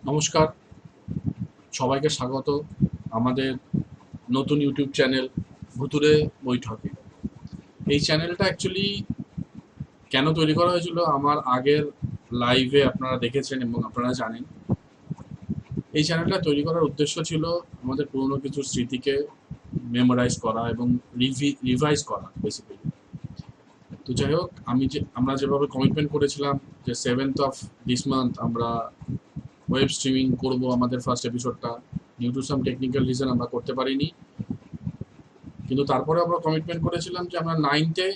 নমস্কার, সবাইকে স্বাগত আমাদের নতুন ইউটিউব চ্যানেল ভুতুড়ে বৈঠকে। এই চ্যানেলটা অ্যাকচুয়ালি কেন তৈরি করা হয়েছিল, আমার আগের লাইভে আপনারা দেখেছেন এবং আপনারা জানেন। এই চ্যানেলটা তৈরি করার উদ্দেশ্য ছিল আমাদের পুরনো কিছু স্মৃতিকে মেমোরাইজ করা এবং রিভাইজ করা বেসিক্যালি। তো যাই হোক, আমরা যেভাবে কমিটমেন্ট করেছিলাম যে 7th অফ দিস মান্থ আমরা ওয়েব স্ট্রিমিং করব আমাদের ফার্স্ট এপিসোডটা, due to some technical reason আমরা করতে পারিনি। কিন্তু তারপরে আমরা কমিটমেন্ট করেছিলাম যে আমরা 9th-এ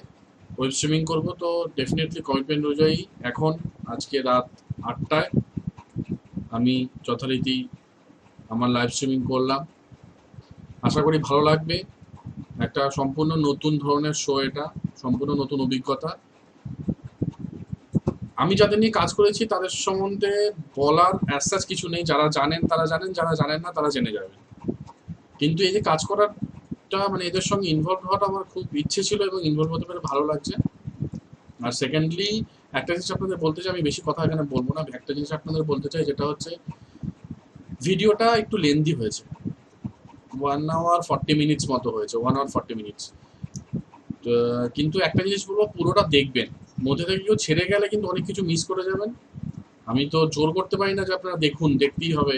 ওয়েব স্ট্রিমিং করবো। তো ডেফিনেটলি কমিটমেন্ট অনুযায়ী এখন আজকে রাত 8টায় আমি যথারীতি আমার লাইভ স্ট্রিমিং করলাম। আশা করি ভালো লাগবে। একটা সম্পূর্ণ নতুন ধরনের শো, এটা সম্পূর্ণ নতুন অভিজ্ঞতা। আমি যাদের নিয়ে কাজ করেছি তাদের সম্বন্ধে বলার অ্যাজ কিছু নেই। যারা জানেন তারা জানেন, যারা জানেন না তারা জেনে যাবেন। কিন্তু এই যে কাজ করাটা, মানে এদের সঙ্গে ইনভলভ হওয়াটা আমার খুব ইচ্ছে ছিল এবং ইনভলভ হতে পেরে ভালো লাগছে। আর সেকেন্ডলি একটা জিনিস আপনাদের বলতে চাই, আমি বেশি কথা এখানে বলবো না। একটা জিনিস আপনাদের বলতে চাই, যেটা হচ্ছে ভিডিওটা একটু লেন্দি হয়েছে। 1 hour 40 minutes মতো হয়েছে, 1 hour 40 minutes। কিন্তু একটা জিনিস বলবো, পুরোটা দেখবেন। মধ্যে থেকে কেউ ছেড়ে গেলে কিন্তু অনেক কিছু মিস করে যাবেন। আমি তো জোর করতে পারি না যে আপনারা দেখুন, দেখতেই হবে,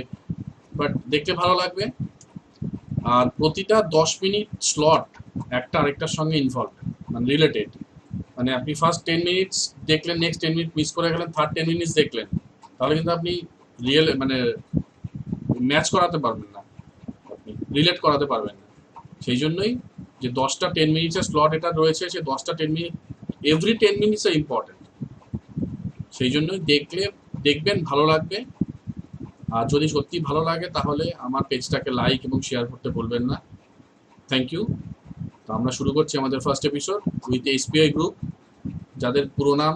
বাট দেখতে ভালো লাগবে। আর প্রতিটা 10 মিনিট স্লট একটা আরেকটার সঙ্গে ইনভলভ, মানে রিলেটেড। মানে আপনি ফার্স্ট 10 মিনিটস দেখলেন, নেক্সট 10 মিনিট মিস করে গেলেন, থার্ড 10 মিনিটস দেখলেন, তাহলে কিন্তু আপনি মানে ম্যাচ করাতে পারবেন না, আপনি রিলেট করাতে পারবেন না। সেই জন্যই যে 10টা 10 মিনিটের স্লট এটা রয়েছে, সে 10টা 10 মিনিট, এভরি 10 মিনিটস আর ইম্পর্টেন্ট। সেই জন্যই দেখবেন, ভালো লাগবে। আর যদি সত্যি ভালো লাগে তাহলে আমার পেজটাকে লাইক এবং শেয়ার করতে ভুলবেন না। Thank you. তো আমরা শুরু করছি আমাদের first episode with SPI group, যাদের পুরো নাম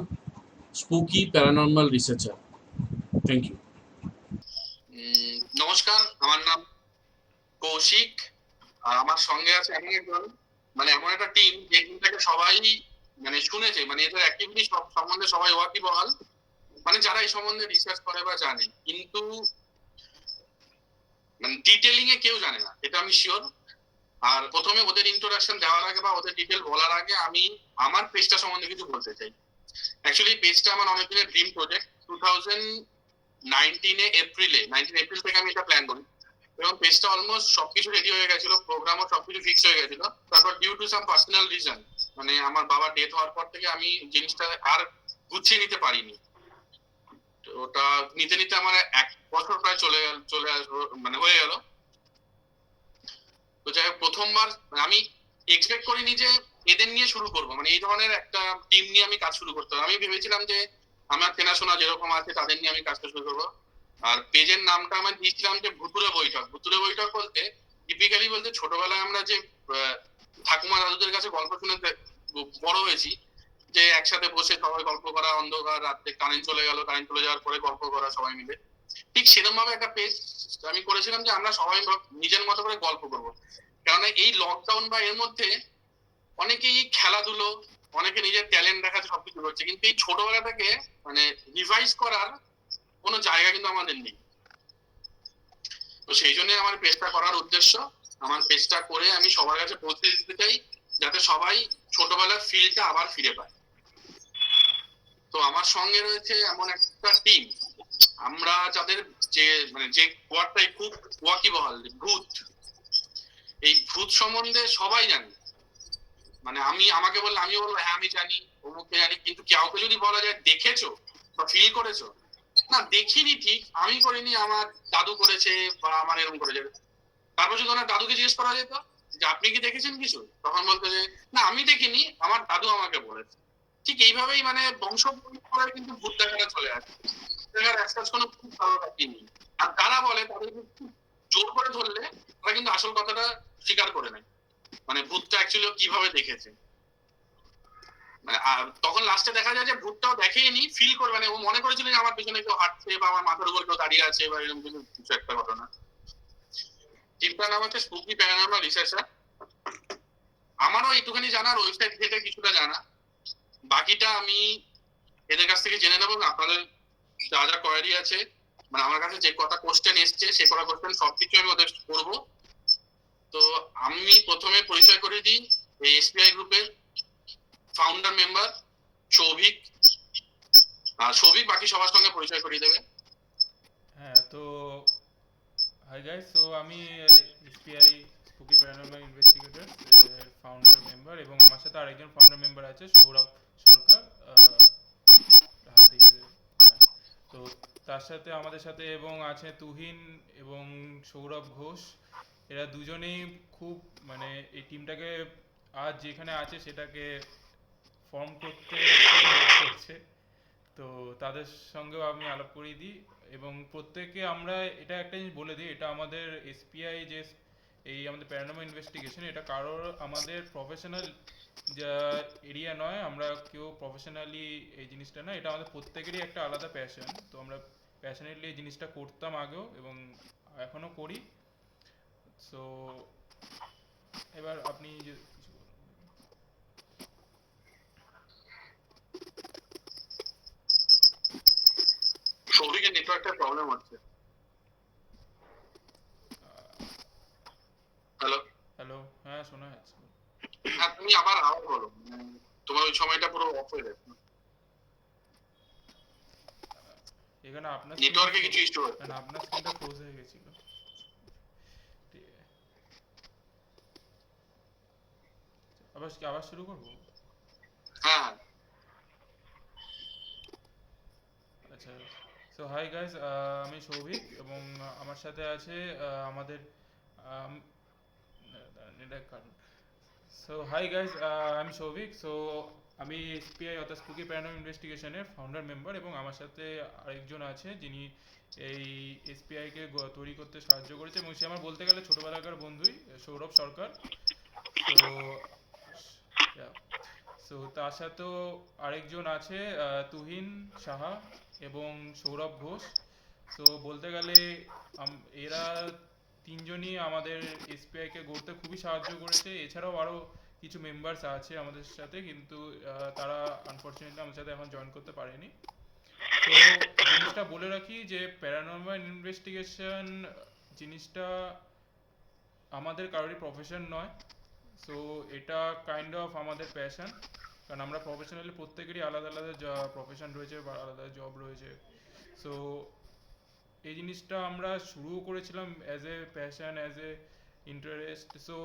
spooky paranormal researcher. Thank you. নমস্কার, আমার নাম কৌশিক। আর আমার সঙ্গে আছে এমন একজন, মানে এমন একটা টিম, যে টিমটাকে সবাই মানে শুনেছে, মানে এদের অ্যাক্টিভিটি সব সম্বন্ধে সবাই ওয়াকিবহাল, মানে যারা এই সম্বন্ধে রিসার্চ করে বা জানে, কিন্তু মানে ডিটেলিং এ কেউ জানে না, এটা আমি শিওর। আর প্রথমে ওদের ইন্ট্রোডাকশন দেওয়ার আগে বা ওদের ডিটেল বলার আগে আমি আমার পেজটা সম্বন্ধে কিছু বলতে চাই। অ্যাকচুয়ালি পেজটা আমার অনেকদিনের ড্রিম প্রজেক্ট। 2019 এপ্রিল থেকে আমি এটা প্ল্যান করি, এবং পেজটা অলমোস্ট সবকিছু রেডি হয়ে গেছিল, প্রোগ্রামও সবকিছু ফিক্স হয়ে গেছিল। তারপর due to some personal reason, মানে আমার বাবার ডেথ হওয়ার পর থেকে আমি জিনিসটা আর গুছিয়ে নিতে পারিনি। ওটা নিতে নিতে আমার 1 বছর প্রায় চলে আসবো, মানে হয়ে গেল। তো যাই হোক, প্রথমবার আমি এক্সপেক্ট করিনি যে এদের নিয়ে শুরু করবো, মানে এই ধরনের একটা টিম নিয়ে আমি কাজ শুরু করতে হবে। আমি ভেবেছিলাম যে আমার চেনাশোনা যেরকম আছে তাদের নিয়ে আমি কাজটা শুরু করবো। আর পেজের নামটা আমি দিয়েছিলাম যে ভুতুড়ে বৈঠক। ভুতুড়ে বৈঠক বলতে টিপিক্যালি বলতে, ছোটবেলায় আমরা যে ঠাকুমা দাদুদের কাছে গল্প শুনে বড় হয়েছি, যে একসাথে বসে সবাই গল্প করা, অন্ধকার রাতে কারেন্ট চলে যাওয়ার পরে গল্প করা সবাই মিলে, ঠিক সেরকম ভাবে একটা পেজ আমি করেছিলাম যে আমরা সবাই নিজের মতো করে গল্প করবো। কেননা এই লকডাউন বা এর মধ্যে অনেকেই খেলাধুলো, অনেকে নিজের ট্যালেন্ট দেখাচ্ছে, সবকিছু করছে, কিন্তু এই ছোটবেলা থেকে মানে রিভাইজ করার কোনো জায়গা কিন্তু আমাদের নেই। তো সেই জন্য আমার পেজটা করার উদ্দেশ্য। আমার পেজটা করে আমি সবার কাছে পৌঁছে দিতে চাই, যাতে সবাই ছোটবেলার ফিলটা আবার ফিরে পায়। তো আমার সঙ্গে রয়েছে এমন একটা টিম, আমরা যাদের যে ওয়ার্ডটাই খুব ওয়াকিবহাল, ভূত। এই ভূত সম্বন্ধে সবাই জানি, মানে আমাকে বললে আমি বলবো হ্যাঁ আমি জানি, অমুককে জানি, কিন্তু কাউকে যদি বলা যায় দেখেছো বা ফিল করেছো, না দেখিনি, ঠিক আমি করিনি, আমার দাদু করেছে বা আমার এরকম করেছে। তারপর যদি ওনার দাদুকে জিজ্ঞেস করা যেত যে আপনি কি দেখেছেন কিছু, তখন বলতো যে না আমি দেখিনি, আমার দাদু আমাকে বলেছে। ঠিক এইভাবেই মানে বংশ পরম্পরায় কিন্তু ভূত দেখাটা চলে আসে, দেখার আশপাশ কোনো খুব ভালো লাগেনি। আর যারা বলে তাদেরকে খুব জোর করে ধরলে তারা কিন্তু আসল কথাটা স্বীকার করে নেয়, মানে ভূতটা অ্যাকচুয়ালি কিভাবে দেখেছে। মানে তখন লাস্টে দেখা যায় যে ভূতটাও দেখেনি, ফিল করবে, মানে ও মনে করেছিল যে আমার পেছনে কেউ হাঁটছে বা আমার মাথার উপর কেউ দাঁড়িয়ে আছে বা এরকম কিছু একটা ঘটনা। টিমটার নাম হচ্ছে স্পুকি প্যারানর্মাল রিসার্চার। আমারও একটুখানি জানার, ওয়েবসাইট থেকে কিছুটা জানা, বাকিটা আমি এদের কাছ থেকে জেনে নেবো। আপনাদের যা যা কোয়ারি আছে মানে আমার কাছে যে কটা কোশ্চেন এসছে সে কটা কোশ্চেন সবকিছু আমি ওদের করবো। তো আমি প্রথমে পরিচয় করে দিই এই এসবিআই গ্রুপের ফাউন্ডার মেম্বার সৌভিক। আর সৌভিক বাকি সবার সঙ্গে পরিচয় করিয়ে দেবে। হ্যাঁ, তো হাই গাইস, সো আমি এসপিআই স্পুকি প্যারানর্মাল ইনভেস্টিগেটরস এর ফাউন্ডার মেম্বার, এবং আমার সাথে আরেকজন ফাউন্ডার মেম্বার আছে সৌরভ সরকার। হাত দেখিয়ে দেবে। হ্যাঁ, তো তার সাথে আমাদের সাথে এবং আছে তুহিন এবং সৌরভ ঘোষ। এরা দুজনেই খুব মানে এই টিমটাকে আজ যেখানে আছে সেটাকে ফর্ম করতে খুবই হেল্প করছে। তো তাদের সঙ্গেও আমি আলাপ করিয়ে দিই, এবং প্রত্যেকে আমরা এটা একটা জিনিস বলে দিই, এটা আমাদের এসপিআই যে এই আমাদের প্যারানর্মাল ইনভেস্টিগেশন, এটা কারোর আমাদের প্রফেশনাল যা এরিয়া নয়, আমরা কেউ প্রফেশনালি এই জিনিসটা না, এটা আমাদের প্রত্যেকেরই একটা আলাদা প্যাশন। তো আমরা প্যাশনেটলি এই জিনিসটা করতাম আগেও এবং এখনও করি। সো এবার আপনি কিছু বলুন। সৌভিকের নেটওয়ার্কটার প্রবলেম হচ্ছে। হ্যালো। হ্যালো, হ্যাঁ শোনা যাচ্ছে। হ্যাঁ, তুমি আবার আবার বলো। তোমার ওই সময়টা পুরো অফ হয়ে যাচ্ছে। এখানে আপনার স্ক্রিনটা নেটওয়ার্কে কিছু ইস্যু হচ্ছে। না, আপনার স্ক্রিনটা ফ্রোজ হয়ে গেছিল। ঠিক আছে, আবার আবার শুরু করবো। হ্যাঁ হ্যাঁ। আচ্ছা, সো হাই গাইস, আমি সৌভিক এবং আমার সাথে আছে আমাদের এটা কারণ। সো হাই গাইস, আমি সৌভিক। সো আমি এসপিআই অর্থাৎ স্পুকি প্যারানর্মাল ইনভেস্টিগেশনের ফাউন্ডার মেম্বার, এবং আমার সাথে আরেকজন আছে যিনি এই এসপিআইকে তৈরি করতে সাহায্য করেছে, এবং সে আমার বলতে গেলে ছোটোবেলাকার বন্ধুই, সৌরভ সরকার। তো সো তার সাথেও আরেকজন আছে তুহিন সাহা এবং সৌরভ ঘোষ। সো বলতে গেলে এরা তিনজনই আমাদের এসপিআইকে গড়তে খুবই সাহায্য করেছে। এছাড়াও আরও কিছু মেম্বার্স আছে আমাদের সাথে, কিন্তু তারা আনফর্চুনেটলি আমার সাথে এখন জয়েন করতে পারেনি। তো জিনিসটা বলে রাখি যে প্যারানর্মাল ইনভেস্টিগেশন জিনিসটা আমাদের কারোরই প্রফেশন নয়। সো এটা কাইন্ড অফ আমাদের প্যাশন, কারণ আমরা প্রফেশনালি প্রত্যেকেরই আলাদা আলাদা প্রফেশন রয়েছে বা আলাদা জব রয়েছে। সো এই জিনিসটা আমরা শুরু করেছিলাম as a passion, as a interest. So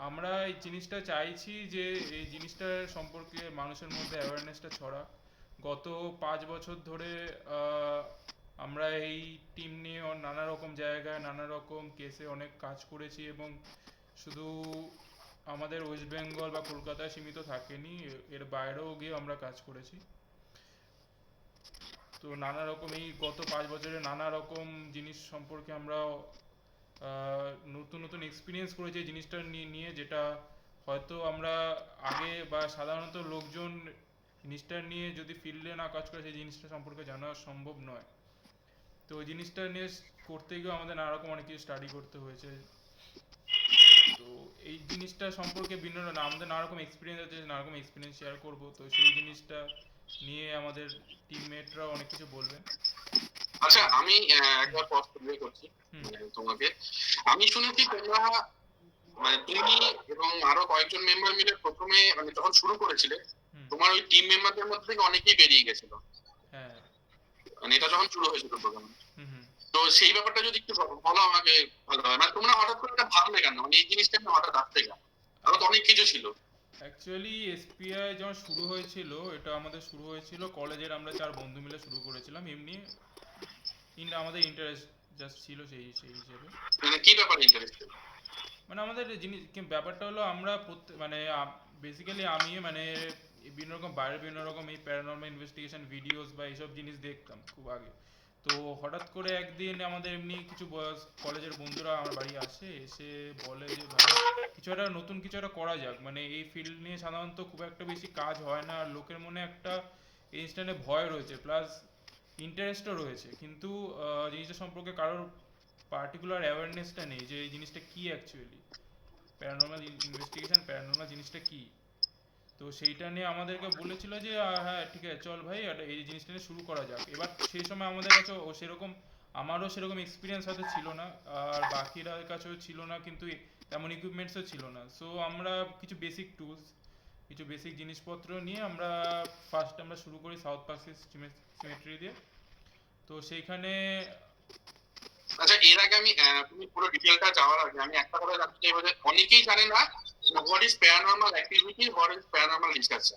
আমরা এই জিনিসটা চাইছি যে এই জিনিসটার সম্পর্কে মানুষের মধ্যে অ্যাওয়ারনেসটা ছড়া। গত 5 বছর ধরে আমরা এই টিম নিয়ে নানা রকম জায়গায় নানা রকম কেসে অনেক কাজ করেছি, এবং শুধু আমাদের ওয়েস্ট বেঙ্গল বা কলকাতায় সীমিত থাকেনি, এর বাইরেও গিয়ে আমরা কাজ করেছি। তো নানা রকম এই গত 5 বছরে নানা রকম জিনিস সম্পর্কে আমরা নতুন নতুন এক্সপিরিয়েন্স করেছি এই জিনিসটা নিয়ে, যেটা হয়তো আমরা আগে বা সাধারণত লোকজন জিনিসটা নিয়ে যদি ফিল্ডে না কাজ করে সেই জিনিসটা সম্পর্কে জানা সম্ভব নয়। তো ওই জিনিসটা নিয়ে করতে গিয়ে আমাদের নানা রকম অনেক কিছু স্টাডি করতে হয়েছে। তো এই জিনিসটা সম্পর্কে বিভিন্ন আমাদের নানা রকম এক্সপিরিয়েন্স আছে, নানা রকম এক্সপিরিয়েন্স শেয়ার করবো। তো সেই জিনিসটা নিয়ে আমাদের টিমমেটরা অনেক কিছু বলবেন। আচ্ছা, তো আমি হুম একবার প্রশ্ন করছি হুম তোমাকে। আমি শুনেছি তোমরা মানে তুমি এবং আরো কয়েকজন মেম্বার মিলে প্রথমে মানে যখন শুরু করেছিলে, হুম তোমার ওই টিম মেম্বারদের মধ্যে থেকে অনেকেই বেরিয়ে গেছিল হ্যাঁ মানে এটা যখন শুরু হয়েছিল প্রথমে। হুম হুম তো সেই ব্যাপারটা যদি একটু বলো আমাকে, ভালো হয়। মানে তোমরা হঠাৎ করে এটা ভাবলে কেন, মানে এই জিনিসটা নিয়ে হঠাৎ আসতে কেন? আরো তো অনেক কিছু ছিল। অ্যাকচুয়ালি এসপিআই যখন শুরু হয়েছিল, এটা আমাদের শুরু হয়েছিল কলেজের আমরা 4 বন্ধু মিলে শুরু করেছিলাম এমনি। আমাদের ইন্টারেস্ট জাস্ট ছিল সেই সেই হিসেবে। মানে কি ব্যাপারে ইন্টারেস্টেড? মানে আমাদের জিনিস ব্যাপারটা হলো আমরা মানে বেসিক্যালি আমি মানে বিভিন্ন রকম বাইরে বিভিন্ন রকম এই প্যারানর্মাল ইনভেস্টিগেশন ভিডিওস বা এইসব জিনিস দেখতাম খুব আগে। তো হঠাৎ করে একদিন আমাদের এমনি কিছু কলেজের বন্ধুরা আমার বাড়ি আসে, এসে বলে যে ভাই কিছু একটা নতুন কিছু একটা করা যাক, মানে এই ফিল্ড নিয়ে সাধারণত খুব একটা বেশি কাজ হয় না, আর লোকের মনে একটা এই জিনিসটা নিয়ে ভয় রয়েছে, প্লাস ইন্টারেস্টও রয়েছে, কিন্তু জিনিসটা সম্পর্কে কারোর পার্টিকুলার অ্যাওয়ারনেসটা নেই যে এই জিনিসটা কি অ্যাকচুয়ালি প্যারানর্মাল ইনভেস্টিগেশন, প্যারানর্মাল জিনিসটা কি। তো সেইটা নিয়ে আমাদেরকে বলেছিল যে হ্যাঁ ঠিক আছে চল ভাই এই জিনিসটা নিয়ে শুরু করা যাক। এবার সেই সময় আমাদের কাছে ও সেরকম, আমারও সেরকম এক্সপিরিয়েন্স হয়তো ছিল না, আর বাকিরা কাছেও ছিল না, কিন্তু তেমন ইকুইপমেন্টসও ছিল না। সো আমরা কিছু বেসিক টুলস, কিছু বেসিক জিনিসপত্র নিয়ে আমরা ফার্স্ট আমরা শুরু করি সাউথ পাসিস সিমেট্রি দিয়ে। তো সেইখানে আচ্ছা, এর আগে আমি তুমি পুরো ডিটেলটা যাওয়ার আগে আমি একটা কথা জানতে চাইবো যে অনেকেই জানে না what is paranormal activity, what is paranormal research.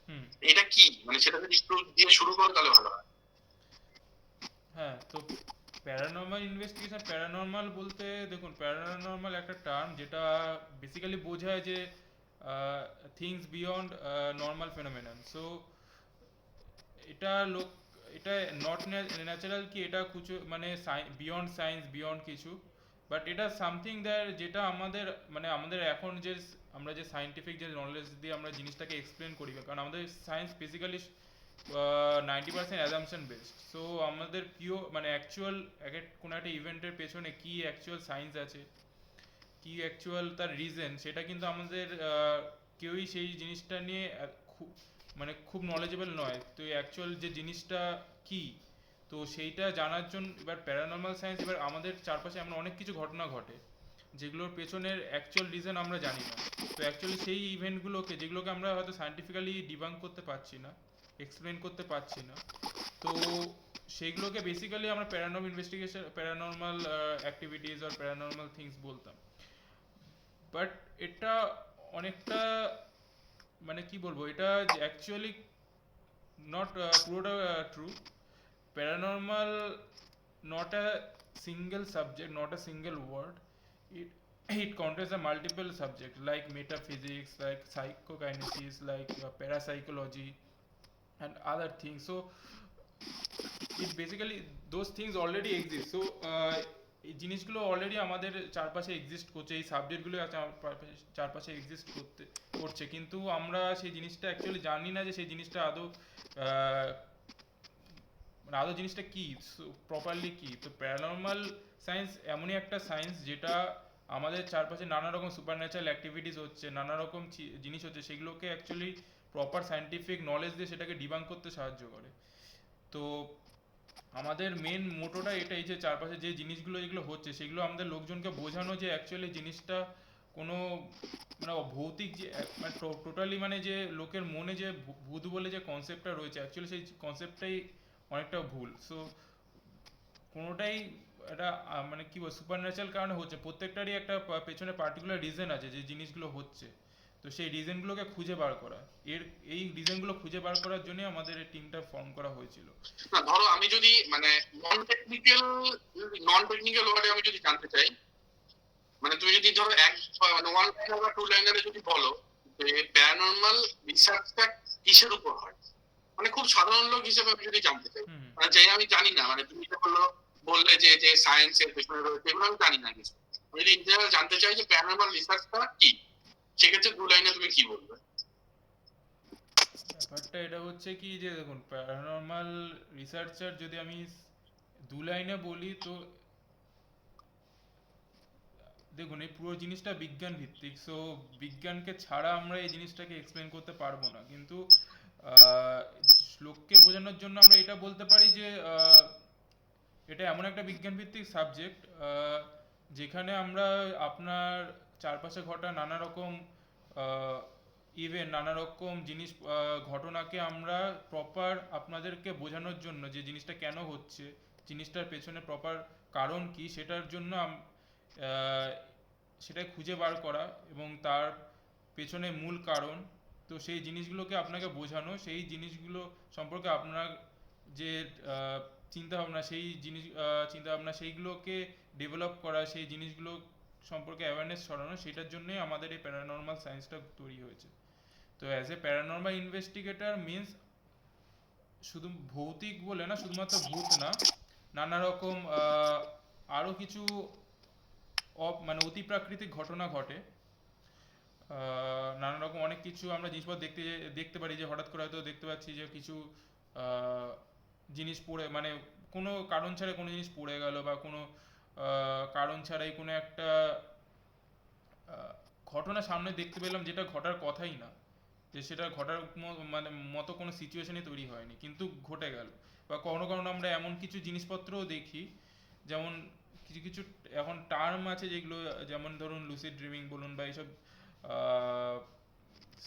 হুম এটা কি, মানে সেটা যদি একটু দিয়ে শুরু করো তাহলে ভালো হয়। হ্যাঁ, তো প্যারানর্মাল ইনভেস্টিগেশন, প্যারানর্মাল বলতে দেখুন প্যারানর্মাল একটা টার্ম যেটা বেসিক্যালি বোঝায় যে things beyond normal phenomenon. So এটা লোক, এটা নট ন্যাচারাল কি এটা কিছু মানে বিয়ন্ড সায়েন্স, বিয়ন্ড কিছু, বাট এটা সামথিং দ্যাট যেটা আমাদের মানে আমাদের এখন যে আমরা যে সায়েন্টিফিক যে নলেজ দিয়ে আমরা জিনিসটাকে এক্সপ্লেন করি, কারণ আমাদের science basically 90% assumption based. So আমাদের পিও মানে অ্যাকচুয়াল কোনো একটা ইভেন্টের পেছনে কি অ্যাকচুয়াল সায়েন্স আছে, কি অ্যাকচুয়াল তার রিজন, সেটা কিন্তু আমাদের কেউই সেই জিনিসটা নিয়ে মানে খুব নলেজেবল নয়। তো অ্যাকচুয়াল যে জিনিসটা কি, তো সেইটা জানার জন্য এবার প্যারানর্মাল সায়েন্স, এবার আমাদের চারপাশে এমন অনেক কিছু ঘটনা ঘটে যেগুলোর পেছনের অ্যাকচুয়াল রিজন আমরা জানি না। তো অ্যাকচুয়ালি সেই ইভেন্টগুলোকে যেগুলোকে আমরা হয়তো সায়েন্টিফিক্যালি ডিবাঙ্ক করতে পারছি না, এক্সপ্লেন করতে পারছি না, তো সেইগুলোকে বেসিক্যালি আমরা প্যারানর্মাল ইনভেস্টিগেশন, প্যারানর্মাল অ্যাক্টিভিটিস আর প্যারানর্মাল থিংস বলতাম। বাট এটা অনেকটা মানে কি বলবো, এটা অ্যাকচুয়ালি নট পুরোটা true. Paranormal not a single subject, not a single word. it it contains a multiple subject like metaphysics, like psychokinesis, like parapsychology and other things. So it basically those things already exist. So এই জিনিসগুলো already আমাদের চারপাশে exist করছে, এই সাবজেক্টগুলো চারপাশে exist করছে, কিন্তু আমরা সেই জিনিসটা অ্যাকচুয়ালি জানি না যে সেই জিনিসটা আদৌ মানে আদৌ জিনিসটা কি, প্রপারলি কি। তো প্যারানর্মাল সায়েন্স এমনই একটা সায়েন্স যেটা আমাদের চারপাশে নানা রকম সুপার ন্যাচারাল অ্যাক্টিভিটিস হচ্ছে, নানা রকম জিনিস হচ্ছে, সেগুলোকে অ্যাকচুয়ালি প্রপার সায়েন্টিফিক নলেজ দিয়ে সেটাকে ডিবাঙ্ক করতে সাহায্য করে। তো আমাদের মেন মোটোটা এটাই যে চারপাশে যে জিনিসগুলো যেগুলো হচ্ছে সেগুলো আমাদের লোকজনকে বোঝানো যে অ্যাকচুয়ালি জিনিসটা কোনো মানে ভৌতিক যে মানে টোটালি মানে যে লোকের মনে যে ভূত বলে যে কনসেপ্টটা রয়েছে, অ্যাকচুয়ালি সেই কনসেপ্টটাই অনেকটা ভুল। সো কোনোটাই এটা মানে কি বল সুপার ন্যাচারাল কারণে হচ্ছে, প্রত্যেকটারই একটা পেছনে পার্টিকুলার রিজন আছে যে জিনিসগুলো হচ্ছে। তো সেই রিজনগুলোকে খুঁজে বার করা, এই রিজনগুলো খুঁজে বার করার জন্য আমাদের এই টিমটা ফর্ম করা হয়েছিল। না ধরো আমি যদি মানে নন টেকনিক্যাল ওয়ার্ডে আমি যদি জানতে চাই, মানে তুমি যদি ধরো এক মানে ওয়ান লাইনার বা টু লাইনারে যদি বলো যে প্যারানর্মাল রিসার্চটা কিসের উপর হয়, মানে খুব সাধারণ লোক হিসেবে আমি যদি জানতে চাই, হুম মানে যে আমি জানি না, মানে তুমি বললে যে যে সায়েন্সের পেছনে রয়েছে এগুলো আমি জানি না কিছু, আমি যদি ইন জেনারেল জানতে চাই যে প্যারানর্মাল রিসার্চটা কি, সেক্ষেত্রে দু লাইনে তুমি কি বলবে? ব্যাপারটা এটা হচ্ছে কি যে দেখুন প্যারানর্মাল রিসার্চার যদি আমি দু লাইনে বলি, তো দেখুন এই পুরো জিনিসটা বিজ্ঞান ভিত্তিক। সো বিজ্ঞানকে ছাড়া আমরা এই জিনিসটাকে এক্সপ্লেন করতে পারবো না, কিন্তু আহ, লোককে বোঝানোর জন্য আমরা এটা বলতে পারি যে এটা এমন একটা বিজ্ঞান ভিত্তিক সাবজেক্ট যেখানে আমরা আপনার চারপাশে ঘটা নানা রকম ইভেন্ট, নানা রকম জিনিস ঘটনাকে আমরা প্রপার আপনাদেরকে বোঝানোর জন্য যে জিনিসটা কেন হচ্ছে, জিনিসটার পেছনে প্রপার কারণ কি, সেটার জন্য আহ, সেটা খুঁজে বার করা এবং তার পেছনে মূল কারণ, তো সেই জিনিসগুলোকে আপনাকে বোঝানো, সেই জিনিসগুলো সম্পর্কে আপনার যে চিন্তা ভাবনা, সেই জিনিস চিন্তা ভাবনা সেইগুলোকে ডেভেলপ করা, সেই জিনিসগুলো সম্পর্কে অ্যাওয়ারনেস ছড়ানো, সেটার জন্যই আমাদের এই প্যারানর্মাল সায়েন্সটা তৈরি হয়েছে। তো as a paranormal investigator means শুধু ভৌতিক বলে না, শুধুমাত্র ভূত না, নানা রকম আরও কিছু মানে অতি প্রাকৃতিক ঘটনা ঘটে, নানা রকম অনেক কিছু আমরা জিনিসপত্র দেখতে পারি, যে হঠাৎ করে হয়তো দেখতে পাচ্ছি যে কিছু আহ, জিনিস পড়ে মানে কোনো কারণ ছাড়া কোনো জিনিস পড়ে গেল, বা কোনো কারণ ছাড়াই কোনো একটা ঘটনা সামনে দেখতে পেলাম যেটা ঘটার কথাই না, যে সেটা ঘটার মানে মতো কোনো সিচুয়েশনই তৈরি হয়নি কিন্তু ঘটে গেল। বা কখনো কখনো আমরা এমন কিছু জিনিসপত্রও দেখি, যেমন কিছু কিছু এখন টার্ম আছে যেগুলো, যেমন ধরুন লুসিড ড্রিমিং বলুন বা এইসব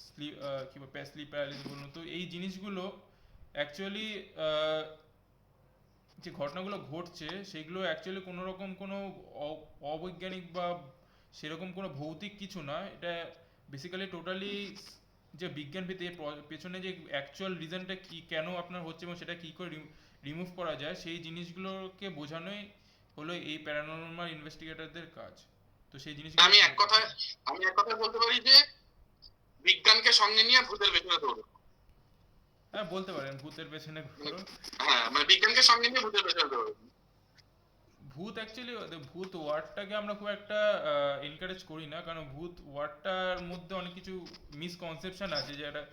স্লিপ কি বলবো স্লিপ প্যারালিসিস বলুন, তো এই জিনিসগুলো অ্যাকচুয়ালি যে ঘটনাগুলো ঘটছে সেগুলো অ্যাকচুয়ালি কোনো রকম কোনো অবৈজ্ঞানিক বা সেরকম কোনো ভৌতিক কিছু না, এটা বেসিক্যালি টোটালি যে বিজ্ঞান ভিত্তিক পেছনে যে অ্যাকচুয়াল রিজনটা কি, কেন আপনার হচ্ছে এবং সেটা কি করে রিমুভ করা যায়, সেই জিনিসগুলোকে বোঝানোই হলো এই প্যারানর্মাল ইনভেস্টিগেটরদের কাজ। তো সেই জিনিসগুলো আমি এক কথায় বলতে পারি যে বিজ্ঞানকে সঙ্গে নিয়ে ভূতের পেছনে দৌড়ো। হ্যাঁ বলতে পারেন ভূতের পেছনে ঘোরো। হ্যাঁ, মানে বিজ্ঞানকে সঙ্গে নিয়ে ভূতের পেছনে দৌড়ো। ভূত অ্যাকচুয়ালি, ভূত ওয়ার্ডটাকে আমরা খুব একটা এনকারেজ করি না, কারণ ভূত ওয়ার্ডটার মধ্যে অনেক কিছু মিসকনসেপশন আছে, যে একটা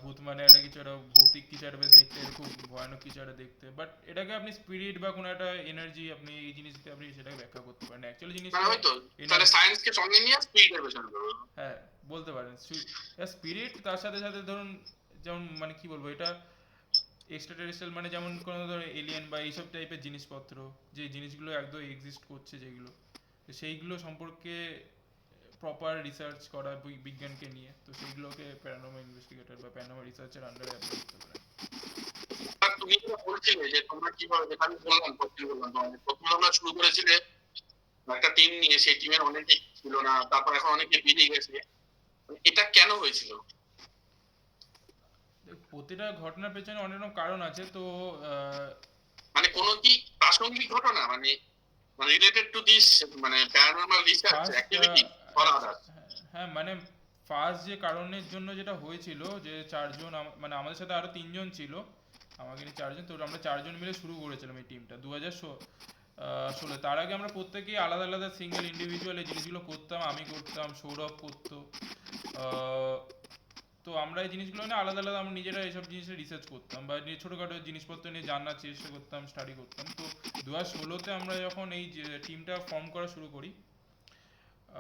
ভূত মানে একটা কিছু একটা ভৌতিক কিছু একটা দেখতে, খুব ভয়ানক কিছু একটা দেখতে, বাট এটাকে আপনি স্পিরিট বা কোনো একটা এনার্জি, আপনি এই জিনিসকে আপনি সেটাকে ব্যাখ্যা করতে পারেন। অ্যাকচুয়ালি মানে জিনিসটা হয়তো তাহলে এনার্জি। সায়েন্সকে সঙ্গে নিয়ে স্পিরিটের পেছনে দৌড়ো। হ্যাঁ বলতে পারেন স্পিরিট, তার সাথে সাথে ধরুন যেমন মানে কি বলবো এটা এক্সট্রা টেরেস্ট্রিয়াল, মানে যেমন কোনো ধরো এলিয়েন বা এইসব টাইপের জিনিসপত্র, যে জিনিসগুলো একদম এক্সিস্ট করছে যেগুলো, তো সেইগুলো সম্পর্কে প্রপার রিসার্চ করা বিজ্ঞানকে নিয়ে, তো সেইগুলোকে প্যারানর্মাল ইনভেস্টিগেটর বা প্যারানর্মাল রিসার্চের আন্ডারে আপনি করতে পারেন। আর তুমি যেটা বলছিলে যে তোমরা কিভাবে, যেটা আমি বললাম তোমাদের প্রথমে তোমরা শুরু করেছিলে একটা টিম নিয়ে, সেই টিমের অনেকে ছিল না, তারপর এখন অনেকে বেরিয়ে গেছে, এটা কেন হয়েছিল? প্রতিটা ঘটনার পেছনে অনেক রকম কারণ আছে, তো মানে কোনো কি প্রাসঙ্গিক ঘটনা, মানে মানে রিলেটেড টু দিস, মানে paranormal research first activity for others? হ্যাঁ মানে ফার্স্ট যে কারণের জন্য যেটা হয়েছিল, যে চারজন মানে আমাদের সাথে আরো তিনজন ছিল, আমাকে নিয়ে চারজন, তো আমরা চারজন মিলে শুরু করেছিলাম এই টিমটা 2016। তার আগে আমরা প্রত্যেকেই আলাদা আলাদা সিঙ্গেল ইন্ডিভিজুয়াল এই জিনিসগুলো করতাম, আমি করতাম, সৌরভ করতো। আহ, তো আমরা এই জিনিসগুলো নিয়ে আলাদা আলাদা আমরা নিজেরা এইসব জিনিসের রিসার্চ করতাম বা ছোটোখাটো জিনিসপত্র নিয়ে জানার চেষ্টা করতাম, স্টাডি করতাম। তো 2016-তে আমরা যখন এই টিমটা ফর্ম করা শুরু করি,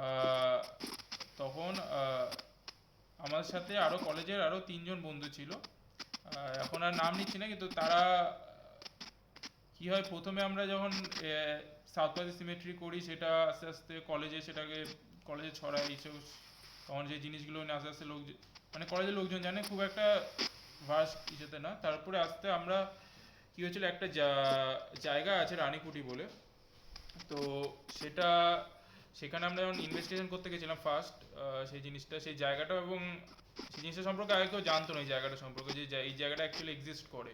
আহ, তখন আমার সাথে আরো কলেজের আরো তিনজন বন্ধু ছিল, এখন আর নাম নিচ্ছি না, কিন্তু তারা কি হয়, প্রথমে আমরা যখন সাউথ পাশে সিমেট্রি করি, সেটা আস্তে আস্তে কলেজে সেটাকে কলেজে ছড়াই এইসব, তখন যে জিনিসগুলো নিয়ে আস্তে আস্তে লোক মানে কলেজের লোকজন জানে, খুব একটা ভার্স্ট কিছুতে না। তারপরে আস্তে আমরা কি হয়েছিল, একটা জায়গা আছে রানীকুটি বলে, তো সেটা সেখানে আমরা যখন ইনভেস্টিগেশন করতে গেছিলাম ফার্স্ট, সেই জিনিসটা সেই জায়গাটা এবং সেই জিনিসটা সম্পর্কে আগে কেউ জানতো না, এই জায়গাটা সম্পর্কে যে এই জায়গাটা অ্যাকচুয়ালি এক্সিস্ট করে,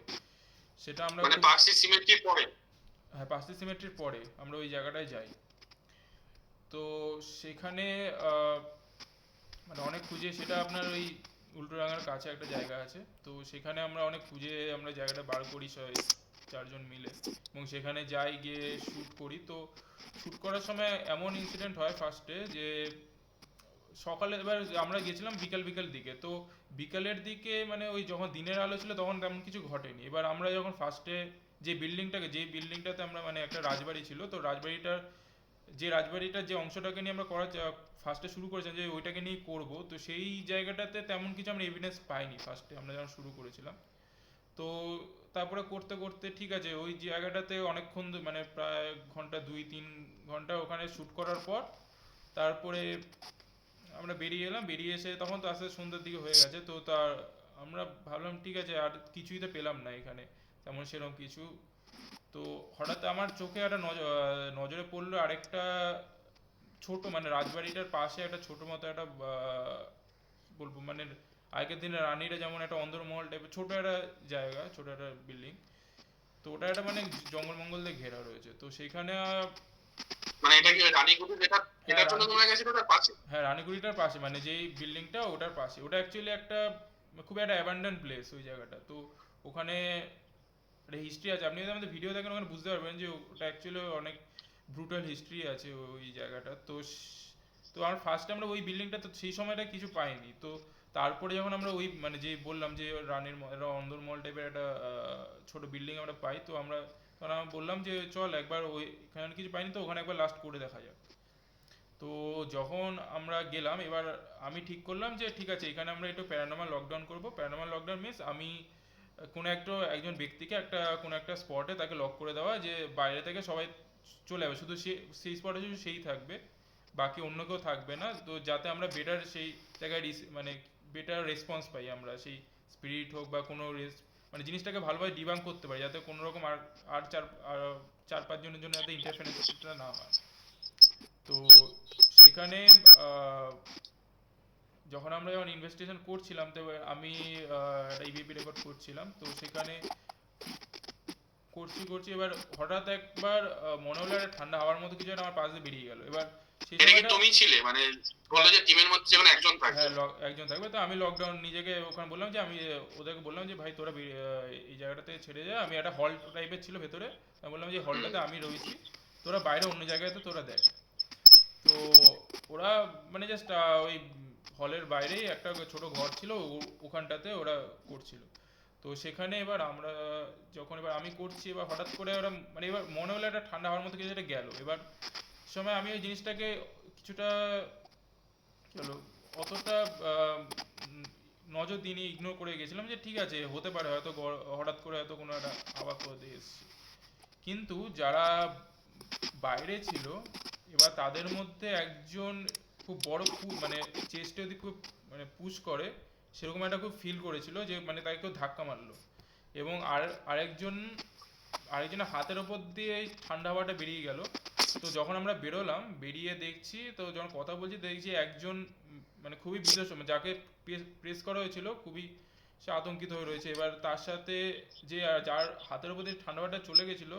সেটা আমরা মানে খুব। পার্সি সিমেট্রির পরে? হ্যাঁ পাঁচটি সিমেট্রির পরে আমরা ওই জায়গাটায় যাই। তো সেখানে মানে অনেক খুঁজে, সেটা আপনার ওই উল্টোডাঙার কাছে একটা জায়গা আছে, তো সেখানে আমরা অনেক খুঁজে আমরা জায়গাটা বার করি চারজন মিলে, এবং সেখানে যাই গিয়ে শ্যুট করি। তো শ্যুট করার সময় এমন ইনসিডেন্ট হয় ফার্স্টে, যে সকালে এবার আমরা গেছিলাম বিকাল বিকাল দিকে, তো বিকালের দিকে মানে ওই যখন দিনের আলো ছিল তখন তেমন কিছু ঘটেনি। এবার আমরা যখন ফার্স্টে যে বিল্ডিংটাতে আমরা মানে একটা রাজবাড়ি ছিল, তো রাজবাড়িটার যে অংশটাকে নিয়ে আমরা করার ফার্স্টে শুরু করেছিলাম যে ওইটাকে নিয়ে করব, তো সেই জায়গাটাতে তেমন কিছু আমরা এভিডেন্স পাইনি ফার্স্টে আমরা যখন শুরু করেছিলাম। তো তারপরে করতে করতে ঠিক আছে, ওই জায়গাটাতে অনেকক্ষণ মানে প্রায় ঘন্টা 2-3 ঘন্টা ওখানে শ্যুট করার পর তারপরে আমরা বেরিয়ে এলাম। বেরিয়ে এসে তখন তো আস্তে আস্তে সন্ধ্যের দিকে হয়ে গেছে, তো তার আমরা ভাবলাম ঠিক আছে আর কিছুই তো পেলাম না এখানে তেমন সেরকম কিছু। তো হঠাৎ আমার চোখে একটা নজরে পড়লো আরেকটা ছোট, মানে রাজবাড়িটার পাশে একটা ছোট মতো একটা বলবো মানে আগের দিনে রানীরা যেমন একটা অন্দরমহল টাইপের ছোট একটা জায়গা, ছোট একটা বিল্ডিং, তো ওটা একটা মানে জঙ্গল মঙ্গল দিয়ে ঘেরা রয়েছে, তো সেখানে মানে এটা কি রানীকুটি যেটা, হ্যাঁ এটার জন্য তোমরা গেছিলে তার পাশে? হ্যাঁ রানীগুড়িটার পাশে, মানে যেই বিল্ডিংটা ওটার পাশে, ওটা অ্যাকচুয়ালি একটা খুব একটা অ্যাবান্ডন প্লেস ওই জায়গাটা। তো ওখানে একটা হিস্ট্রি আছে, আপনি যদি আমাদের ভিডিও দেখেন ওখানে বুঝতে পারবেন যে ওটা অ্যাকচুয়ালি অনেক ব্রুটাল হিস্ট্রি আছে ওই জায়গাটা। তো আমার ফার্স্ট আমরা ওই বিল্ডিংটা তো সেই সময়টা কিছু পাইনি, তো তারপরে যখন আমরা ওই মানে যে বললাম যে রানীর একটা অন্দরমহল টাইপের একটা ছোট বিল্ডিং আমরা পাই, তো আমরা তখন আমরা বললাম যে চল একবার ওই এখানে কিছু পাইনি, তো ওখানে একবার লাস্ট করে দেখা যাক। তো তো যখন আমরা গেলাম, এবার আমি ঠিক করলাম যে ঠিক আছে এখানে আমরা একটু প্যারানর্মাল লকডাউন করব। প্যারানর্মাল লকডাউন মিনস আমি কোনো একজন ব্যক্তিকে কোনো একটা স্পটে তাকে লক করে দেওয়া, যে বাইরে থেকে সবাই চলে যাবে, শুধু সেই স্পটে শুধু সেই থাকবে, বাকি অন্য কেউ থাকবে না। তো যাতে আমরা বেটার সেই জায়গায় মানে বেটার রেসপন্স পাই, আমরা সেই স্পিরিট হোক বা কোনো মানে জিনিসটাকে ভালোভাবে ডিবাং করতে পারি, যাতে কোনো রকম আর আর চার পাঁচ জনের জন্য যাতে ইন্টারফারেন্সটা না হয়। তো সেখানে আহ, যখন ইনভেস্টিগেশন করছিলাম, তো আমি একটা ইভিপি রেকর্ড করছিলাম, তো সেখানে করছি এবার হঠাৎ একবার মনে হলো একটা ঠান্ডা হাওয়ার মতো কিছু একটা আমার পাশ দিয়ে বেরিয়ে গেল। এবার সেই এটা কি সময়টা, তুমি ছিলে মানে বললো যে টিমের মধ্যে যেমন একজন থাকবে? হ্যাঁ একজন থাকবে। তো আমি লকডাউন নিজেকে ওখানে বললাম যে আমি ওদেরকে বললাম যে ভাই তোরা এই জায়গাটাতে ছেড়ে যা, আমি একটা হল টাইপের ছিল ভেতরে, আমি বললাম যে হুম। হলটাতে আমি রয়েছি, তোরা বাইরে অন্য জায়গায় তো তোরা দেখ। তো ওরা মানে জাস্ট ওই হলের বাইরেই একটা ছোট ঘর ছিল, ওখানটাতে ওরা করছিল। তো সেখানে এবার এবার আমি করছি, এবার হঠাৎ করে ওরা মানে এবার মনে হলো একটা ঠান্ডা হওয়ার মতো কিছু একটা গেল। এবার সময় আমি ওই জিনিসটাকে কিছুটা চলো অতটা আহ, উম, নজর দিইনি, ইগনোর করে গেছিলাম যে ঠিক আছে হতে পারে, হয়তো হঠাৎ করে হয়তো কোনো একটা আবাক হতে এসছে। কিন্তু যারা বাইরে ছিল, এবার তাদের মধ্যে একজন খুব বড় মানে চেস্টে যদি খুব মানে পুশ করে, সেরকম একটা খুব ফিল করেছিল যে মানে তাকে কেউ ধাক্কা মারলো। এবং আরেকজন আরেকজনের হাতের ওপর দিয়ে এই ঠান্ডা হাওয়াটা বেরিয়ে গেল। তো যখন আমরা বেরোলাম, বেরিয়ে দেখছি, তো যখন কথা বলছি দেখছি একজন মানে খুবই ভীত, যাকে প্রেস করা হয়েছিল খুবই সে আতঙ্কিত হয়ে রয়েছে। এবার তার সাথে যে যার হাতের উপর দিয়ে ঠান্ডা হাওয়াটা চলে গেছিল,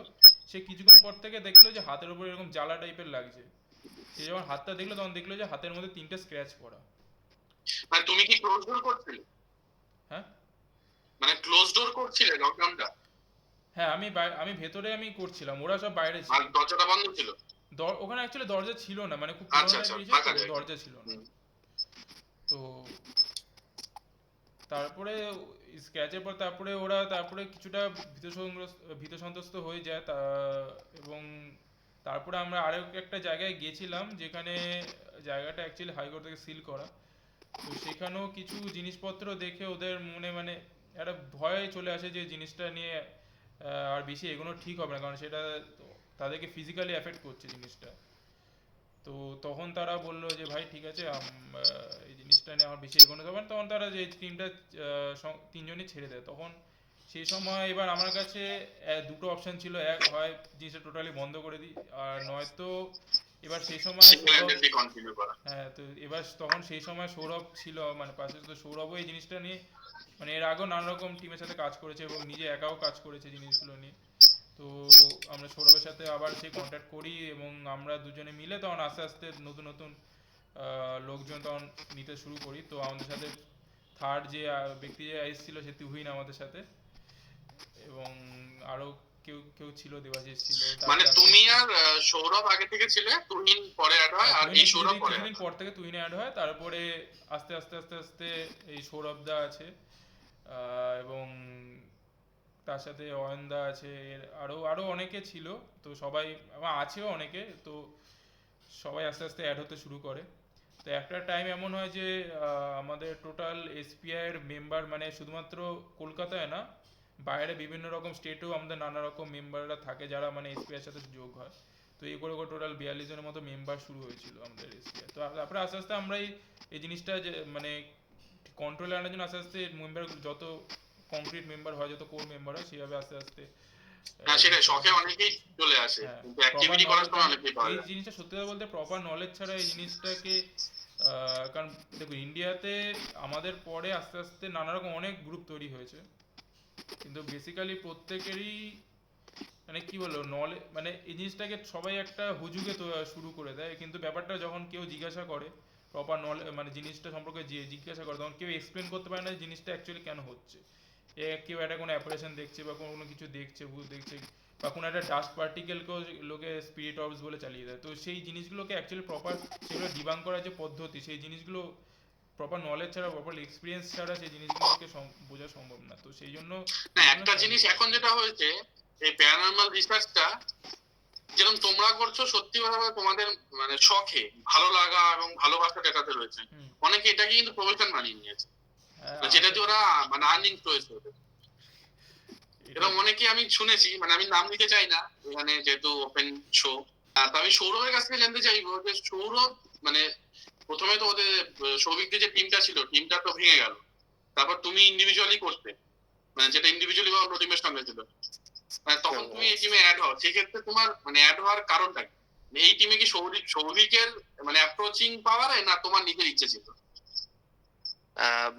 সে কিছুক্ষণ পর থেকে দেখলো যে হাতের উপর এরকম জ্বালা টাইপের লাগছে। সে যখন হাতটা দেখলো তখন দেখলো যে হাতের মধ্যে 3টে স্ক্র্যাচ পড়া। মানে তুমি কি ক্লোজ ডোর করছিলে? হ্যাঁ, মানে ক্লোজ ডোর করছিলে লকডাউনটা? হ্যাঁ, আমি ভেতরে আমি করছিলাম, ওরা সব বাইরে আর ছিল। দরজাটা বন্ধ ছিল? ওখানে অ্যাকচুয়ালি দরজা ছিল না, মানে খুব আচ্ছা পুরোনো আচ্ছা, টাইপের ছিল, ফাঁকা তো জায়গা। দরজা ছিল না। হুম। তো তারপরে স্ক্র্যাচের পর তারপরে কিছুটা ভীত সন্ত্রস্ত হয়ে যায় এবং তারপরে আমরা আরো একটা জায়গায় গেছিলাম, যেখানে জায়গাটা অ্যাকচুয়ালি হাইকোর্ট থেকে সিল করা। তো সেখানেও কিছু জিনিসপত্র দেখে ওদের মনে মানে একটা ভয় চলে আসে যে জিনিসটা নিয়ে আর বেশি এগোনো ঠিক হবে না, কারণ সেটা তাদেরকে ফিজিক্যালি এফেক্ট করছে জিনিসটা। তো তখন তারা বললো যে ভাই ঠিক আছে, এই জিনিসটা নিয়ে আমার বেশি এগোনো যাবে না। তখন তারা যে টিমটা তিনজনই ছেড়ে দেয়। তখন সেই সময় এবার আমার কাছে দুটো অপশন ছিল, এক হয় জিনিসটা টোটালি বন্ধ করে দিই, আর নয়তো এবার সেই সময় সিঙ্গেল হ্যান্ডেডলি কন্টিনিউ করা। হ্যাঁ, তো এবার তখন সেই সময় সৌরভ ছিল মানে পাশে, তো সৌরভও এই জিনিসটা নিয়ে মানে এর আগেও নানা রকম টিমের সাথে কাজ করেছে এবং নিজে একাও কাজ করেছে জিনিসগুলো নিয়ে। তো আমরা সৌরভের সাথে আবার সেই কন্ট্যাক্ট করি এবং আমরা দুজনে মিলে তখন আস্তে আস্তে নতুন নতুন লোকজন তখন নিতে শুরু করি। তো আমাদের সাথে থার্ড যে ব্যক্তি যে এসেছিল সে তুহিন আমাদের সাথে, এবং আরো কেউ কেউ ছিল, দেবাশিস ছিল, মানে তারপরে তুমি আর সৌরভ আগে থেকে ছিলে, তুহিন পরে অ্যাড হয়, হ্যাঁ, আর এই সৌরভ পরে add কিছুদিন হয়। পর থেকে তুহিন অ্যাড হয়। তারপরে আস্তে আস্তে আস্তে আস্তে এই সৌরভদা আছে, এবং তার সাথে অয়নদা আছে, আরো আরো অনেকে ছিল। তো সবাই আবার আছেও অনেকে, তো সবাই আস্তে আস্তে অ্যাড হতে শুরু করে। তো একটা টাইম এমন হয় যে আমাদের টোটাল এসপিআই এর মেম্বার মানে শুধুমাত্র কলকাতায় না, বাইরে বিভিন্ন রকম স্টেটেও আমাদের নানা রকম মেম্বাররা থাকে যারা মানে এসপিআই এর সাথে যোগ হয়। তো এই করে করে টোটাল 42 জনের মতো মেম্বার শুরু হয়েছিল আমাদের এসপিআই। তো তারপরে আস্তে আস্তে আমরা এই জিনিসটা যে মানে কন্ট্রোলে আনার জন্য আস্তে আস্তে মেম্বার যত কংক্রিট মেম্বার হয়, যত কোর মেম্বার হয়, সেভাবে আস্তে আস্তে হ্যাঁ সেটাই, জিনিসটা শখে করা শুরু অনেকেই করেছে। চলে আসে, হ্যাঁ, কিন্তু প্রপার অ্যাক্টিভিটি করার নলেজ, সময় অনেকেই পাওয়া এই যায়। জিনিসটা সত্যি কথা বলতে প্রপার নলেজ ছাড়া এই জিনিসটাকে কারণ দেখো ইন্ডিয়াতে আমাদের পরে আস্তে আস্তে নানা রকম অনেক গ্রুপ তৈরি হয়েছে, কিন্তু বেসিক্যালি প্রত্যেকেরই মানে কি বলবো নলেজ মানে এই জিনিসটাকে সবাই একটা হুজুগে শুরু করে দেয়, কিন্তু ব্যাপারটা যখন কেউ জিজ্ঞাসা করে প্রপার নলেজ মানে জিনিসটা সম্পর্কে যে জিজ্ঞাসা করে, তখন কেউ এক্সপ্লেন করতে পারে না যে জিনিসটা অ্যাকচুয়ালি কেন হচ্ছে। কেউ একটা কোনো অ্যাপারেশন দেখছে বা কোনো কিছু দেখছে, ভূত দেখছে, বা কোনো একটা ডাস্ট পার্টিকেলকেও লোকে স্পিরিট অবস বলে চালিয়ে দেয়। তো সেই জিনিসগুলোকে অ্যাকচুয়ালি প্রপার সেগুলো ডিবাং করার যে পদ্ধতি, সেই জিনিসগুলো প্রপার নলেজ ছাড়া, প্রপার এক্সপিরিয়েন্স ছাড়া সেই জিনিসগুলোকে বোঝা সম্ভব না। তো সেই জন্য না জিনিসগুলো একটা স্টাডি জিনিস করতে এখন হয়। যেটা হয়েছে, এই প্যারানর্মাল রিসার্চটা যেরকম তোমরা করছো, সত্যি কথা বলতে তোমাদের মানে শখে ভালো লাগা এবং ভালোবাসা যেটাতে রয়েছে, হুম। অনেকে এটাকে কিন্তু প্রফেশন বানিয়ে নিয়েছে, হ্যাঁ, যেটাতে আসলে ওরা মানে আর্নিং রয়েছে ওদের। এটা এরকম অনেকে আমি শুনেছি, মানে আমি নাম নিতে চাই না এখানে যেহেতু ওপেন শো। তো আমি সৌরভের কাছ থেকে জানতে চাইবো যে সৌরভ মানে প্রথমে তো ওদের সৌভিকদের যে টিমটা ছিল, টিমটা তো ভেঙে গেল, তারপর তুমি ইন্ডিভিজুয়ালি করতে, মানে যেটা ইন্ডিভিজুয়ালি বা অন্য টিমের সঙ্গে ছিল, মানে তখন তুমি এই টিমে অ্যাড হও, সেক্ষেত্রে তোমার মানে অ্যাড হওয়ার কারণটা কি? মানে এই টিমে কি সৌভিকের মানে অ্যাপ্রোচিং পাওয়ারে, না তোমার নিজের ইচ্ছে ছিল?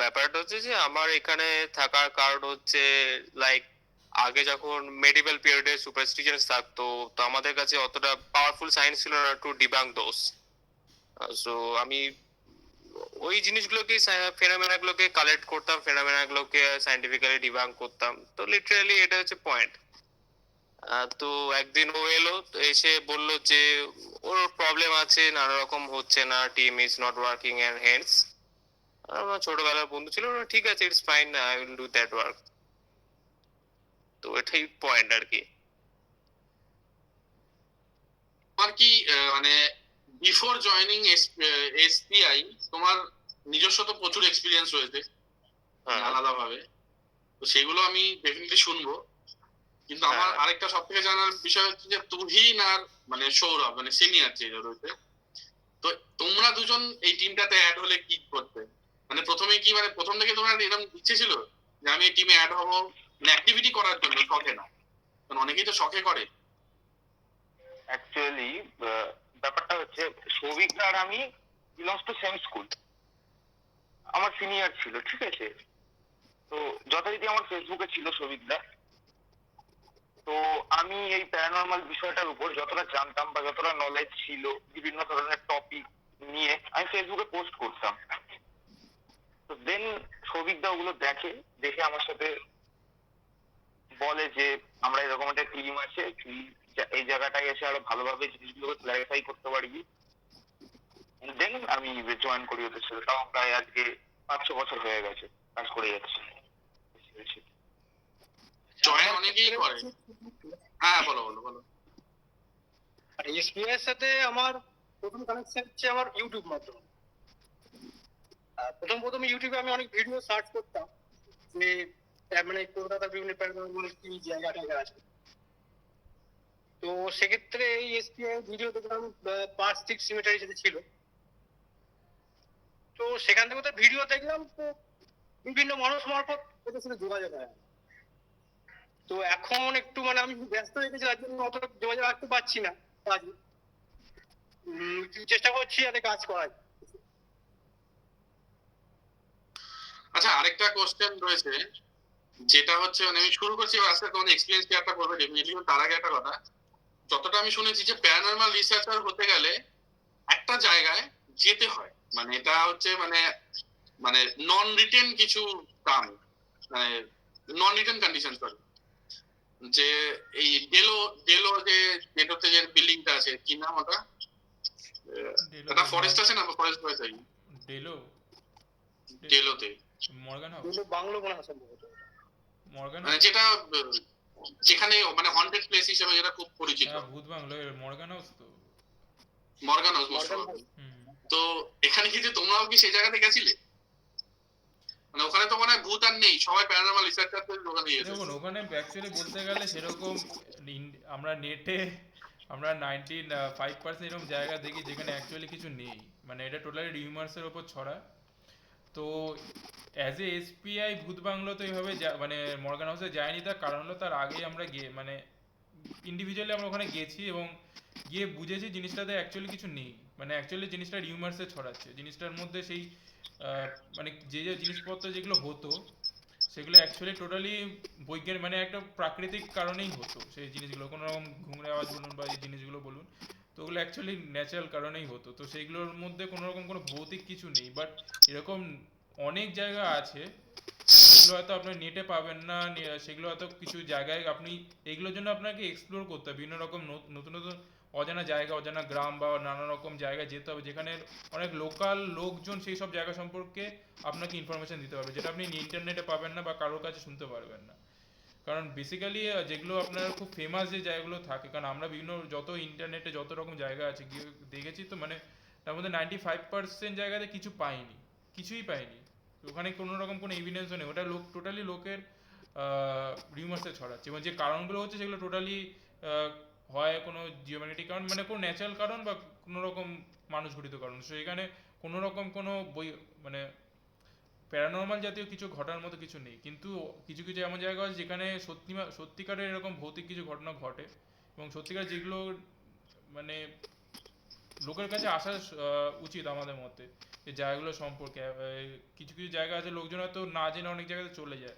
ব্যাপারটা হচ্ছে যে আমার এখানে থাকার কারণ হচ্ছে লাইক আগে যখন মেডিভেল পিরিয়ডে সুপারস্টিশনস থাকতো, তো আমাদের কাছে অতটা পাওয়ারফুল সায়েন্স ছিল না টু ডিবাঙ্ক দোস। সো আমি ওই জিনিসগুলোকে, ফেনোমেনা গুলোকে কালেক্ট করতাম, ফেনোমেনা গুলোকে সাইন্টিফিক্যালি ডিবাঙ্ক করতাম। তো লিটারালি এটা হচ্ছে পয়েন্ট। তো একদিন ও এলো, তো এসে বলল যে ওর প্রবলেম আছে, নানা রকম হচ্ছে না, team is not working and hence আমার ছোটবেলার বন্ধু ছিল, ওরা ঠিক আছে, it's fine, I will do that work. তো এটাই পয়েন্ট আর কি। তোমার কি মানে বিফোর জয়নিং এসপিআই তোমার নিজস্ব তো প্রচুর এক্সপিরিয়েন্স রয়েছে হ্যাঁ, আলাদাভাবে, তো সেগুলো আমি ডেফিনেটলি শুনবো। কিন্তু আমার হ্যাঁ। আরেকটা সব থেকে জানার বিষয় হচ্ছে যে তুহিন আর মানে সৌরভ মানে সিনিয়র যে রয়েছে, তো তোমরা দুজন এই টিমটাতে অ্যাড হলে কি করতে? মানে প্রথমে কি মানে প্রথম থেকে তোমার এরকম ইচ্ছে ছিল যে আমি এই টিমে অ্যাড হবো, মানে অ্যাক্টিভিটি করার জন্য, শখে না? কারণ অনেকেই তো শখে করে। অ্যাকচুয়ালি ব্যাপারটা হচ্ছে সৌভিক আর আমি বিলংস টু সেম স্কুল। আমার সিনিয়র ছিল, ঠিক আছে। তো যথারীতি আমার ফেসবুকে ছিল সৌভিকদা। তো আমি এই প্যারানর্মাল বিষয়টার উপর যতটা জানতাম বা যতটা নলেজ ছিল বিভিন্ন ধরনের টপিক নিয়ে আমি ফেসবুকে পোস্ট করতাম। তো দেন সৌভিকদা ওগুলো দেখে, দেখে আমার সাথে বলে যে আমরা এরকম একটা টিম আছে, তুই এই জায়গাটায় এসে আরো ভালোভাবে জিনিসগুলোকে ক্লারিফাই করতে পারবি। দেন আমি জয়েন করি ওদের সাথে। তাও প্রায় আজকে 5-6 বছর হয়ে গেছে কাজ করে যাচ্ছি। জয়েন অনেকেই করে। হ্যাঁ, বলো বলো বলো। এসবিআই এর সাথে আমার প্রথম কানেকশন হচ্ছে আমার ইউটিউব মাধ্যমে। প্রথম প্রথম ইউটিউবে আমি অনেক ভিডিও সার্চ করতাম যে মানে কলকাতার বিভিন্ন প্যারানর্মাল কি জায়গা টায়গা আছে। তো সেক্ষেত্রে এই এসবিআই ভিডিও দেখলাম পার্ক স্ট্রিট সিমেটারি যেটা ছিল। তো সেখান থেকে ওদের ভিডিও দেখলাম, তো বিভিন্ন মানুষ মারফত ওদের সাথে যোগাযোগ হয়। তো এখন একটু মানে আমি ব্যস্ত হয়ে গেছি, তার জন্য অতটা যোগাযোগ রাখতে পারছি না কাজে। চেষ্টা করছি যাতে কাজ করার। আচ্ছা, আরেকটা কোশ্চেন রয়েছে, যেটা হচ্ছে মানে আমি শুরু করছি, এবার আজকে তোমাদের এক্সপিরিয়েন্স শেয়ারটা করবে ডেফিনেটলি। তার আগে একটা কথা, যতটা আমি শুনেছি যে প্যারানর্মাল রিসার্চার হতে গেলে একটা জায়গায় যেতে হয়, মানে এটা হচ্ছে মানে মানে নন রিটেন কিছু কাম, মানে নন রিটেন কন্ডিশন, সরি, যে এই ডেলো ডেলো যে ডেলোতে যে বিল্ডিংটা আছে, কি নাম ওটা? ডেলো একটা ফরেস্ট আছে না, ফরেস্ট হয়ে যাই ডেলো ডেলোতে, মর্গান হাউস, কিন্তু বাংলো মনে হয় সম্ভবত। মর্গান মানে যেটা যেখানে মানে হন্টেড প্লেস হিসেবে যেটা খুব পরিচিত, হ্যাঁ, ভূত বাংলো, মর্গান হাউস তো। Morgan house. Morgan house. হুম। তো এখানে কি যে তোমরাও কি সেই জায়গাতে গেছিলে? মানে ওখানে তো মানে ভূত আর নেই, সবাই প্যারানর্মাল রিসার্চারদের ওখানে গিয়েছে। দেখুন, ওখানে অ্যাকচুয়ালি বলতে গেলে সেরকম আমরা নেটে আমরা 95% এরকম জায়গা দেখি যেখানে অ্যাকচুয়ালি কিছু নেই, মানে এটা টোটালি রিউমার্সের ওপর ছড়া। তো অ্যাজ এ এসপিআই ভূত বাংলো তো এইভাবে মানে মর্গান হাউসে যায়নি, তার কারণ হলো তার আগেই আমরা গিয়ে মানে ইন্ডিভিজুয়ালি আমরা ওখানে গেছি এবং গিয়ে বুঝেছি জিনিসটাতে অ্যাকচুয়ালি কিছু নেই, মানে অ্যাকচুয়ালি জিনিসটা রিউমার্সে ছড়াচ্ছে। জিনিসটার মধ্যে সেই মানে যে যে জিনিসপত্র যেগুলো হতো সেগুলো অ্যাকচুয়ালি টোটালি বৈজ্ঞানিক মানে একটা প্রাকৃতিক কারণেই হতো। সেই জিনিসগুলো কোনো রকম ঘুঙরে আওয়াজ বলুন বা এই জিনিসগুলো বলুন, তো ওগুলো অ্যাকচুয়ালি ন্যাচারাল কারণেই হতো। তো সেইগুলোর মধ্যে কোনো রকম কোনো ভৌতিক কিছু নেই, বাট এরকম অনেক জায়গা আছে যেগুলো হয়তো আপনি নেটে পাবেন না, সেগুলো হয়তো কিছু জায়গায় আপনি এইগুলোর জন্য আপনাকে এক্সপ্লোর করতে হবে, বিভিন্ন রকম নতুন নতুন অজানা জায়গা, অজানা গ্রাম বা নানা রকম জায়গায় যেতে হবে, যেখানে অনেক লোকাল লোকজন সেই সব জায়গা সম্পর্কে আপনাকে ইনফরমেশন দিতে পারবে, যেটা আপনি ইন্টারনেটে পাবেন না বা কারোর কাছে শুনতে পারবেন না। কারণ বেসিক্যালি যেগুলো আপনার খুব ফেমাস যে জায়গাগুলো থাকে, কারণ আমরা বিভিন্ন যত ইন্টারনেটে যত রকম জায়গা আছে গিয়ে দেখেছি তো, মানে তার মধ্যে 95% জায়গাতে কিছু পাইনি, কিছুই পাইনি। ওখানে কোনো রকম কোনো এভিডেন্সও নেই, ওটা টোটালি লোকের রিউমার্সে ছড়াচ্ছে, এবং যে কারণগুলো হচ্ছে সেগুলো টোটালি হয় কোনো জিওম্যাগনেটিক কারণ, মানে কোনো ন্যাচারাল কারণ বা কোনো রকম মানুষ ঘটিত কারণ। সো এখানে কোনো রকম কোনো মানে প্যারানর্মাল জাতীয় কিছু ঘটার মতো কিছু নেই। কিন্তু কিছু কিছু এমন জায়গা আছে যেখানে সত্যিকারের এরকম ভৌতিক কিছু ঘটনা ঘটে, এবং সত্যিকার যেগুলো মানে লোকের কাছে আসা উচিত আমাদের মতে, যে জায়গাগুলো সম্পর্কে। কিছু কিছু জায়গা আছে লোকজন হয়তো না জেনে অনেক জায়গাতে চলে যায়,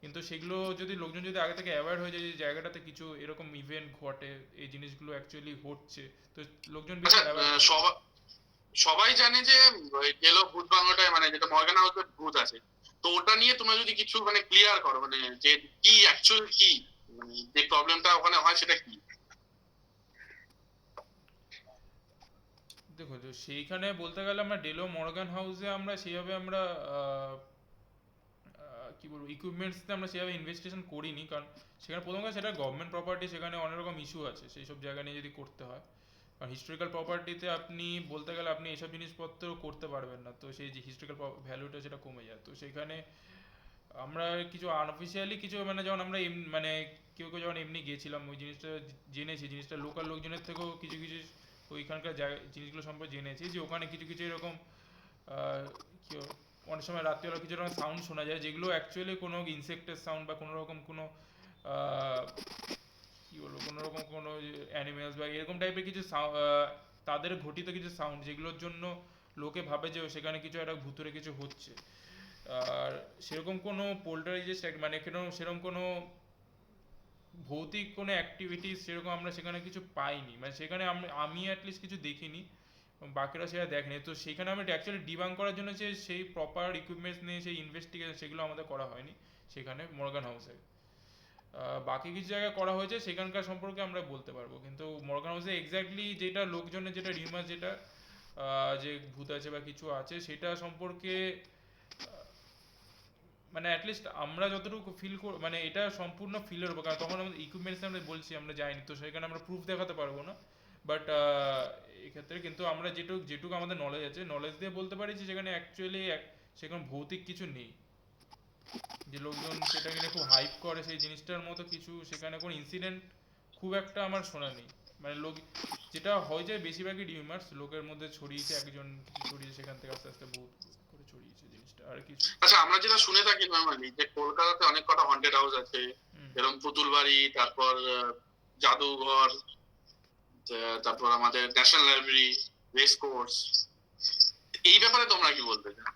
কিন্তু সেগুলো যদি লোকজন যদি আগে থেকে অ্যাওয়্যার হয়ে যায় যে জায়গাটাতে কিছু এরকম ইভেন্ট ঘটে, এই জিনিসগুলো অ্যাকচুয়ালি হচ্ছে, তো লোকজন বেশি আচ্ছা, অ্যাওয়্যার। সবাই জানে যে গেলো ভূত বাংলাটায়, মানে যেটা মর্গান হাউসের ভূত আছে, তো ওটা নিয়ে তোমরা যদি কিছু মানে ক্লিয়ার করো, মানে যে কি অ্যাকচুয়াল কি, মানে যে প্রবলেমটা ওখানে হয় সেটা কি? দেখো, তো সেইখানে বলতে গেলে আমরা ডেলো মর্গান হাউসে আমরা সেইভাবে আমরা কি বলবো ইকুইপমেন্টসতে আমরা সেভাবে ইনভেস্টিগেশন করিনি, কারণ সেখানে প্রথম কথা সেটা গভর্নমেন্ট প্রপার্টি, সেখানে অনেক রকম ইস্যু আছে সেই সব জায়গা নিয়ে যদি করতে হয়। কারণ হিস্টোরিক্যাল প্রপার্টিতে আপনি বলতে গেলে আপনি এসব জিনিসপত্র করতে পারবেন না, তো সেই যে হিস্টোরিক্যাল ভ্যালুটা সেটা কমে যায়। তো সেখানে আমরা কিছু আনঅফিসিয়ালি কিছু মানে যখন আমরা মানে কেউ কেউ যখন এমনি গিয়েছিলাম ওই জিনিসটা জেনেছি, জিনিসটা লোকাল লোকজনের থেকেও কিছু কিছু ওইখানকার জায়গা জিনিসগুলো সম্পর্কে জেনেছি, যে ওখানে কিছু কিছু এরকম কি অনেক সময় রাত্রিবেলা কিছু রকম সাউন্ড শোনা যায়, যেগুলো অ্যাকচুয়ালি কোনো ইনসেক্টের সাউন্ড বা কোনো রকম কোনো কি বলবো কোনো রকম কোনো অ্যানিমেলস বা এরকম টাইপের কিছু তাদের ঘটিত কিছু সাউন্ড, যেগুলোর জন্য লোকে ভাবে যে সেখানে কিছু একটা ভুতুরে কিছু হচ্ছে। আর সেরকম কোনো পোল্টারাইজেস্ট মানে সেরকম কোনো ভৌতিক কোনো অ্যাক্টিভিটিস সেরকম আমরা সেখানে কিছু পাইনি, মানে সেখানে আমি অ্যাটলিস্ট কিছু দেখিনি, বাকিরা সেটা দেখেনি। তো সেখানে আমি অ্যাকচুয়ালি ডিবাঙ্ক করার জন্য যে সেই প্রপার ইকুইপমেন্টস নিয়ে সেই ইনভেস্টিগেশন সেগুলো আমাদের করা হয়নি সেখানে মর্গান হাউসে। বাকি কিছু জায়গায় করা হয়েছে, সেখানকার সম্পর্কে আমরা বলতে পারবো, কিন্তু মর্গান হাউসে এক্স্যাক্টলি যেটা লোকজনের যেটা রিউমার যেটা যে ভূত আছে বা কিছু আছে সেটা সম্পর্কে মানে অ্যাটলিস্ট আমরা যতটুকু মানে এটা সম্পূর্ণ ফিলের উপর, কারণ তখন আমাদের ইকুইপমেন্টস আমরা বলছি আমরা যাইনি, তো সেখানে আমরা প্রুফ দেখাতে পারবো না। বাট এক্ষেত্রে কিন্তু আমরা যেটুকু যেটুকু আমাদের নলেজ আছে, নলেজ দিয়ে বলতে পারি যে সেখানে অ্যাকচুয়ালি সেখানে ভৌতিক কিছু নেই, যে লোকজন সেটাকে নিয়ে খুব হাইপ করে সেই জিনিসটার মতো কিছু সেখানে কোনো ইনসিডেন্ট খুব একটা আমার শোনা নেই। মানে লোক যেটা হয়ে যায় বেশিরভাগই রিউমার্স লোকের মধ্যে ছড়িয়েছে, একজন কিছু ছড়িয়েছে, সেখান থেকে আস্তে আস্তে বহুত করে ছড়িয়েছে জিনিসটা, আর কিছু। আচ্ছা, আমরা যেটা শুনে থাকি নর্মালি যে কলকাতাতে অনেক কটা হন্টেড হাউস আছে, যেরকম পুতুল বাড়ি, তারপর জাদুঘর, তারপর আমাদের ন্যাশনাল লাইব্রেরি, রেস কোর্স, এই ব্যাপারে তোমরা কি বলতে চাও?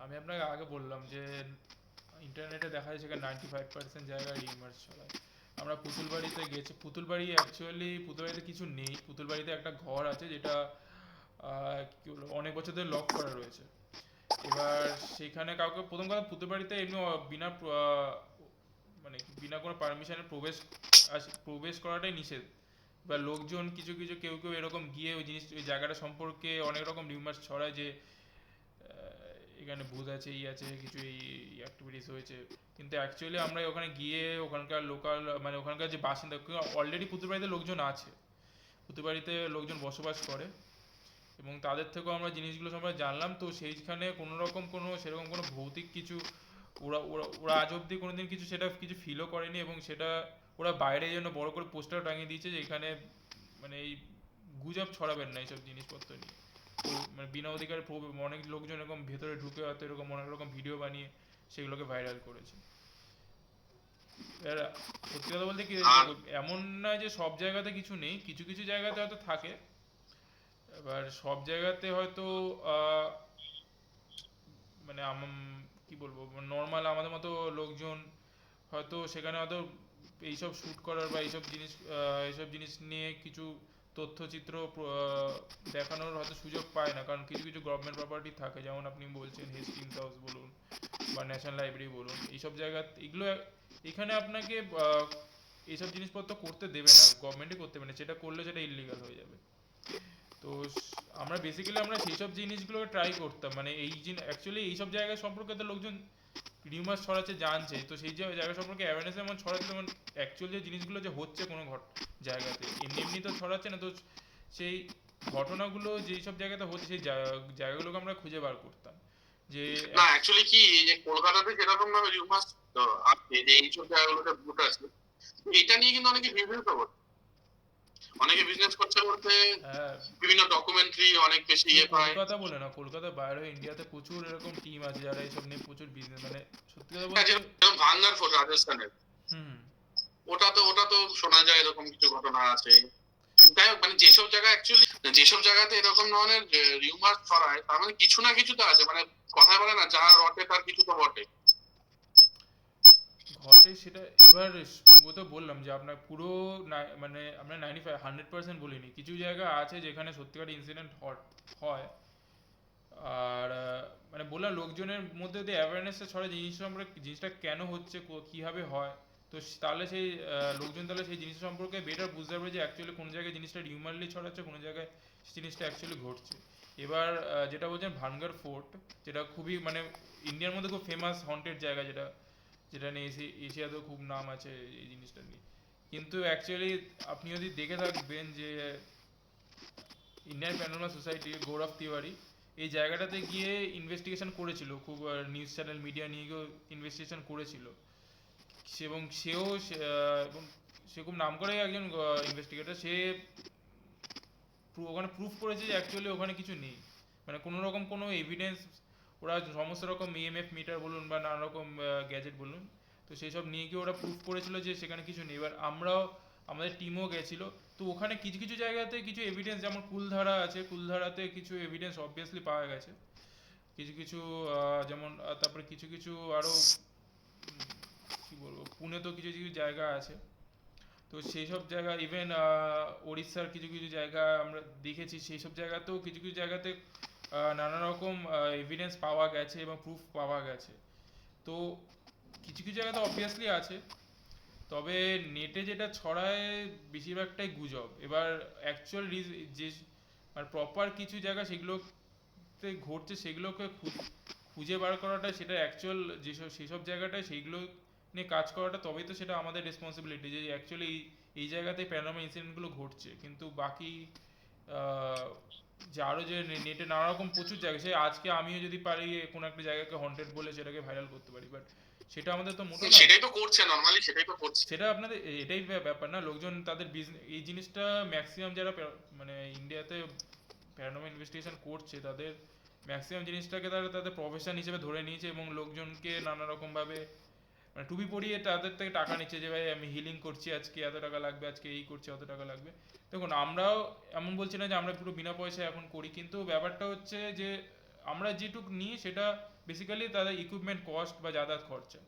আমি আপনাকে আগে বললাম যে ইন্টারনেটে দেখা যায় সেখানে 95% জায়গায় রিউমার্স ছড়ায়। আমরা পুতুলবাড়িতে গেছি, পুতুলবাড়ি অ্যাকচুয়ালি পুতুলবাড়িতে কিছু নেই, পুতুলবাড়িতে একটা ঘর আছে যেটা কি বলবো অনেক বছর ধরে লক করা রয়েছে। এবার সেখানে কাউকে প্রথম কথা পুতুলবাড়িতে এমনি বিনা মানে বিনা কোনো পারমিশনে প্রবেশ করাটাই নিষেধ। বা লোকজন কিছু কিছু কেউ কেউ এরকম গিয়ে ওই জায়গাটা সম্পর্কে অনেক রকম রিউমার্স ছড়ায় যে এখানে ভূত আছে, এই আছে, কিছু এই অ্যাক্টিভিটিস হয়েছে, কিন্তু অ্যাকচুয়ালি আমরা ওখানে গিয়ে ওখানকার লোকাল মানে ওখানকার যে বাসিন্দা, অলরেডি পুতুলবাড়িতে লোকজন আছে, পুতুলবাড়িতে লোকজন বসবাস করে, এবং তাদের থেকেও আমরা জিনিসগুলো সম্পর্কে জানলাম। তো সেইখানে কোনো রকম কোনো সেরকম কোনো ভৌতিক কিছু ওরা ওরা ওরা আজ অব্দি কোনোদিন কিছু সেটা কিছু ফিলও করেনি, এবং সেটা ওরা বাইরে জন্য বড় করে পোস্টার টাঙিয়ে দিয়েছে যে এখানে মানে এই গুজব ছড়াবেন না এইসব জিনিসপত্র নিয়ে। তো মানে বিনা অধিকারে অনেক লোকজন এরকম ভেতরে ঢুকে হয়তো এরকম অনেক রকম ভিডিও বানিয়ে সেগুলোকে ভাইরাল করেছে। এবার সত্যি কথা বলতে কি, এমন না যে সব জায়গাতে কিছু নেই, কিছু কিছু জায়গাতে হয়তো থাকে। এবার সব জায়গাতে হয়তো মানে কি বলবো নর্মাল আমাদের মতো লোকজন হয়তো সেখানে হয়তো এইসব শ্যুট করার বা এইসব জিনিস নিয়ে কিছু তথ্যচিত্র দেখানোর হয়তো সুযোগ পায় না, কারণ কিছু কিছু গভর্নমেন্ট প্রপার্টি থাকে, যেমন আপনি বলছেন হেস্টিংস হাউস বলুন বা ন্যাশনাল লাইব্রেরি বলুন, এইসব জায়গা এগুলো এখানে আপনাকে এইসব জিনিসপত্র করতে দেবে না, গভর্নমেন্টই করতে দেবে না, সেটা করলে সেটা ইললিগাল হয়ে যাবে। তো আমরা বেসিক্যালি আমরা সেই সব জিনিসগুলো ট্রাই করতাম, মানে এই অ্যাকচুয়ালি এইসব জায়গা সম্পর্কে তো লোকজন রিউমার ছড়াচ্ছে জানছে, তো সেই জায়গা সম্পর্কে অ্যাওয়ারনেস যেমন ছড়াচ্ছে, তেমন অ্যাকচুয়াল যে জিনিসগুলো যে হচ্ছে কোনো জায়গাতে এমনি এমনি তো ছড়াচ্ছে না। তো সেই ঘটনাগুলো যেই সব জায়গাতে হচ্ছে সেই জায়গাগুলোকে আমরা খুঁজে বার করতাম যে না অ্যাকচুয়ালি কি এই যে কলকাতাতে যেরকম ভাবে রিউমার্স আছে যে এইসব জায়গাগুলোতে ভূত আছে, এটা নিয়ে কিন্তু অনেকে বিজনেস করছে, অনেকে বিজনেস করছে বলতে হ্যাঁ, বিভিন্ন ডকুমেন্টারি অনেক বেশি ইয়ে পায়। কলকাতা বলে না, কলকাতার বাইরে ইন্ডিয়াতে প্রচুর এরকম টিম আছে যারা এইসব নিয়ে প্রচুর বিজনেস, মানে সত্যি কথা হ্যাঁ, বলতে। যেরকম ভাঙ্গার ফোর্ট রাজস্থানের, হুম। ওটা তো শোনা যায় এরকম কিছু ঘটনা আছে। যাই হোক, মানে যেসব জায়গা অ্যাকচুয়ালি যেসব জায়গাতে এরকম ধরনের রিউমার ছড়ায় তার মানে কিছু না কিছু তো আছে, মানে কথা বলে না যা রটে তার কিছু তো বটে। ঘটে সেটা এবার ও তো বললাম যে আপনার পুরো মানে আমরা 95-100% বলিনি, কিছু জায়গা আছে যেখানে সত্যিকার ইনসিডেন্ট হয়। আর মানে বললাম লোকজনের মধ্যে যদি অ্যাওয়ারনেসটা ছড়ায় জিনিস সম্পর্কে, জিনিসটা কেন হচ্ছে, কিভাবে হয়, তো তাহলে সেই লোকজন তাহলে সেই জিনিস সম্পর্কে বেটার বুঝতে পারবে যে অ্যাকচুয়ালি কোন জায়গায় জিনিসটা রিউমারলি ছড়াচ্ছে, কোন জায়গায় সেই জিনিসটা অ্যাকচুয়ালি ঘটছে। এবার যেটা বলছেন ভানগার ফোর্ট, যেটা খুবই মানে ইন্ডিয়ার মধ্যে খুব ফেমাস হন্টেড জায়গা, যেটা যেটা নিয়ে এশিয়াতেও খুব নাম আছে এই জিনিসটা নিয়ে। কিন্তু অ্যাকচুয়ালি আপনি যদি দেখে থাকবেন যে ইন্ডিয়ান প্যানোরামা সোসাইটি গৌরব তিওয়ারি এই জায়গাটাতে গিয়ে ইনভেস্টিগেশন করেছিল, খুব নিউজ চ্যানেল মিডিয়া নিয়ে গিয়েও ইনভেস্টিগেশন করেছিল। এবং এবং সে খুব নাম করে একজন ইনভেস্টিগেটর, সে ওখানে প্রুফ করেছে যে অ্যাকচুয়ালি ওখানে কিছু নেই, মানে কোনো রকম কোনো এভিডেন্স, ওরা সমস্ত রকম ইএমএফ মিটার বলুন বা নানা রকম গ্যাজেট বলুন, তো সেই সব নিয়ে গিয়ে ওরা প্রুফ করেছিল যে সেখানে কিছু নেই। এবার আমরাও আমাদের টিমও গেছিলো, তো ওখানে কিছু কিছু জায়গাতে কিছু এভিডেন্স, যেমন কুলধারা আছে, কুলধারাতে কিছু এভিডেন্স অবভিয়াসলি পাওয়া গেছে, কিছু কিছু যেমন তারপরে কিছু কিছু আরও কি বলবো, পুনেতেও কিছু কিছু জায়গা আছে। তো সেই সব জায়গা ইভেন ওড়িশার কিছু কিছু জায়গা আমরা দেখেছি, সেই সব জায়গাতেও কিছু কিছু জায়গাতে নানা রকম এভিডেন্স পাওয়া গেছে এবং প্রুফ পাওয়া গেছে। তো কিছু কিছু জায়গাতে অবভিয়াসলি আছে, তবে নেটে যেটা ছড়ায় বেশিরভাগটাই গুজব। এবার অ্যাকচুয়াল যে মানে প্রপার কিছু জায়গা সেগুলোতে ঘটছে, সেগুলোকে খুঁজে বার করাটা, সেটা অ্যাকচুয়াল যেসব সেসব জায়গাটায় সেইগুলো নিয়ে কাজ করাটা, তবেই তো সেটা আমাদের রেসপন্সিবিলিটি যে অ্যাকচুয়ালি এই জায়গাতে প্যারানর্মাল ইনসিডেন্টগুলো ঘটছে। কিন্তু বাকি যে আরও যে নেটে নানা রকম প্রচুর জায়গা, সে আজকে আমিও যদি পারি কোনো একটা জায়গাকে হন্টেড বলে সেটাকে ভাইরাল করতে পারি, বাট সেটা আমাদের তো মোটো না। সেটাই তো করছে, নরমালি সেটাই তো করছে। সেটা আপনাদের এটাই ব্যাপার না, লোকজন তাদের এই জিনিসটা ম্যাক্সিমাম যারা মানে ইন্ডিয়াতে প্যারানর্মাল ইনভেস্টিগেশন করছে তাদের ম্যাক্সিমাম জিনিসটাকে তারা তাদের প্রফেশন হিসেবে ধরে নিয়েছে এবং লোকজনকে নানা রকম ভাবে মানে টুপি পরিয়ে তাদের থেকে টাকা নিচ্ছে যে ভাই আমি হিলিং করছি, আজকে এত টাকা লাগবে, আজকে এই করছি এত টাকা লাগবে। দেখুন আমরাও এমন বলছি না যে আমরা পুরো বিনা পয়সায় এখন করি, কিন্তু ব্যাপারটা হচ্ছে যে আমরা যেটুক নিই সেটা বেসিক্যালি তাদের ইকুইপমেন্ট কস্ট বা যাতায়াত খরচা,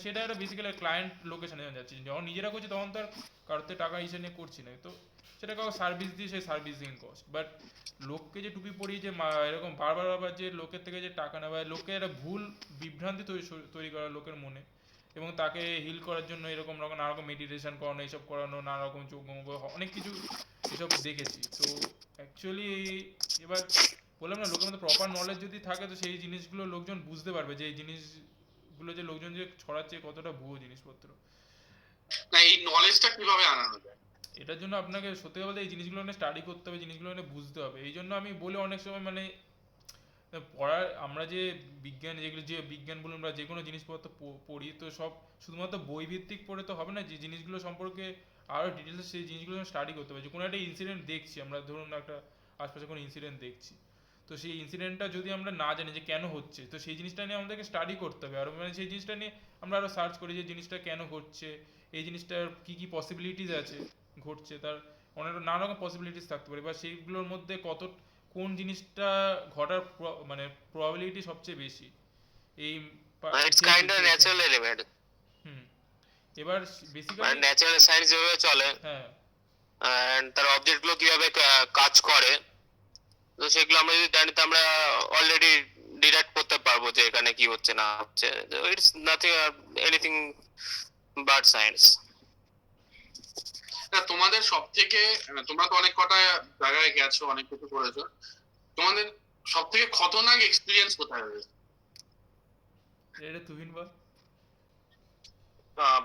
সেটা একটা বেসিক্যালি ক্লায়েন্ট লোকেশনে যাচ্ছে, যখন নিজেরা করছি তখন তো আর কারোর থেকে টাকা হিসেবে নিয়ে করছি না, তো সেটা কাউ সার্ভিস দিয়ে সেই সার্ভিসিং কস্ট। বাট লোককে যে টুপি পরিয়ে যে এরকম বারবার আবার যে লোকের থেকে যে টাকা নেওয়া, লোকে একটা ভুল বিভ্রান্তি তৈরি করা লোকের মনে, এবং তাকে হিল করার জন্য এরকম রকম নানা রকম মেডিটেশন করানো, এইসব করানো, নানা রকম যোগ্য অনেক কিছু এসব দেখেছি। তো অ্যাকচুয়ালি এবার বললাম না, লোকের মধ্যে প্রপার নলেজ যদি থাকে তো সেই জিনিসগুলো লোকজন বুঝতে পারবে যে এই জিনিসগুলো যে লোকজন যে ছড়াচ্ছে কতটা ভুয়ো জিনিসপত্র। না এই নলেজটা কিভাবে আনানো যায়? এটার জন্য আপনাকে সত্যি কথা বলতে এই জিনিসগুলো নিয়ে স্টাডি করতে হবে, জিনিসগুলো নিয়ে বুঝতে হবে। এই জন্য আমি বলি অনেক সময় মানে পড়ার আমরা যে বিজ্ঞান, যেগুলো যে বিজ্ঞান বলুন বা যে কোনো জিনিসপত্র পড়ি, তো সব শুধুমাত্র বই ভিত্তিক পড়ে তো হবে না, যে জিনিসগুলো সম্পর্কে আরও ডিটেলসে সেই জিনিসগুলো স্টাডি করতে হবে। যে কোনো একটা ইনসিডেন্ট দেখছি আমরা, ধরুন একটা আশপাশে কোনো ইনসিডেন্ট দেখছি, তো সেই ইনসিডেন্টটা যদি আমরা না জানি যে কেন হচ্ছে, তো সেই জিনিসটা নিয়ে আমাদেরকে স্টাডি করতে হবে, আর মানে সেই জিনিসটা নিয়ে আমরা আরও সার্চ করি যে জিনিসটা কেন ঘটছে, এই জিনিসটার কী কী পসিবিলিটিস আছে ঘটছে, তার অনেক নানা রকম পসিবিলিটিস থাকতে পারে, বা সেইগুলোর মধ্যে কোন জিনিসটা ঘটার মানে প্রবাবিলিটি সবচেয়ে বেশি এই it's kind of natural element. হুম। এবার মানে বেসিক্যালি ন্যাচারাল সায়েন্স যেভাবে চলে হ্যাঁ, এন্ড তার অবজেক্ট গুলো কিভাবে কাজ করে, তো সেগুলো আমরা যদি জানি তো আমরা অলরেডি ডিটেক্ট করতে পারবো যে এখানে কি হচ্ছে না হচ্ছে। It's nothing anything but science. না তোমাদের সব থেকে, তোমরা তো অনেক কটা জায়গায় গেছো, অনেক কিছু করেছো, তোমাদের সব থেকে খতরনাক এক্সপিরিয়েন্স কোথায় হয়েছে? এটা তুহিন বল।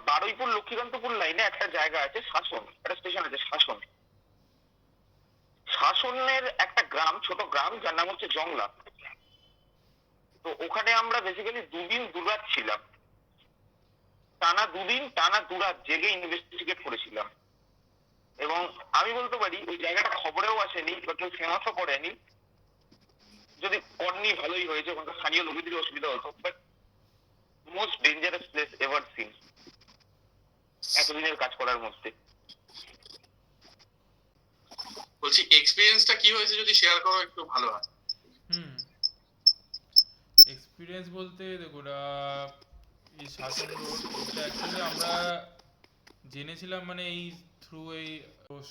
বারুইপুর লক্ষ্মীকান্তপুর লাইনে একটা জায়গা আছে শাসন, একটা স্টেশন আছে শাসন। শাসনের একটা গ্রাম, ছোট গ্রাম, যার নাম হচ্ছে জংলা। তো ওখানে আমরা বেসিক্যালি 2 দিন 2 রাত ছিলাম। টানা 2 দিন টানা 2 রাত জেগে ইনভেস্টিগেট করেছিলাম। এবং আমি বলতে পারি ওই জায়গাটা খবরেও আসেনি বা কেউ ফেমাসও করেনি। যদি করেনি ভালোই হয়েছে, ওখানকার স্থানীয় লোকেদের অসুবিধা হতো, but most dangerous place ever seen এতদিনের কাজ করার মধ্যে। বলছি এক্সপিরিয়েন্সটা কি হয়েছে যদি শেয়ার করো একটু ভালো হয়। এক্সপিরিয়েন্স বলতে দেখুন, এই শাসন রোড এটা অ্যাকচুয়ালি আমরা জেনেছিলাম মানে এই থ্রু এই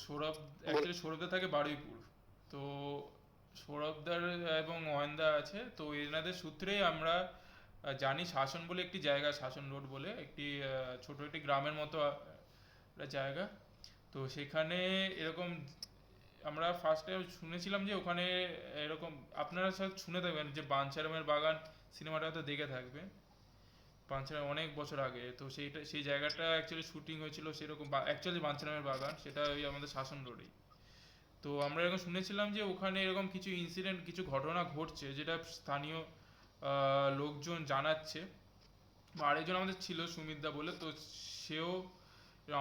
সৌরভ, অ্যাকচুয়ালি সৌরভদা থাকে বারুইপুর। তো সৌরভদার এবং অয়নদা আছে, তো এনাদের সূত্রেই আমরা জানি শাসন বলে একটি জায়গা, শাসন রোড বলে একটি ছোট একটি গ্রামের মতো একটা জায়গা। তো সেখানে এরকম আমরা ফার্স্টে শুনেছিলাম যে ওখানে এরকম, আপনারা সব শুনে থাকবেন যে বাঞ্ছারামের বাগান সিনেমাটা হয়তো দেখে থাকবেন, বাঞ্ছারাম অনেক বছর আগে। তো সেই জায়গাটা অ্যাকচুয়ালি শুটিং হয়েছিল সেরকম, অ্যাকচুয়ালি বাঞ্ছারামের বাগান সেটা ওই আমাদের শাসন রোডেই। তো আমরা এরকম শুনেছিলাম যে ওখানে এরকম কিছু ইনসিডেন্ট, কিছু ঘটনা ঘটছে যেটা স্থানীয় লোকজন জানাচ্ছে। আরেকজন আমাদের ছিল সুমিতদা বলে, তো সেও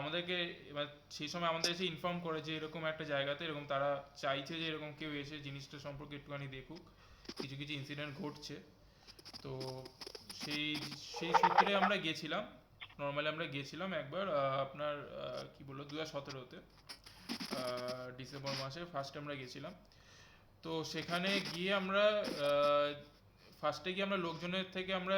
আমাদেরকে এবার সেই সময় আমাদের এসে ইনফর্ম করে যে এরকম একটা জায়গাতে এরকম তারা চাইছে যে এরকম কেউ এসে জিনিসটা সম্পর্কে একটুখানি দেখুক, কিছু কিছু ইনসিডেন্ট ঘটছে। তো সেই সেই সূত্রে আমরা গেছিলাম। নর্মালি আমরা গেছিলাম একবার আপনার কি বলবো 2017-তে ডিসেম্বর মাসে ফার্স্ট আমরা গেছিলাম। তো সেখানে গিয়ে আমরা ফার্স্টে গিয়ে আমরা লোকজনের থেকে আমরা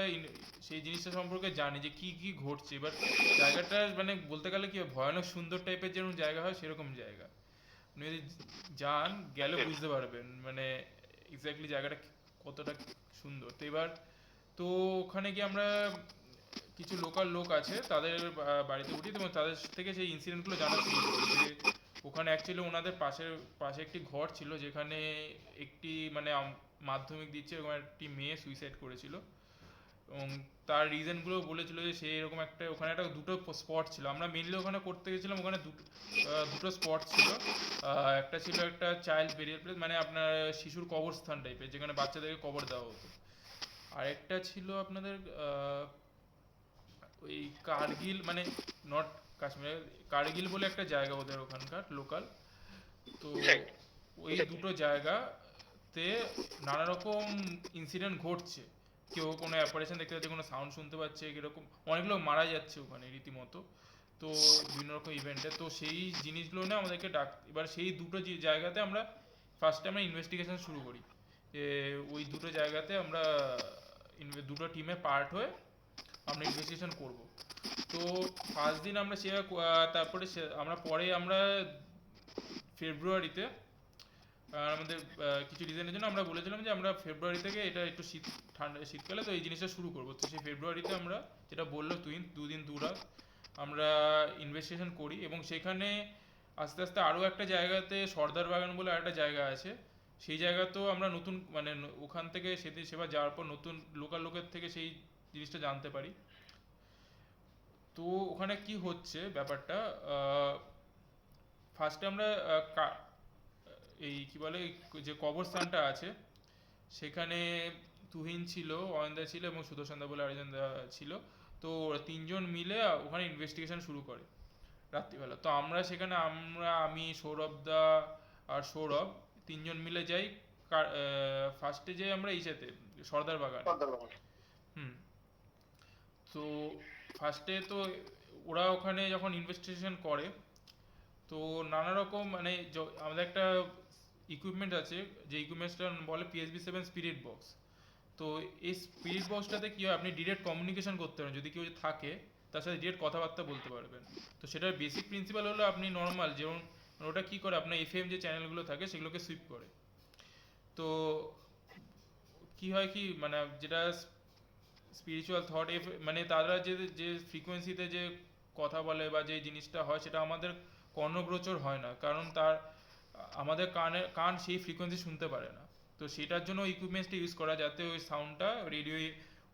সেই জিনিসটা সম্পর্কে জানি যে কি কি ঘটছে। এবার জায়গাটা মানে বলতে গেলে কি ভয়ানক সুন্দর টাইপের যেরকম জায়গা হয় সেরকম জায়গা, আপনি যদি যান গেলে বুঝতে পারবেন মানে এক্স্যাক্টলি জায়গাটা কতটা সুন্দর। তো এবার তো ওখানে গিয়ে আমরা কিছু লোকাল লোক আছে তাদের বাড়িতে উঠি এবং তাদের থেকে সেই ইনসিডেন্টগুলো জানা শুরু করি যে ওখানে অ্যাকচুয়ালি ওনাদের পাশে একটি ঘর ছিল যেখানে একটি মানে মাধ্যমিক দিচ্ছে এরকম একটি মেয়ে সুইসাইড করেছিল। এবং তার রিজনগুলো বলেছিল যে সে এরকম একটা ওখানে একটা দুটো স্পট ছিল, আমরা মেনলি ওখানে করতে গেছিলাম, ওখানে দুটো স্পট ছিল। একটা ছিল একটা চাইল্ড বেরিয়াল প্লেস, মানে আপনার শিশুর কবরস্থান টাইপের যেখানে বাচ্চাদেরকে কবর দেওয়া হতো। আরেকটা ছিল আপনাদের ওই কার্গিল, মানে নর্থ কাশ্মীর, কার্গিল বলে একটা জায়গা ওদের ওখানকার লোকাল। তো ওই দুটো জায়গাতে নানা রকম ইনসিডেন্ট ঘটছে, কেউ কোনো অ্যাপারেশন দেখতে পাচ্ছে, কোনো সাউন্ড শুনতে পাচ্ছে, এরকম অনেক লোক মারা যাচ্ছে ওখানে রীতিমতো। তো বিভিন্ন রকম ইভেন্টে তো সেই জিনিসগুলো নিয়ে আমাদেরকে এবার সেই দুটো জায়গাতে আমরা ফার্স্টে আমরা ইনভেস্টিগেশন শুরু করি যে ওই দুটো জায়গাতে আমরা দুটো টিমে পার্ট হয়ে আমরা ইনভেস্টিগেশন করব। তো ফার্স্ট দিন আমরা তারপরে আমরা পরে আমরা ফেব্রুয়ারিতে আমাদের কিছু রিজনের জন্য আমরা বলেছিলাম যে আমরা ফেব্রুয়ারি থেকে এটা একটু শীতকালে তো এই জিনিসটা শুরু করবো। তো সেই ফেব্রুয়ারিতে আমরা যেটা বললো 2 দিন 2 রাত আমরা ইনভেস্টিগেশন করি। এবং সেখানে আস্তে আস্তে আরও একটা জায়গাতে সর্দার বাগান বলে আরেকটা জায়গা আছে, সেই জায়গাতেও আমরা নতুন মানে ওখান থেকে সেবার যাওয়ার পর নতুন লোকাল লোকের থেকে সেই জিনিসটা জানতে পারি। তো ওখানে কি হচ্ছে ব্যাপারটা, ফার্স্টে আমরা এই কি বলে যে কবরস্থানটা আছে সেখানে তুহিন ছিল, অয়নদা ছিল এবং সুদর্শনদা বলে আরেকজন ছিল। তো ওরা তিনজন মিলে ওখানে ইনভেস্টিগেশন শুরু করে রাত্রিবেলা। তো আমরা সেখানে আমি সৌরভদা আর সৌরভ তিনজন মিলে যাই ফার্স্টে যাই আমরা ইসেতে সর্দার বাগান। তো ফার্স্টে তো ওরা ওখানে যখন ইনভেস্টিগেশন করে তো নানা রকম মানে আমাদের একটা ইকুইপমেন্ট আছে, যে ইকুইপমেন্টসটা বলে PSB-7 স্পিরিট বক্স। তো এই স্পিরিট বক্সটাতে কি হয়, আপনি ডিরেক্ট কমিউনিকেশন করতে পারেন, যদি কেউ থাকে তার সাথে ডিরেক্ট কথাবার্তা বলতে পারবেন। তো সেটার বেসিক প্রিন্সিপাল হলো আপনি নর্মাল যেমন ওটা কি করে আপনার FM যে চ্যানেলগুলো থাকে সেগুলোকে সুইপ করে। তো কি হয় কি মানে যেটা স্পিরিচুয়াল থট মানে তারা যে ফ্রিকোয়েন্সিতে যে কথা বলে বা যে জিনিসটা হয় সেটা আমাদের কর্ণগোচর হয় না, কারণ আমাদের কান সেই ফ্রিকোয়েন্সি শুনতে পারে না। তো সেটার জন্য ইকুইপমেন্টসটা ইউজ করা যাতে ওই সাউন্ডটা রেডিও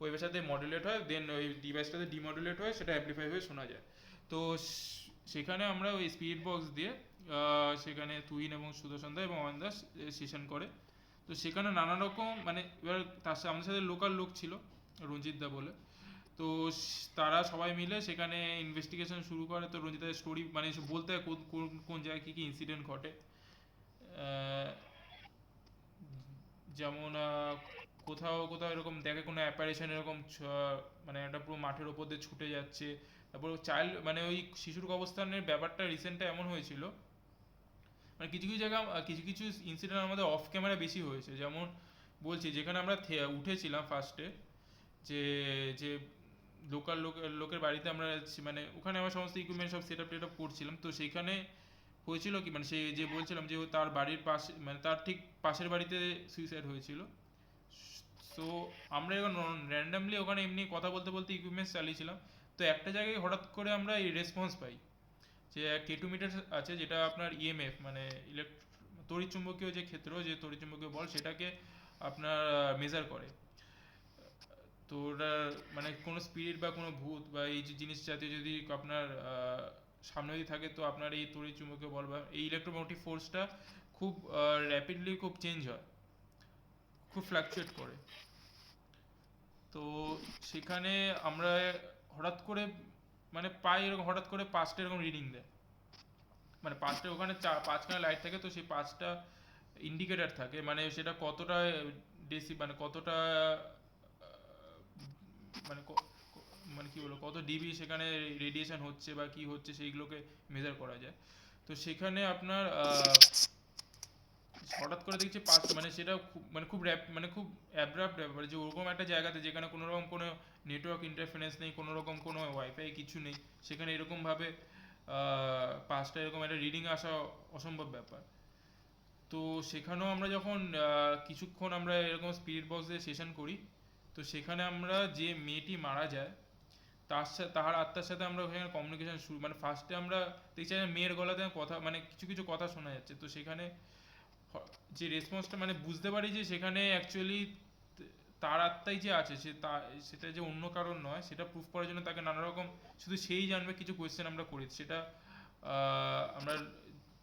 ওয়েভের সাথে মডুলেট হয়, দেন ওই ডিভাইসটাতে ডিমডুলেট হয়ে সেটা অ্যাম্প্লিফাই হয়ে শোনা যায়। তো সেখানে আমরা ওই স্পিরিট বক্স দিয়ে সেখানে তুহিন এবং সুদর্শন দা এবং অয়ন দাস সেশন করে। তো সেখানে নানা রকম মানে এবার আমাদের সাথে লোকাল লোক ছিল রঞ্জিত দা বলে। তো তারা সবাই মিলে সেখানে ইনভেস্টিগেশন শুরু করে। তো রঞ্জিত দার স্টোরি মানে এসব বলতে হয় কোন জায়গায় কী কী ইনসিডেন্ট ঘটে। আহ, যেমন কোথাও কোথাও এরকম দেখে কোনো অ্যাপারেশন এরকম মানে একটা পুরো মাঠের ওপর দিয়ে ছুটে যাচ্ছে। তারপর চাইল্ড মানে ওই শিশুর অবস্থানের ব্যাপারটা রিসেন্টে এমন হয়েছিল, মানে কিছু কিছু জায়গা কিছু কিছু ইনসিডেন্ট আমাদের অফ ক্যামেরা বেশি হয়েছে। যেমন বলছি যেখানে আমরা উঠেছিলাম ফার্স্টে, যে যে লোকের বাড়িতে আমরা মানে ওখানে আমার সমস্ত ইকুইপমেন্ট সব সেট আপ করছিলাম। তো সেইখানে হয়েছিল কি মানে সে যে বলছিলাম যে ও তার বাড়ির পাশে মানে তার ঠিক পাশের বাড়িতে সুইসাইড হয়েছিল। তো আমরা এখন র্যান্ডামলি ওখানে এমনি কথা বলতে বলতে ইকুইপমেন্টস চালিয়েছিলাম। তো একটা জায়গায় হঠাৎ করে আমরা এই রেসপন্স পাই যে K2 মিটার আছে, যেটা আপনার ইএমএফ মানে তড়িৎচুম্বকীয় যে ক্ষেত্র, যে তড়িৎচুম্বকীয় বল সেটাকে আপনার মেজার করে। তো ওটা মানে কোনো স্পিরিট বা কোনো ভূত বা এই যে জিনিস জাতীয় যদি আপনার সামনে যদি থাকে, তো আপনার এই তড়িৎচুম্বকীয় বল বা এই ইলেকট্রোম্যাগনেটিক ফোর্সটা খুব র্যাপিডলি খুব চেঞ্জ হয়, খুব ফ্ল্যাকচুয়েট করে। তো সেখানে আমরা হঠাৎ করে মানে পাই এরকম হঠাৎ করে 5টা এরকম রিডিং দেয়। মানে 5টা ওখানে 5খানা লাইট থাকে, তো সেই 5টা ইন্ডিকেটার থাকে, মানে সেটা কতটা মানে কতটা মানে মানে কি বলবো কত ডিবি সেখানে রেডিয়েশন হচ্ছে বা কি হচ্ছে সেইগুলোকে মেজার করা যায়। তো সেখানে আপনার হঠাৎ করে দেখছি মানে সেটা খুব মানে খুব অ্যাব্রাপ্ট ব্যাপার, যে ওরকম একটা জায়গাতে যেখানে কোনো রকম কোনো নেটওয়ার্ক ইন্টারফারেন্স নেই, কোনো রকম কোনো ওয়াইফাই কিছু নেই, সেখানে এরকমভাবে 5টা এরকম একটা রিডিং আসা অসম্ভব ব্যাপার। তো সেখানেও আমরা যখন কিছুক্ষণ আমরা এরকম স্পিরিট বক্স দিয়ে সেশন করি, তো সেখানে আমরা যে মেয়েটি মারা যায় তাহার আত্মার সাথে আমরা ওখানে কমিউনিকেশন শুরু মানে ফার্স্টে আমরা দেখছি মেয়ের গলাতে কথা মানে কিছু কিছু কথা শোনা যাচ্ছে। তো সেখানে যে রেসপন্সটা মানে বুঝতে পারি যে সেখানে অ্যাকচুয়ালি তার আত্মাই যে আছে সেটা যে অন্য কারণ নয়, সেটা প্রুফ করার জন্য তাকে নানা রকম শুধু সেই জানবে কিছু কোয়েশ্চেন আমরা করি। সেটা আমরা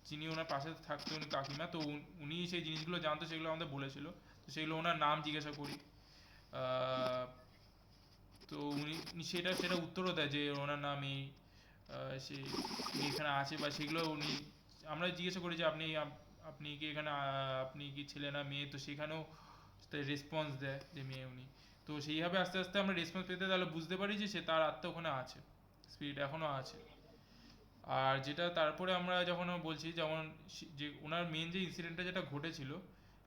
যিনি ওনার পাশে থাকতো উনি কাকিমা, তো উনি সেই জিনিসগুলো জানতো, সেগুলো আমাদের বলেছিল। তো সেগুলো ওনার নাম জিজ্ঞাসা করি। তো উনি সেটা উত্তরও দেয় যে ওনার নাম এই সে এখানে আছে বা সেগুলো উনি আমরা জিজ্ঞাসা করি যে আপনি কি এখানে আপনি কি ছেলে না মেয়ে, তো সেখানেও রেসপন্স দেয় যে মেয়ে উনি। তো সেইভাবে আস্তে আস্তে আমরা রেসপন্স পেতে তাহলে বুঝতে পারি যে তার আত্মা ওখানে আছে, স্পিরিট এখনো আছে। আর যেটা তারপরে আমরা যখন বলছি যেমন যে ওনার মেন যে ইনসিডেন্টটা যেটা ঘটেছিল,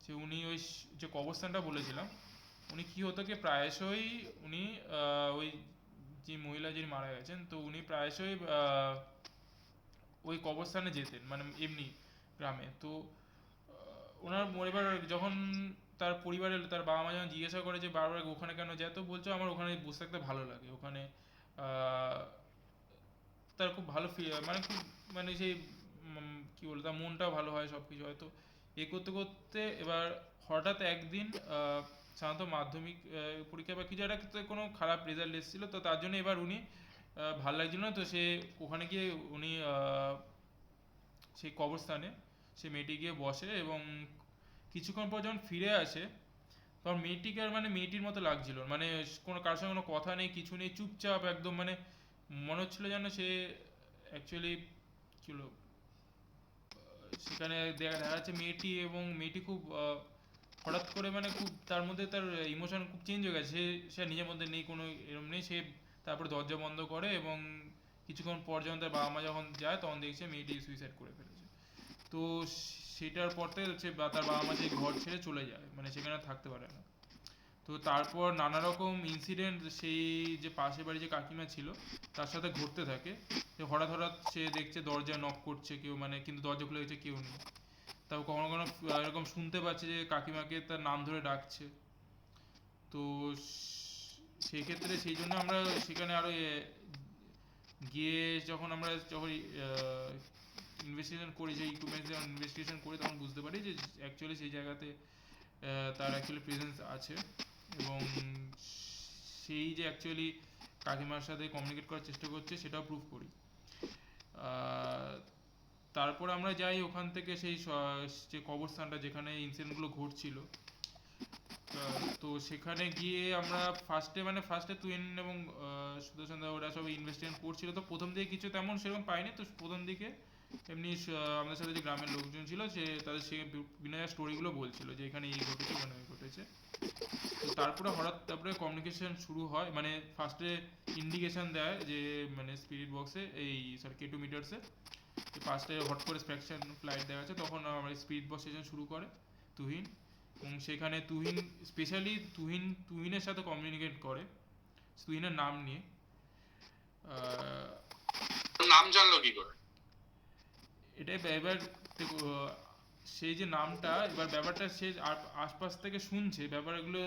যে উনি ওই যে কবরস্থানটা বলেছিলাম, উনি কি হতো কি প্রায়শই উনি ওই যে মহিলা যিনি মারা গেছেন, তো উনি প্রায়শই ওই কবরস্থানে যেতেন মানে এমনি গ্রামে। তো ওনার এবার যখন তার পরিবারের তার বাবা মা যখন জিজ্ঞাসা করে যে বারবার ওখানে কেন যায়, তো বলছো আমার ওখানে বসে থাকতে ভালো লাগে, ওখানে তার খুব ভালো মানে খুব মানে সেই কি বলবো তার মনটাও ভালো হয়, সব কিছু হয়। তো এ করতে করতে এবার হঠাৎ একদিন সাধারণত মাধ্যমিক পরীক্ষা বা কিছু একটা কোনো খারাপ রেজাল্ট এসেছিলো, তো তার জন্য এবার উনি ভাল লাগছিল না। তো সে ওখানে গিয়ে উনি সেই কবরস্থানে সে মেয়েটি গিয়ে বসে এবং কিছুক্ষণ পর যখন ফিরে আসে, তখন মেয়েটিকে আর মানে মেয়েটির মতো লাগছিল, মানে কোনো কারোর সঙ্গে কোনো কথা নেই, কিছু নেই, চুপচাপ একদম, মানে মনে হচ্ছিল যেন সে অ্যাকচুয়ালি কি বলবো সেখানে দেখা যাচ্ছে মেয়েটি এবং মেয়েটি খুব হঠাৎ করে মানে খুব তার মধ্যে তার ইমোশন খুব চেঞ্জ হয়ে গেছে, সে নিজের মধ্যে নেই কোনো এরকম নেই। সে তারপরে দরজা বন্ধ করে এবং কিছুক্ষণ পর যখন তার বাবা মা যখন যায় তখন দেখছে মেয়েটি সুইসাইড করে ফেলেছে। তো সেটার পর থেকে হচ্ছে তার বাবা মা যে ঘর ছেড়ে চলে যায়, মানে সেখানে থাকতে পারে না। তো তারপর নানা রকম ইনসিডেন্ট সেই যে পাশের বাড়ি যে কাকিমা ছিল তার সাথে ঘটতে থাকে। হঠাৎ হঠাৎ সে দেখছে দরজায় নক করছে কেউ, মানে কিন্তু দরজা খুলে দেখছে কেউ নেই। তারপর কখনো কখনো এরকম শুনতে পাচ্ছে যে কাকিমাকে তার নাম ধরে ডাকছে। তো সেক্ষেত্রে সেই জন্য আমরা সেখানে আরো গিয়ে যখন ইনভেস্টিগেশন করি, যে ইকুইপমেন্টস ইনভেস্টিগেশন করি, তখন বুঝতে পারি যে অ্যাকচুয়ালি সেই জায়গাতে তার অ্যাকচুয়ালি প্রেজেন্স আছে। এবং সেই যে অ্যাকচুয়ালি কাকিমার সাথে কমিউনিকেট করার চেষ্টা করছে সেটাও প্রুভ করি। তারপর আমরা যাই ওখান থেকে সেই যে কবরস্থানটা যেখানে ইনসিডেন্টগুলো ঘটছিল, তো সেখানে গিয়ে আমরা ফার্স্টে তুহিন এবং সুদর্শন দা ওরা সব ইনভেস্টিগেশন করছিল। তো প্রথম দিকে কিছু তেমন সেরকম পাইনি। তো প্রথম দিকে এমনি আমাদের সাথে যে গ্রামের লোকজন ছিল সে তাদের সে বিভিন্ন স্টোরিগুলো বলছিল যে এখানে এই ঘটেছে ওখানে ওই ঘটেছে। তো তারপরে কমিউনিকেশন শুরু হয়, মানে ফার্স্টে ইন্ডিকেশন দেয় যে মানে স্পিরিট বক্সে এই K2 মিটার্সে ফার্স্টে হট করে স্পেকশন ফ্লাইট দেখা যাচ্ছে, তখন আমার স্পিরিট বক্স সেশন শুরু করে তুহিন, এবং সেখানে তুহিন স্পেশালি তুহিনের সাথে কমিউনিকেট করে তুহিনের নাম নিয়ে। নাম জানলো কি করে? এটাই এবার দেখো, সেই যে নামটা এবার ব্যাপারটা সে আশপাশ থেকে শুনছে ব্যাপারগুলো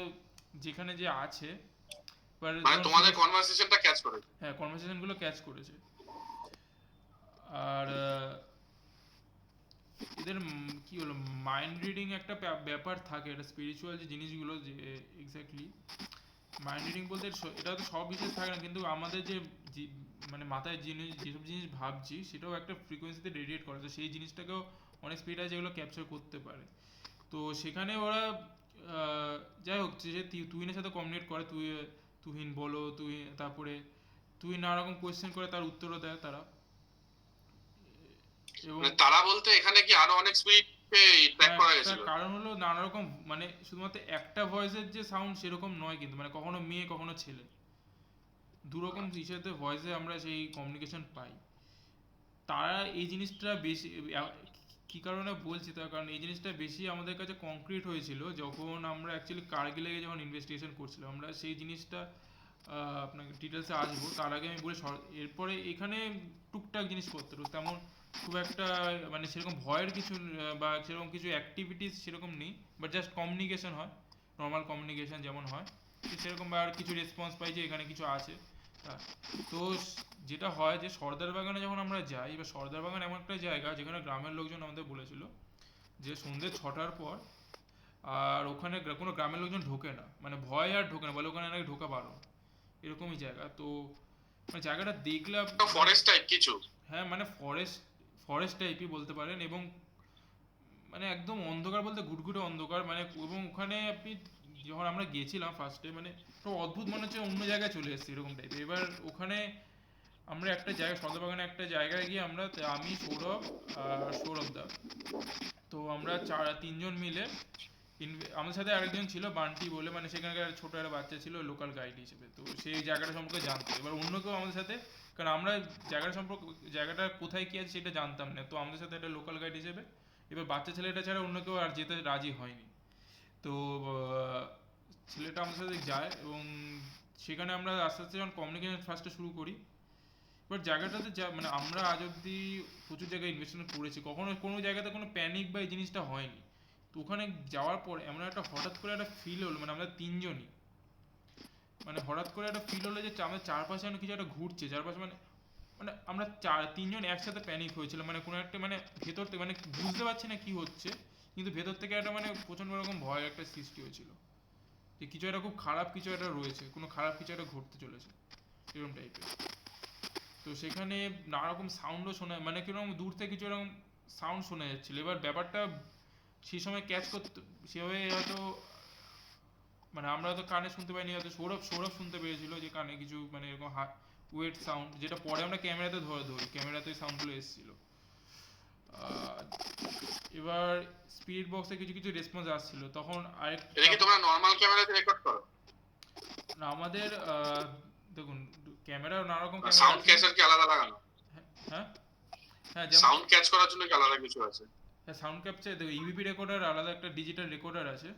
যেখানে যে আছে, এবার মানে তোমাদের কনভারসেশনটা ক্যাচ করেছে? হ্যাঁ, কনভারসেশনগুলো ক্যাচ করেছে। আর এদের কি হলো মাইন্ড রিডিং একটা ব্যাপার থাকে, এটা স্পিরিচুয়াল যে জিনিসগুলো যে এক্স্যাক্টলি মাইন্ড রিডিং বলতে এটা তো সব বিশেষ থাকে না, কিন্তু আমাদের যে মানে মাথায় যেসব জিনিস ভাবছি সেটাও একটা ফ্রিকোয়েন্সিতে রেডিয়েট করে, তো সেই জিনিসটাকেও অনেক স্পিরিট আছে যেগুলো ক্যাপচার করতে পারে। তো সেখানে ওরা যাই হোক যে তুহিনের সাথে কমিউনিকেট করে, তুহিন বলো তারপরে তুহিন নানা রকম কোয়েশ্চেন করে তার উত্তরও দেয় তারা। এবং মানে তারা বলতে এখানে কি আরো অনেক স্পিরিট ট্র্যাক করা গেছিল? কারণ হলো নানা রকম মানে শুধুমাত্র একটা ভয়েসের যে সাউন্ড সেরকম নয়, কিন্তু মানে কখনো মেয়ে কখনো ছেলে, দুরকম হিসেবে ভয়েসে আমরা সেই কমিউনিকেশন পাই। তারা এই জিনিসটা বেশি কি কারণে বলছি, তার কারণ এই জিনিসটা বেশি আমাদের কাছে কংক্রিট হয়েছিল যখন আমরা অ্যাকচুয়ালি কার্গিলে যখন ইনভেস্টিগেশন করছিলাম। আমরা সেই জিনিসটা আপনাকে ডিটেলসে আসবো, তার আগে আমি বলি এরপরে এখানে টুকটাক জিনিসপত্র তেমন খুব একটা মানে সেরকম ভয়ের কিছু বা সেরকম কিছু অ্যাক্টিভিটিস সেরকম নেই, বাট জাস্ট কমিউনিকেশন হয়, নর্মাল কমিউনিকেশন যেমন হয় তো সেরকম, বা আর কিছু রেসপন্স পাই যে এখানে কিছু আছে। তো যেটা হয় যে সর্দার বাগানে যখন আমরা যাই, বা সর্দার বাগান এমন একটা জায়গা যেখানে গ্রামের লোকজন আমাদের বলেছিল যে সন্ধ্যে 6টার পর আর ওখানে কোনো গ্রামের লোকজন ঢোকে না, মানে ভয় আর ঢোকে না, বলে ওখানে নাকি ঢোকা বারণ, এরকমই জায়গা। তো মানে জায়গাটা দেখলাম ফরেস্ট টাইপ কিছু? হ্যাঁ, মানে ফরেস্ট টাইপই বলতে পারেন, এবং মানে একদম অন্ধকার বলতে ঘুটঘুটে অন্ধকার, মানে এবং ওখানে আপনি যখন আমরা গিয়েছিলাম ফার্স্টে মানে তো অদ্ভুত মনে হচ্ছে অন্য জায়গায় চলে এসেছি এরকম টাইপের। এবার ওখানে আমরা একটা জায়গায় সর্দারবাগানে একটা জায়গায় গিয়ে আমরা আমি সৌরভ আর সৌরভদা, তো আমরা তিনজন মিলে আমাদের সাথে আরেকজন ছিল বান্টি বলে, মানে সেখানকার ছোট একটা বাচ্চা ছিল লোকাল গাইড হিসেবে, তো সেই জায়গাটা সম্পর্কে জানতো। এবার অন্য কেউ আমাদের সাথে, কারণ আমরা জায়গাটা কোথায় কি আছে সেটা জানতাম না, তো আমাদের সাথে একটা লোকাল গাইড হিসেবে এবার বাচ্চা ছেলেটা ছাড়া অন্য কেউ আর যেতে রাজি হয়নি। তো ছেলেটা আমাদের সাথে যায় এবং সেখানে আমরা আস্তে আস্তে যখন কমিউনিকেশন ফার্স্টে শুরু করি। এবার জায়গাটাতে মানে আমরা আজ অব্দি প্রচুর জায়গায় ইনভেস্টমেন্ট করেছি, কখনো কোনো জায়গাতে কোনো প্যানিক বা এই জিনিসটা হয়নি। তো ওখানে যাওয়ার পর এমন একটা হঠাৎ করে একটা ফিল হলো, মানে আমরা তিনজনই মানে হঠাৎ করে একটা ফিল হলো যে আমাদের চারপাশে কিছু একটা ঘুরছে চারপাশে, মানে মানে আমরা তিনজন একসাথে প্যানিক হয়েছিল, মানে কোনো একটা মানে ভেতর থেকে মানে বুঝতে পারছি না কি হচ্ছে, কিন্তু ভেতর থেকে একটা মানে প্রচন্ড রকম ভয় একটা সৃষ্টি হয়েছিল যে কিছু একটা খুব খারাপ কিছু একটা রয়েছে, কোনো খারাপ কিছু একটা ঘটতে চলেছে এরকম টাইপের। তো সেখানে নানা রকম সাউন্ডও শোনা, মানে কিরকম দূর থেকে কিছু এরকম সাউন্ড শোনা যাচ্ছিল। এবার ব্যাপারটা সেই সময় ক্যাচ করতে সেভাবে হয়তো মানে আমরা হয়তো কানে শুনতে পাইনি, হয়তো সৌরভ শুনতে পেরেছিল যে কানে কিছু মানে এরকম ওয়েট সাউন্ড, যেটা পরে আমরা ক্যামেরাতে ধরি ক্যামেরাতে সাউন্ডগুলো এসেছিল। এবার স্পিরিট বক্সে কিছু কিছু রেসপন্স আসছিল, তখন এটা কি তোমরা নরমাল ক্যামেরাতে রেকর্ড করো? না, আমাদের দেখুন ক্যামেরা নানা রকম সাউন্ড ক্যাচার কি আলাদা লাগানো? হ্যাঁ হ্যাঁ, সাউন্ড ক্যাচ করার জন্য কি আলাদা কিছু আছে? হ্যাঁ, সাউন্ড ক্যাপচার দেখো ইভিপি রেকর্ডার আলাদা একটা ডিজিটাল রেকর্ডার আছে,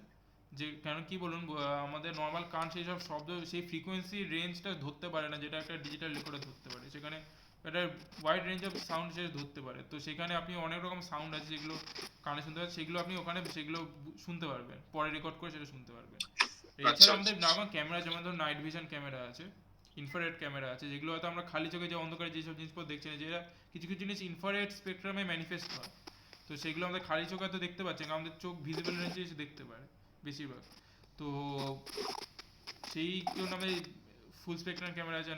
যে কেন কি বলুন আমাদের নর্মাল কান সেই সব শব্দ সেই ফ্রিকোয়েন্সি রেঞ্জটা ধরতে পারে না, যেটা একটা ডিজিটাল রেকর্ডার ধরতে পারে। সেখানে একটা ওয়াইড রেঞ্জ অফ সাউন্ড সে ধরতে পারে। তো সেখানে আপনি অনেক রকম সাউন্ড আছে যেগুলো কানে শুনতে পাচ্ছেন, সেগুলো আপনি ওখানে সেগুলো শুনতে পারবেন, পরে রেকর্ড করে সেটা শুনতে পারবেন। এছাড়া আমাদের নানা ক্যামেরা, যেমন ধরুন নাইট ভিশন ক্যামেরা আছে, ইনফ্রারেড ক্যামেরা আছে, যেগুলো হয়তো আমরা খালি চোখে যে অন্ধকারে যেসব জিনিসপত্র দেখছি না, যেটা কিছু কিছু জিনিস ইনফ্রারেড স্পেকট্রামে ম্যানিফেস্ট হয়, তো সেগুলো আমাদের খালি চোখে তো দেখতে পাচ্ছি না, আমাদের চোখ ভিজিবল রেঞ্জে এসে দেখতে পারে বেশিরভাগ। তো সেই জন্য আমাদের ফুল স্পেকট্রাম ক্যামেরা আছে,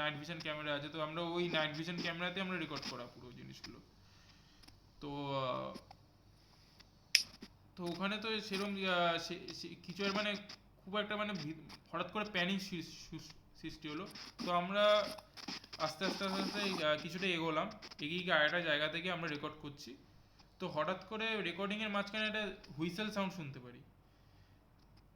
নাইট ভিশন ক্যামেরা আছে, তো আমরা ওই নাইট ভিশন ক্যামেরাতে আমরা রেকর্ড করা পুরো জিনিসগুলো। তো তো ওখানে তো সেরকম কিছু আর মানে খুব একটা মানে হঠাৎ করে প্যানিক সৃষ্টি হলো। তো আমরা আস্তে আস্তে আস্তে আস্তে কিছুটা এগোলাম, এগিয়ে গিয়ে আরেকটা জায়গা থেকে আমরা রেকর্ড করছি। তো হঠাৎ করে রেকর্ডিং এর মাঝখানে একটা হুইসেল সাউন্ড শুনতে পারি।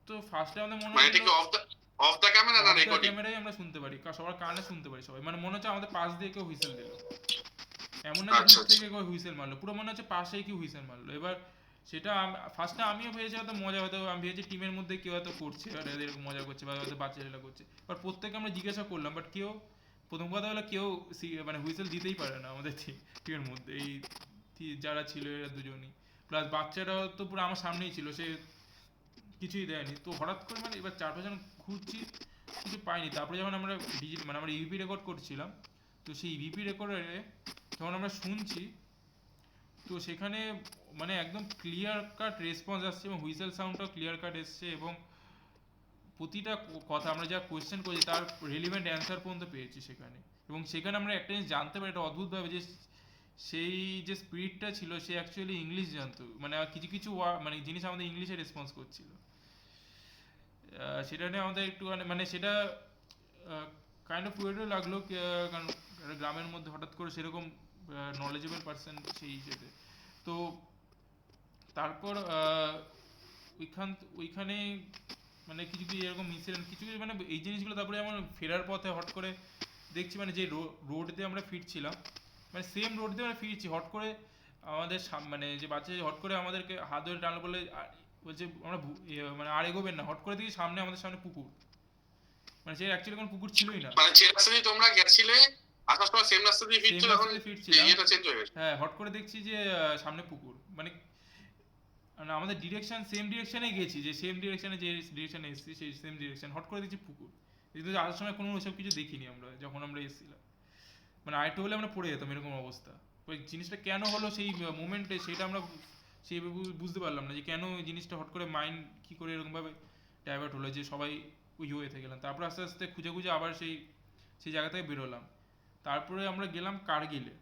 তো ফার্স্টে আমাদের মনে মানে এটা কি হলো অফ দ্য ক্যামেরা না রেকর্ডিং? ক্যামেরাই আমরা শুনতে পারি, সবার কানে শুনতে পারি সবাই, মানে মনে হচ্ছে আমাদের পাশ দিয়ে কেউ হুইসেল দিল, এমন না আচ্ছা, দূর থেকে কেউ হুইসেল মারলো, পুরো মনে হচ্ছে পাশেই কেউ হুইসেল মারলো। এবার সেটা ফার্স্টে আমিও ভেবেছি হয়তো মজা, হয়তো আমি ভেবেছি টিমের মধ্যে কেউ হয়তো করছে আর এদের এরকম মজা করছে বা হয়তো বাচ্চারা করছে, বাট প্রত্যেকে আমরা জিজ্ঞাসা করলাম, বাট কেউ, প্রথম কথা হলো কেউ মানে হুইসেল দিতেই পারে না আমাদের টিমের মধ্যে, এই যারা ছিল এরা দুজনই, প্লাস বাচ্চারা তো পুরো আমার সামনেই ছিল, সে কিছুই দেয়নি। তো হঠাৎ করে মানে এবার 4-5 জন ঘুরছি, কিছু পাইনি। তারপরে যখন আমরা মানে আমরা ইভিপি রেকর্ড করছিলাম, তো সেই ইভিপি রেকর্ডারে যখন আমরা শুনছি, তো সেখানে মানে একদম ক্লিয়ার কাট রেসপন্স আসছে এবং হুইসেল সাউন্ডটাও ক্লিয়ার কাট এসছে, এবং প্রতিটা কথা আমরা যা কোয়েশ্চেন করছি তার রেলিভেন্ট অ্যান্সার পর্যন্ত পেয়েছি সেখানে। এবং সেখানে আমরা একটা জিনিস জানতে পারি এটা অদ্ভুতভাবে, যে সেই যে স্পিরিটটা ছিল সে অ্যাকচুয়ালি ইংলিশ জানতো, মানে কিছু কিছু মানে জিনিস আমাদের ইংলিশে রেসপন্স করছিল। সেটা নিয়ে আমাদের একটু মানে সেটা কাইন্ড অফ ওয়েটও লাগলো, কারণ গ্রামের মধ্যে হঠাৎ করে সেরকম নলেজেবল পার্সন সেই হিসেবে। তো তারপর ওইখানে মানে কিছু কিছু এরকম ইনসিডেন্ট কিছু কিছু মানে এই জিনিসগুলো, তারপরে যেমন ফেরার পথে হট করে দেখছি মানে যে রোড দিয়ে আমরা ফিরছিলাম, মানে সেম রোড দিয়ে আমরা ফিরছি, হট করে আমাদের মানে যে বাচ্চা হট করে আমাদেরকে হাত ধরে টানলো, বলে বলছে আমরা মানে আর এগোবেন না, হট করে দেখি সামনে আমাদের সামনে পুকুর, মানে সে অ্যাকচুয়ালি কোনো পুকুর ছিলই না। মানে যে রাস্তা দিয়ে তোমরা গেছিলে আসার সময় সেম রাস্তা দিয়ে ফিরছো, এখন এটা চেঞ্জ হয়ে গেছে? হ্যাঁ, হট করে দেখছি যে সামনে পুকুর, মানে আমাদের ডিরেকশন সেম ডিরেকশনে গেছি, যে সেম ডিরেকশনে যে ডিরেকশনে এসেছি সেই সেম ডিরেকশন, হট করে দেখছি পুকুর। কিন্তু আসার সময় কোনো ওইসব কিছু দেখিনি আমরা যখন আমরা এসেছিলাম, মানে আরেকটু হলে আমরা পড়ে যেতাম এরকম অবস্থা। ওই জিনিসটা কেন হলো সেই মোমেন্টে সেটা আমরা সেইভাবে বুঝতে পারলাম না, যে কেন ওই জিনিসটা হট করে মাইন্ড কী করে এরকমভাবে ডাইভার্ট হলো যে সবাই ওই হয়ে থেকে গেলাম। তারপর আস্তে আস্তে খুঁজে খুঁজে আবার সেই জায়গা থেকে বেরোলাম। তারপরে আমরা গেলাম কার্গিলে।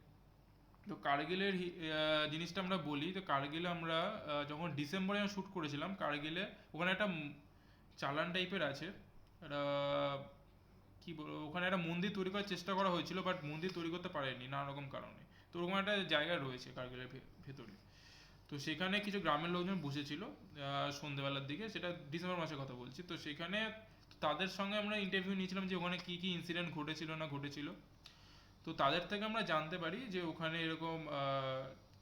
তো কার্গিলের জিনিসটা আমরা বলি, তো কার্গিলে আমরা যখন ডিসেম্বরে শ্যুট করেছিলাম কার্গিলে, ওখানে একটা চালান টাইপের আছে, একটা কি বলবো, ওখানে একটা মন্দির তৈরি করার চেষ্টা করা হয়েছিল, বাট মন্দির তৈরি করতে পারেনি নানা রকম কারণে। তো ওরকম একটা জায়গা রয়েছে কার্গিলের ভেতরে। তো সেখানে কিছু গ্রামের লোকজন বসেছিল সন্ধ্যেবেলার দিকে, সেটা ডিসেম্বর মাসের কথা বলছি। তো সেখানে তাদের সঙ্গে আমরা ইন্টারভিউ নিয়েছিলাম যে ওখানে কি কি ইনসিডেন্ট ঘটেছিল না ঘটেছিল। তো তাদের থেকে আমরা জানতে পারি যে ওখানে এরকম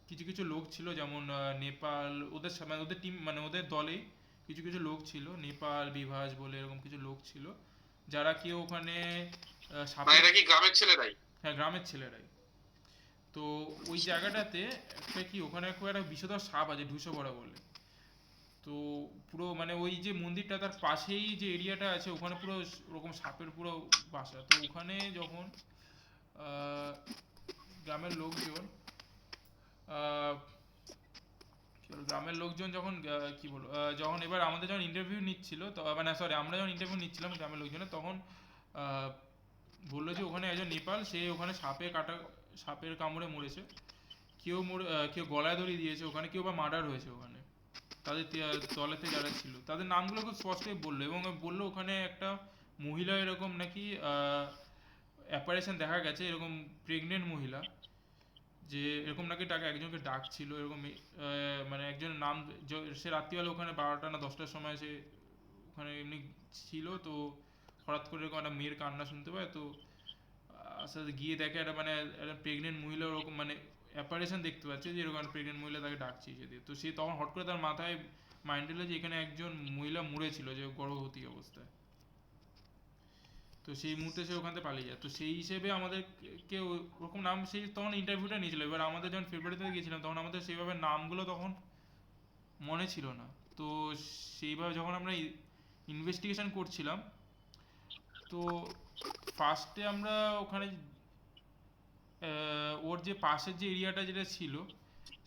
কিছু কিছু লোক ছিল, যেমন নেপাল, ওদের মানে ওদের টিম মানে ওদের দলেই কিছু কিছু লোক ছিল, নেপাল বিভাজ বলে এরকম কিছু লোক ছিল, যারা কি ওখানে মানে এটা কি গ্রামের ছেলেরাই? হ্যাঁ, গ্রামের ছেলেরাই। তো ওই জায়গাটাতে একটা কি ওখানে একটা বিষধর সাপ আছে ঢুসো পড়া বলে। তো পুরো মানে ওই যে মন্দিরটা তার পাশেই যে এরিয়াটা আছে ওখানে পুরো ওরকম সাপের পুরো বাসা। তো ওখানে যখন গ্রামের লোকজন গ্রামের লোকজন যখন কি বলবো যখন এবার আমাদের যখন ইন্টারভিউ নিচ্ছিল, তো মানে সরি আমরা যখন ইন্টারভিউ নিচ্ছিলাম গ্রামের লোকজনের, তখন বললো যে ওখানে একজন নেপাল, সে ওখানে সাপের কামড়ে মরেছে, কেউ গলায় দড়ি দিয়েছে ওখানে, কেউ বা মার্ডার হয়েছে ওখানে। তাদের দলেতে যারা ছিল তাদের নামগুলো খুব স্পষ্টই বললো, এবং বললো ওখানে একটা মহিলা এরকম নাকি অ্যাপারেশন দেখা গেছে, এরকম প্রেগনেন্ট মহিলা, যে এরকম নাকি একজনকে ডাকছিল এরকম, মানে একজন নাম, সে রাত্রিবেলা ওখানে 12টা না 10টার সময় সে ওখানে এমনি ছিল। তো হঠাৎ করে এরকম একটা মেয়ের কান্না শুনতে পায়, তো আস্তে আস্তে গিয়ে দেখে একটা মানে একটা প্রেগনেন্ট মহিলা ওরকম মানে অ্যাপারেশন দেখতে পাচ্ছে, যে এরকম প্রেগনেন্ট মহিলা তাকে ডাকছে দিয়ে। তো সে তখন হট করে তার মাথায় মাইন্ড এলো যে এখানে একজন মহিলা মরেছিল যে গর্ভবতী অবস্থায়। তো সেই মুহূর্তে সে ওখান থেকে পালিয়ে যায়। তো সেই হিসেবে আমাদেরকে ওরকম নাম, সেই তখন ইন্টারভিউটা নিয়েছিল। এবার আমাদের যখন ফেব্রুয়ারিতে গিয়েছিলাম তখন আমাদের সেইভাবে নামগুলো তখন মনে ছিল না। তো সেইভাবে যখন আমরা ইনভেস্টিগেশন করছিলাম, তো ফার্স্টে আমরা ওখানে ওর যে পাশের যে এরিয়াটা যেটা ছিল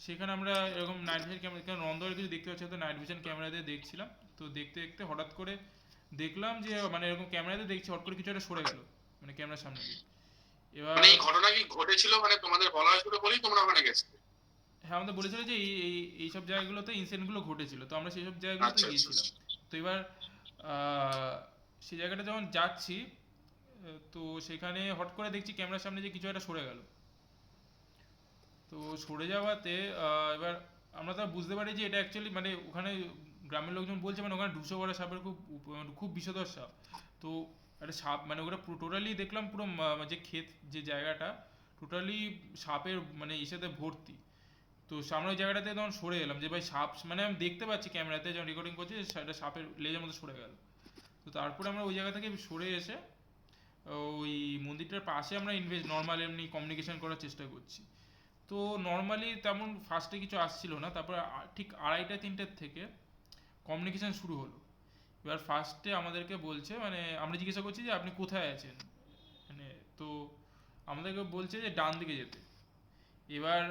সেখানে আমরা এরকম নাইট ভিশন ক্যামেরা, কারণ নন্দরে কিছু দেখতে পাচ্ছি তো নাইট ভিশন ক্যামেরা দিয়ে দেখছিলাম। তো দেখতে দেখতে হঠাৎ করে দেখলাম যে মানে এরকম ক্যামেরাতে দেখছি হট করে কিছু একটা সরে গেল মানে ক্যামেরার সামনে দিয়ে। এবার মানে এই ঘটনা কি ঘটেছিল, মানে তোমাদের বলা হয়েছিল বলেই তোমরা ওখানে গেছো? হ্যাঁ, আমাদের বলেছিল যে এইসব জায়গাগুলোতে ইনসিডেন্টগুলো ঘটেছিল, তো আমরা সেইসব জায়গাগুলোতে আচ্ছা আচ্ছা গিয়েছিলাম। তো এবার সেই জায়গাটা যখন যাচ্ছি তো সেখানে হট করে দেখছি ক্যামেরার সামনে যে কিছু একটা সরে গেল। তো সরে যাওয়াতে এবার আমরা তো আর বুঝতে পারি যে এটা অ্যাকচুয়ালি মানে ওখানে গ্রামের লোকজন বলছে মানে ওখানে 200 বড় সাপের খুব বিষধর সাপ। তো একটা সাপ মানে ওটা টোটালি দেখলাম পুরো যে ক্ষেত যে জায়গাটা টোটালি সাপের মানে ইসেতে ভর্তি। তো সামনে ওই জায়গাটাতে তখন সরে এলাম যে ভাই সাপ, মানে আমি দেখতে পাচ্ছি ক্যামেরাতে যখন রেকর্ডিং করছি যে একটা সাপের লেজের মধ্যে সরে গেল। তো তারপরে আমরা ওই জায়গা থেকে সরে এসে ওই মন্দিরটার পাশে আমরা নর্মাল এমনি কমিউনিকেশন করার চেষ্টা করছি। তো নর্মালি তেমন ফার্স্টে কিছু আসছিল না, তারপর ঠিক 2:30-3টের থেকে কমিউনিকেশন শুরু হলো। এবার ফার্স্টে আমাদেরকে বলছে মানে আমরা জিজ্ঞাসা করছি যে আপনি কোথায় আছেন, মানে তো আমাদেরকে বলছে যে ডান দিকে যেতে। এবার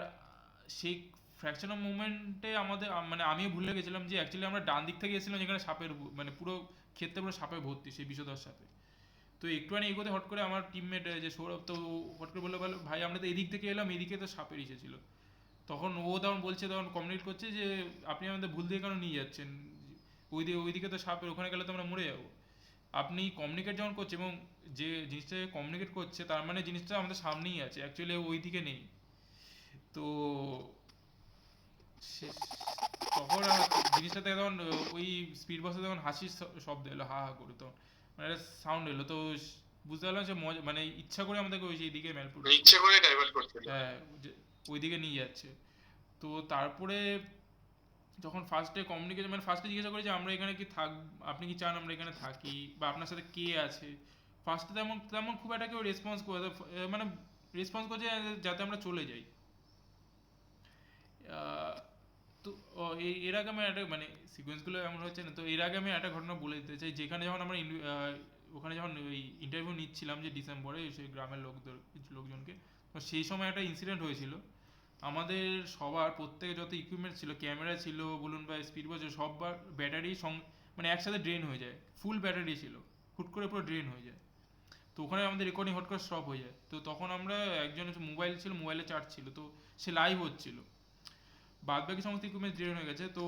সেই ফ্র্যাকশন অফ মুভমেন্টে আমাদের মানে আমিও ভুলে গেছিলাম যে অ্যাকচুয়ালি আমরা ডান দিক থেকে গেছিলাম যেখানে সাপের মানে পুরো ক্ষেত্রে পুরো সাপে ভর্তি সেই বিষধর সাপে। তো একটুখানি এগোতে হট করে আমার টিমমেট যে সৌরভ, তো হট করে বললো ভাই আমরা তো এদিক থেকে এলাম, এদিকে তো সাপের ইসে ছিল। তখন ও তখন বলছে, তখন কমিউনিকেট করছে যে আপনি আমাদের ভুল দিয়ে কেন নিয়ে যাচ্ছেন, ওইদিকে তো সাপের, ওখানে গেলে তো আমরা মরে যাবো। আপনি কমিউনিকেট যখন করছে এবং যে জিনিসটা কমিউনিকেট করছে তার মানে জিনিসটা আমাদের সামনেই আছে, অ্যাকচুয়ালি ওই দিকে নেই। তো তখন জিনিসটাতে তখন ওই স্পিড বসে তখন হাসির শব্দ এলো, হা হা করে, তখন মানে একটা সাউন্ড এলো। তো বুঝতে পারলাম যে মজা মানে ইচ্ছা করে আমাদেরকে ওই সেই দিকে মেলপুট, মানে ইচ্ছে করে ডাইভার্ট করছিল। হ্যাঁ ওইদিকে নিয়ে যাচ্ছে। তো তারপরে যখন ফার্স্টে কমিউনিকেশন মানে ফার্স্টে জিজ্ঞাসা করি যে আমরা এখানে কি আপনি কি চান আমরা এখানে থাকি বা আপনার সাথে কে আছে। ফার্স্টে তেমন তেমন খুব একটা কেউ রেসপন্স করে মানে রেসপন্স করছে যাতে আমরা চলে যাই। আহ, তো এর আগে আমি একটা মানে সিকোয়েন্সগুলো এমন হচ্ছে না, তো এর আগে আমি একটা ঘটনা বলে দিতে চাই। যেখানে যখন আমরা ওখানে যখন ওই ইন্টারভিউ নিচ্ছিলাম যে ডিসেম্বরে সেই গ্রামের লোকজনকে, তো সেই সময় একটা ইনসিডেন্ট হয়েছিল। আমাদের সবার প্রত্যেকে যত ইকুইপমেন্ট ছিল, ক্যামেরা ছিল বলুন বা স্পিড ওয়াচ, সববার ব্যাটারি মানে একসাথে ড্রেন হয়ে যায়। ফুল ব্যাটারি ছিল, হুট করে পুরো ড্রেন হয়ে যায়। তো ওখানে আমাদের রেকর্ডিং হট করে স্টপ হয়ে যায়। তো তখন আমরা একজনের মোবাইল ছিল, মোবাইলে চার্জ ছিল, তো সে লাইভ হচ্ছিল। বাদ বাকি সমস্ত ইকুইপমেন্ট ড্রেন হয়ে গেছে। তো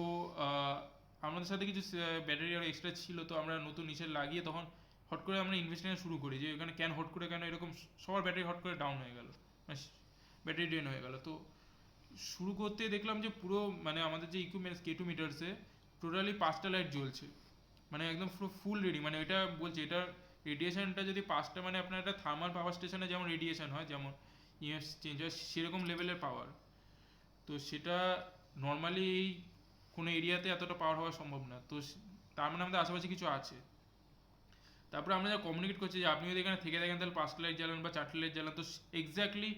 আমাদের সাথে কিছু ব্যাটারি আরও এক্সট্রা ছিল, তো আমরা নতুন নিচে লাগিয়ে তখন হট করে আমরা ইনভেস্টিগেশন শুরু করি যে এখানে হট করে কেন এরকম সবার ব্যাটারি হট করে ডাউন হয়ে গেল, ব্যাটারি ড্রেন হয়ে গেল। তো শুরু করতে দেখলাম যে পুরো মানে আমাদের যে ইকুইপমেন্টস K2 মিটারসে টোটালি 5টা লাইট জ্বলছে, মানে একদম পুরো ফুল রেডি। মানে এটা বলছে এটা রেডিয়েশনটা যদি 5টা, মানে আপনার একটা থার্মাল পাওয়ার স্টেশনে যেমন রেডিয়েশন হয়, যেমন ইএমএফ চেঞ্জ হয়, সেরকম লেভেলের পাওয়ার। তো সেটা নর্মালি কোনো এরিয়াতে এতটা পাওয়ার হওয়া সম্ভব না। তো তার মানে আমাদের আশেপাশে কিছু আছে। তারপরে আমরা যা কমিউনিকেট করছি যে আপনি যদি এখানে থেকে থাকেন তাহলে 5টা লাইট জ্বালান বা 4টা লাইট জ্বালান, তো এক্স্যাক্টলি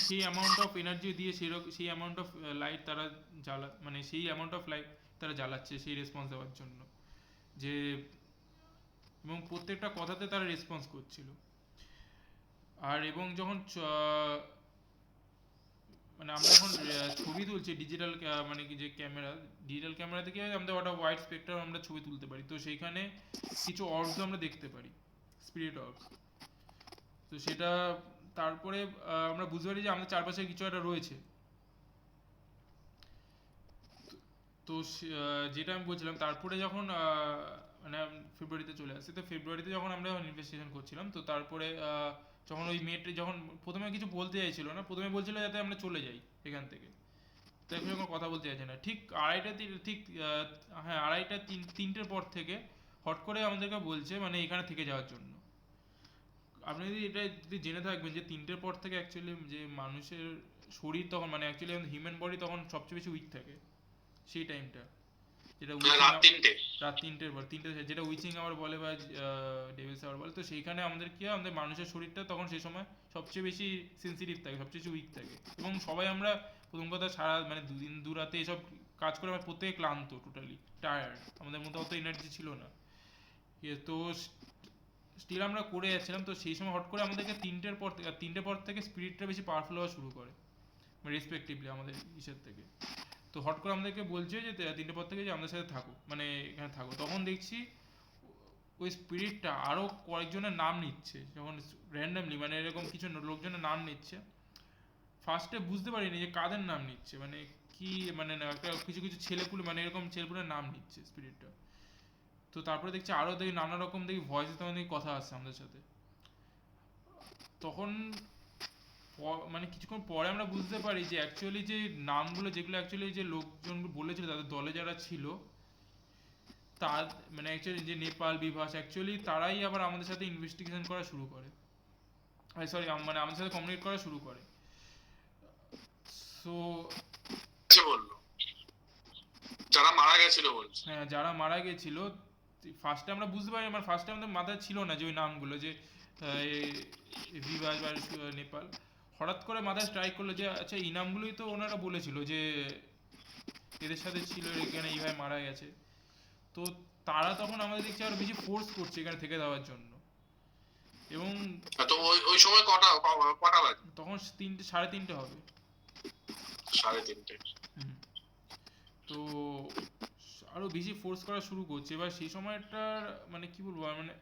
সেই অ্যামাউন্ট অফ এনার্জি দিয়ে সেই অ্যামাউন্ট অফ লাইট তারা মানে সেই অ্যামাউন্ট অফ লাইট তারা জ্বালাচ্ছে সেই রেসপন্স দেওয়ার জন্য যে, এবং প্রত্যেকটা কথাতে তারা রেসপন্স করছিল। আর এবং যখন মানে আমরা এখন ছবি তুলছি ডিজিটাল মানে কি যে ডিজিটাল ক্যামেরা থেকে আমাদের ওটা ওয়াইড স্পেকট্রাম আমরা ছবি তুলতে পারি। তো সেইখানে কিছু অর্বস আমরা দেখতে পারি, স্পিরিট অর্বস। তো সেটা তারপরে আমরা বুঝতে পারি যে আমাদের চারপাশে কিছু একটা রয়েছে। তো যেটা আমি বলছিলাম, তারপরে যখন মানে ফেব্রুয়ারিতে চলে আসছে, তো ফেব্রুয়ারিতে যখন আমরা ইনভেস্টিগেশন করছিলাম, তো তারপরে যখন ওই মেয়েটা যখন প্রথমে কিছু বলতে চাইছিল না, প্রথমে বলছিল যাতে আমরা চলে যাই এখান থেকে, তো এখন যখন কথা বলতে চাইছে না। ঠিক 2:30-3টের পর থেকে হট করে আমাদেরকে বলছে মানে এখানে থেকে যাওয়ার জন্য। আপনি যদি এটা যদি জেনে থাকবেন যে 3টের পর থেকে অ্যাকচুয়ালি যে মানুষের শরীর তখন মানে অ্যাকচুয়ালি হিউম্যান বডি তখন সবচেয়ে বেশি উইক থাকে সেই টাইমটা, যেটা রাত 3টে। রাত 3টের পর, যেটা উইচিং আওয়ার বলে বা ডেভিলস আওয়ার বলে। তো সেইখানে আমাদের কি হয়, আমাদের মানুষের শরীরটা তখন সেই সময় সবচেয়ে বেশি সেন্সিটিভ থাকে, সবচেয়ে বেশি উইক থাকে। এবং সবাই আমরা প্রথম কথা সারা মানে দুদিন দু রাতে এসব কাজ করে আমরা প্রত্যেকে ক্লান্ত, টোটালি টায়ার্ড, আমাদের মধ্যে অত এনার্জি ছিল না। তো স্টিল আমরা করে যাচ্ছিলাম। তো সেই সময় হট করে আমাদেরকে 3টের পর থেকে স্পিরিটটা বেশি পাওয়ারফুল হওয়া শুরু করে রেসপেক্টিভলি আমাদের ইসের থেকে। তো হট করে আমাদেরকে বলছে যে 3টের পর থেকে যে আমাদের সাথে থাকো, মানে এখানে থাকো। তখন দেখছি ওই স্পিরিটটা আরো কয়েকজনের নাম নিচ্ছে, যখন র্যান্ডামলি মানে এরকম কিছু লোকজনের নাম নিচ্ছে, ফার্স্টে বুঝতে পারিনি যে কাদের নাম নিচ্ছে, মানে কি মানে না একটা কিছু কিছু ছেলেপুলে মানে এরকম ছেলেপুলের নাম নিচ্ছে স্পিরিটটা। তো তারপরে দেখছি আরো দেখি নানা রকম দেখি ভয়েসে তখন দেখি কথা আসছে আমাদের সাথে। তখন মানে কিছুক্ষণ পরে আমরা বুঝতে পারি যে অ্যাকচুয়ালি যে নামগুলো যেগুলো অ্যাকচুয়ালি যে লোকজন বলেছিল তাদের দলে যারা ছিল, তার মানে অ্যাকচুয়ালি যে নেপাল বিভাস অ্যাকচুয়ালি তারাই আবার আমাদের সাথে ইনভেস্টিগেশন করা শুরু করে, সরি মানে আমাদের সাথে কমিউনিকেট করা শুরু করে। সো বললো যারা মারা গেছিল বলছে। হ্যাঁ, যারা মারা গেছিল ফার্স্টে আমরা বুঝতে পারি, আমার ফার্স্টে আমাদের মাথায় ছিল না যে ওই নামগুলো যে বিভাস বা নেপাল। হঠাৎ করে মাথায় স্ট্রাইক করলো যে আচ্ছা এই নামগুলোই তো ওনারা বলেছিল যে এদের সাথে ছিল, এখানে এইভাবে মারা গেছে। তো তারা তখন আমাদের দেখছি আরো বেশি ফোর্স করছে এখানে থেকে দেওয়ার জন্য। এবং তো ওই সময় কটা কটা বাজে? তখন 3টে 3:30 হবে। 3:30। হুম। তো আরো বেশি ফোর্স করা শুরু করছে। এবার সেই সময়টার মানে কি বলবো মানে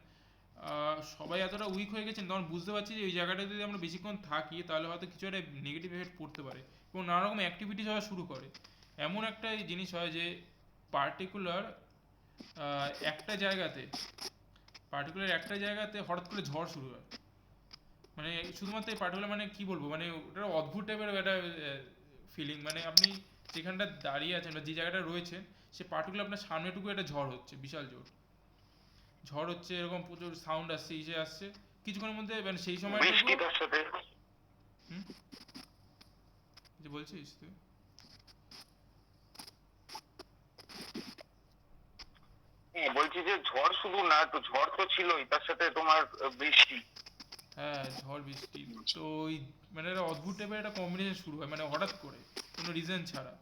সবাই এতটা উইক হয়ে গেছেন, তখন বুঝতে পারছি যে ওই জায়গাটাতে যদি আমরা বেশিক্ষণ থাকি তাহলে হয়তো কিছু একটা নেগেটিভ এফেক্ট পড়তে পারে, এবং নানা রকম অ্যাক্টিভিটিস হওয়া শুরু করে। এমন একটা জিনিস হয় যে পার্টিকুলার একটা জায়গাতে হঠাৎ করে ঝড় শুরু হয়, মানে শুধুমাত্র এই পার্টিকুলার মানে কি বলবো মানে ওটা অদ্ভুত টাইপের একটা ফিলিং। মানে আপনি যেখানটা দাঁড়িয়ে আছেন বা যে জায়গাটা রয়েছেন সে পার্টিকুলার আপনার সামনেটুকু একটা ঝড় হচ্ছে, বিশাল ঝড় হচ্ছে, এরকম প্রচুর সাউন্ড আসছে, ইসে আসছে কিছুক্ষণের মধ্যে, মানে সেই সময় বৃষ্টি তার সাথে। যে বলছিস তুই? হ্যাঁ, বলছি যে ঝড় শুধু না, তো ঝড় তো ছিলই, তার সাথে তোমার বৃষ্টি। হ্যাঁ, ঝড় বৃষ্টি। তো ওই মানে একটা অদ্ভুত টাইপের একটা কম্বিনেশন শুরু হয়, মানে হঠাৎ করে কোনো রিজন ছাড়া,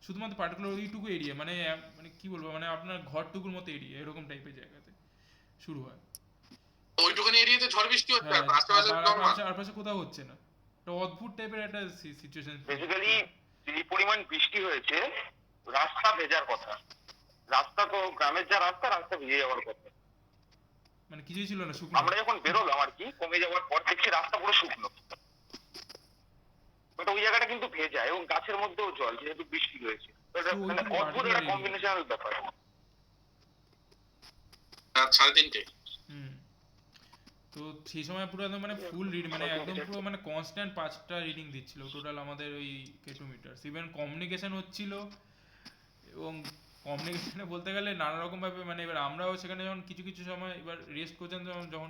শুধুমাত্র পার্টিকুলার ওইটুকু এরিয়া, মানে মানে কি বলবো মানে আপনার ঘরটুকুর মতো এরিয়া এরকম টাইপের জায়গাতে শুরু হয়। ওইটুখানি এরিয়াতে ঝড় বৃষ্টি হচ্ছে হ্যাঁ, আর আশেপাশে normal? আর পাশে কোথাও হচ্ছে না, একটা অদ্ভুত টাইপের একটা সিচুয়েশন। বেসিক্যালি যে পরিমাণ বৃষ্টি হয়েছে, রাস্তা ভেজার কথা। রাস্তা তো গ্রামের যা রাস্তা, রাস্তা ভিজে যাওয়ার কথা। মানে কিছুই ছিল না, শুকনো। আমরা যখন বেরোলাম আর কি, কমে যাওয়ার পর দেখছি রাস্তা পুরো শুকনো, বাট ওই জায়গাটা কিন্তু ভেজা এবং গাছের মধ্যেও জল, যেহেতু বৃষ্টি হয়েছে। তো এটা তো মানে ওইটুকু অদ্ভুত particular একটা area। কম্বিনেশনাল ব্যাপার। রাত 3:30। হুম। তো সেই সময় পুরো একদম মানে ফুল রিড মানে একদম পুরো মানে কনস্ট্যান্ট 5টা রিডিং দিচ্ছিল টোটাল আমাদের ওই কেটোমিটার। ইভেন কমিউনিকেশন হচ্ছিল, এবং কমিউনিকেশনে বলতে গেলে নানা রকম ভাবে মানে এবার আমরাও সেখানে যখন কিছু কিছু সময় এবার রেস্ট করছেন যখন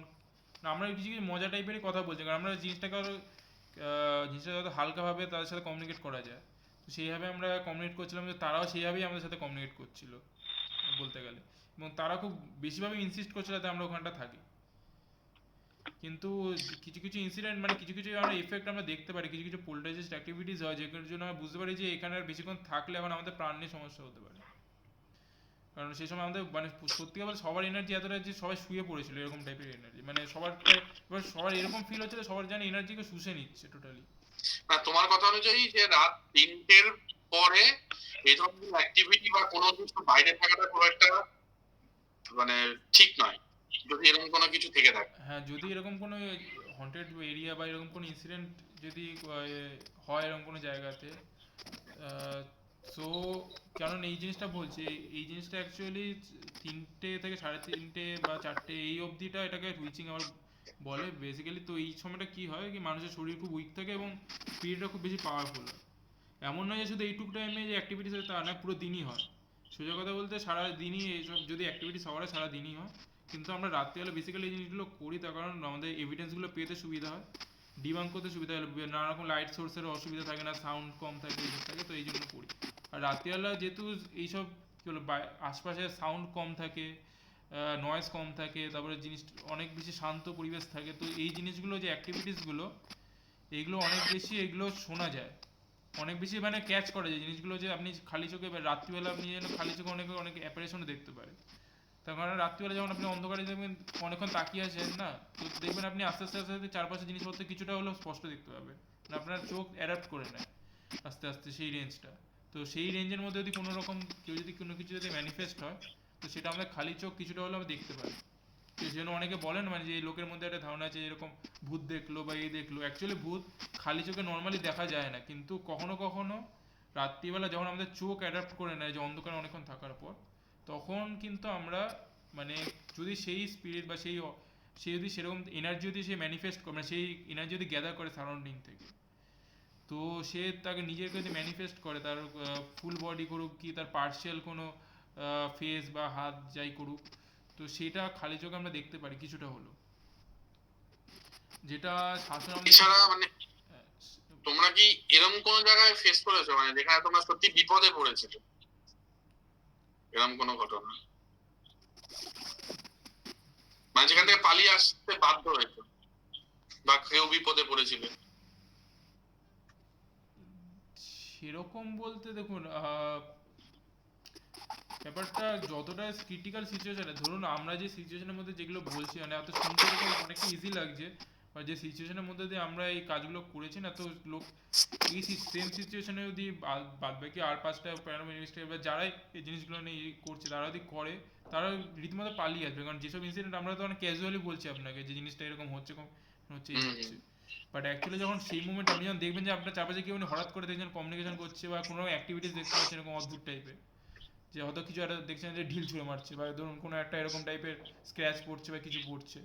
না, আমরা কিছু কিছু মজা টাইপেরই কথা বলছি, কারণ আমরা জিনিসটাকে আরো জিনিসটা যত হালকাভাবে তাদের সাথে কমিউনিকেট করা যায়, তো সেইভাবে আমরা কমিউনিকেট করছিলাম, যে তারাও সেইভাবেই আমাদের সাথে কমিউনিকেট করছিল বলতে গেলে, এবং তারা খুব বেশিভাবে ইনসিস্ট করছিল যাতে আমরা ওখানটা থাকি। কিন্তু কিছু কিছু ইনসিডেন্ট মানে কিছু কিছু আমরা এফেক্ট আমরা দেখতে পারি, কিছু কিছু পোল্টারাইজড অ্যাক্টিভিটিস হয় যেগুলোর জন্য আমরা বুঝতে পারি যে এখানে আর বেশিক্ষণ থাকলে এখন আমাদের প্রাণ নিয়ে সমস্যা হতে পারে। কারণ সেই সময় আমাদের মানে সত্যি কথা বলতে সবার এনার্জি এতটা যে সবাই শুয়ে পড়েছিল, এরকম টাইপের এনার্জি, মানে সবার এবার সবার এরকম ফিল হচ্ছিল সবার যেন এনার্জিকে শুষে নিচ্ছে টোটালি। না, তোমার কথা অনুযায়ী যে রাত 3টের পরে এই ধরনের অ্যাক্টিভিটি বা কোনো কিছু বাইরে থাকাটা খুব একটা মানে ঠিক নয়, যদি এরকম কোনো কিছু থেকে থাকে। হ্যাঁ, যদি এরকম কোনো হন্টেড এরিয়া বা এরকম কোনো ইনসিডেন্ট যদি হয় এরকম কোনো জায়গাতে, সো কারণ এই জিনিসটা বলছি, এই জিনিসটা অ্যাকচুয়ালি 3টে থেকে 3:30 বা 4টে এই অবধিটা এটাকে হুইচিং আওয়ার বলে বেসিক্যালি। তো এই সময়টা কি হয় কি মানুষের শরীর খুব উইক থাকে এবং স্পিরিটটা খুব বেশি পাওয়ারফুল হয়। এমন নয় যে শুধু এইটুকু টাইমে যে অ্যাক্টিভিটিস হয় তা না, পুরো দিনই হয়। সোজা কথা বলতে সারা দিনই এইসব যদি অ্যাক্টিভিটিস হওয়ার সারা দিনই হয়, কিন্তু আমরা রাত্রিবেলা বেসিক্যালি এই জিনিসগুলো করি তার কারণ আমাদের এভিডেন্সগুলো পেতে সুবিধা হয়, ডিবাঙ্ক করতে সুবিধা হয়, নানা রকম লাইট সোর্সের অসুবিধা থাকে না, সাউন্ড কম থাকে, এইসব থাকে, তো এই জন্য করি। আর রাত্রিবেলা যেহেতু এইসব কি বলো আশপাশে সাউন্ড কম থাকে, নয়েজ কম থাকে, তারপরে জিনিস অনেক বেশি শান্ত পরিবেশ থাকে, তো এই জিনিসগুলো যে অ্যাক্টিভিটিসগুলো এইগুলো অনেক বেশি এগুলো শোনা যায়, অনেক বেশি মানে ক্যাচ করা যায় জিনিসগুলো, যে আপনি খালি চোখে রাত্রিবেলা আপনি যেন খালি চোখে অনেক অনেক অ্যাপারেশনও দেখতে পারেন। তার কারণ রাত্রিবেলা যখন আপনি অন্ধকারে দেখবেন অনেকক্ষণ তাকিয়ে আছেন না, তো দেখবেন আপনি আস্তে আস্তে আস্তে আস্তে চারপাশে জিনিসপত্র কিছুটা হলেও স্পষ্ট দেখতে পাবেন, মানে আপনার চোখ অ্যাডাপ্ট করে নেয় আস্তে আস্তে সেই রেঞ্জটা। তো সেই রেঞ্জের মধ্যে যদি কোনো রকম কেউ যদি কোনো কিছু যদি ম্যানিফেস্ট হয়, তো সেটা আমাদের খালি চোখ কিছুটা হলেও আমরা দেখতে পাই। তো সেই জন্য অনেকে বলেন মানে যে এই লোকের মধ্যে একটা ধারণা আছে এরকম ভূত দেখলো বা এই দেখলো, অ্যাকচুয়ালি ভূত খালি চোখে নর্মালি দেখা যায় না, কিন্তু কখনো কখনো রাত্রিবেলা যখন আমাদের চোখ অ্যাডাপ্ট করে নেয় যে অন্ধকারে অনেকক্ষণ থাকার পর, তখন কিন্তু আমরা মানে যদি সেই স্পিরিট বা সে যদি সেরকম এনার্জি যদি সে ম্যানিফেস্ট করে, মানে সেই এনার্জি যদি গ্যাদার করে সারাউন্ডিং থেকে, তো সে তাকে নিজের কাছে ম্যানিফেস্ট করে, তার ফুল বডি করুক কি তার পার্শিয়াল কোনো ফেস বা হাত যাই করুক, তো সেটা খালি চোখে আমরা দেখতে পারি কিছুটা হলো, যেটা শাসন আমাদের এছাড়া মানে তোমরা কি এরকম কোন জায়গায় ফেস করেছো মানে যেখানে তোমরা সত্যি বিপদে পড়েছিলে, এরকম কোনো ঘটনা মানে যেখান থেকে পালিয়ে আসতে বাধ্য হয়েছে বা কেউ বিপদে পড়েছিল? সেরকম বলতে দেখুন ব্যাপারটা যতটা ক্রিটিক্যাল সিচুয়েশনে, ধরুন আমরা যে সিচুয়েশনের মধ্যে যেগুলো বলছি মানে এত শুনতে এরকম অনেকটা ইজি লাগছে, বা যে সিচুয়েশনের মধ্যে দিয়ে আমরা এই কাজগুলো করেছি না, তো লোক এই সেম সিচুয়েশনে যদি বাদ বাকি আর 5টা প্যারানর্মাল ইনভেস্টিগেটর যারাই এই জিনিসগুলো নিয়ে করছে তারা যদি করে, তারা রীতিমতো পালিয়ে আসবে, কারণ যেসব ইনসিডেন্ট আমরা তো অনেক ক্যাজুয়ালি বলছি আপনাকে যে জিনিসটা এরকম হচ্ছে হচ্ছে এই হচ্ছে, বাট অ্যাকচুয়ালি যখন সেই মুমেন্ট আপনি যখন দেখবেন যে আপনার চারপাশে কেউ হঠাৎ করে দেখছেন কমিউনিকেশন করছে বা কোনো অ্যাক্টিভিটিস দেখতে পাচ্ছেন এরকম অদ্ভুত টাইপের, যে হয়তো কিছু একটা দেখছেন যে ঢিল ছুঁড়ে মারছে বা ধরুন কোনো একটা এরকম টাইপের স্ক্র্যাচ পড়ছে বা কিছু পড়ছে,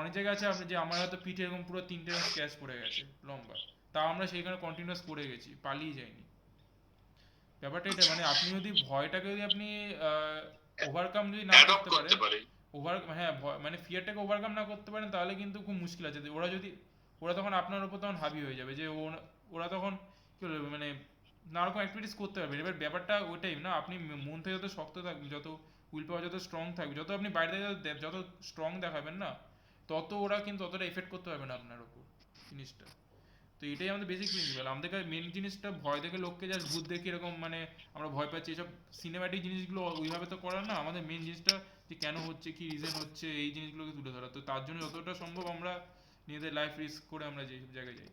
অনেক জায়গায় আছে আপনি যে আমার হয়তো পিঠে এরকম পুরো 3টে স্ক্র্যাচ পড়ে গেছে লম্বা, তাও আমরা সেইখানে কন্টিনিউয়াস পড়ে গেছি, পালিয়ে যাইনি। ব্যাপারটা এটা মানে আপনি যদি ভয়টাকে যদি আপনি ওভারকাম যদি না অ্যাডপ্ট করতে করতে পারেন, পারে। হ্যাঁ মানে ফিয়ারটাকে ওভারকাম না করতে পারেন, তাহলে কিন্তু খুব মুশকিল আছে। ওরা তখন আপনার উপর তখন হাবি হয়ে যাবে, যে ওরা তখন কি বলবে মানে নানা রকম অ্যাক্টিভিটিস করতে পারবে। এবার ব্যাপারটা ওইটাই না, আপনি মন থেকে যত শক্ত থাকবে, যত উইল পাওয়ার যত স্ট্রং থাকবে, যত আপনি বাইরে থেকে যত স্ট্রং দেখাবেন না, তত ওরা কিন্তু অতটা এফেক্ট করতে পারবে না আপনার উপর জিনিসটা। তো এটাই আমাদের বেসিক প্রিন্সিপাল। আমাদের কাছে মেন জিনিসটা ভয় দেখে লোককে জাস্ট ভূত দেখে এরকম মানে আমরা ভয় পাচ্ছি, এসব সিনেম্যাটিক জিনিসগুলো ওইভাবে তো করার না, আমাদের মেন জিনিসটা যে কেন হচ্ছে, কি রিজন হচ্ছে, এই জিনিসগুলোকে তুলে ধরা। তো তার জন্য যতটা সম্ভব আমরা নিজেদের লাইফ রিস্ক করে আমরা যেসব জায়গায় যাই।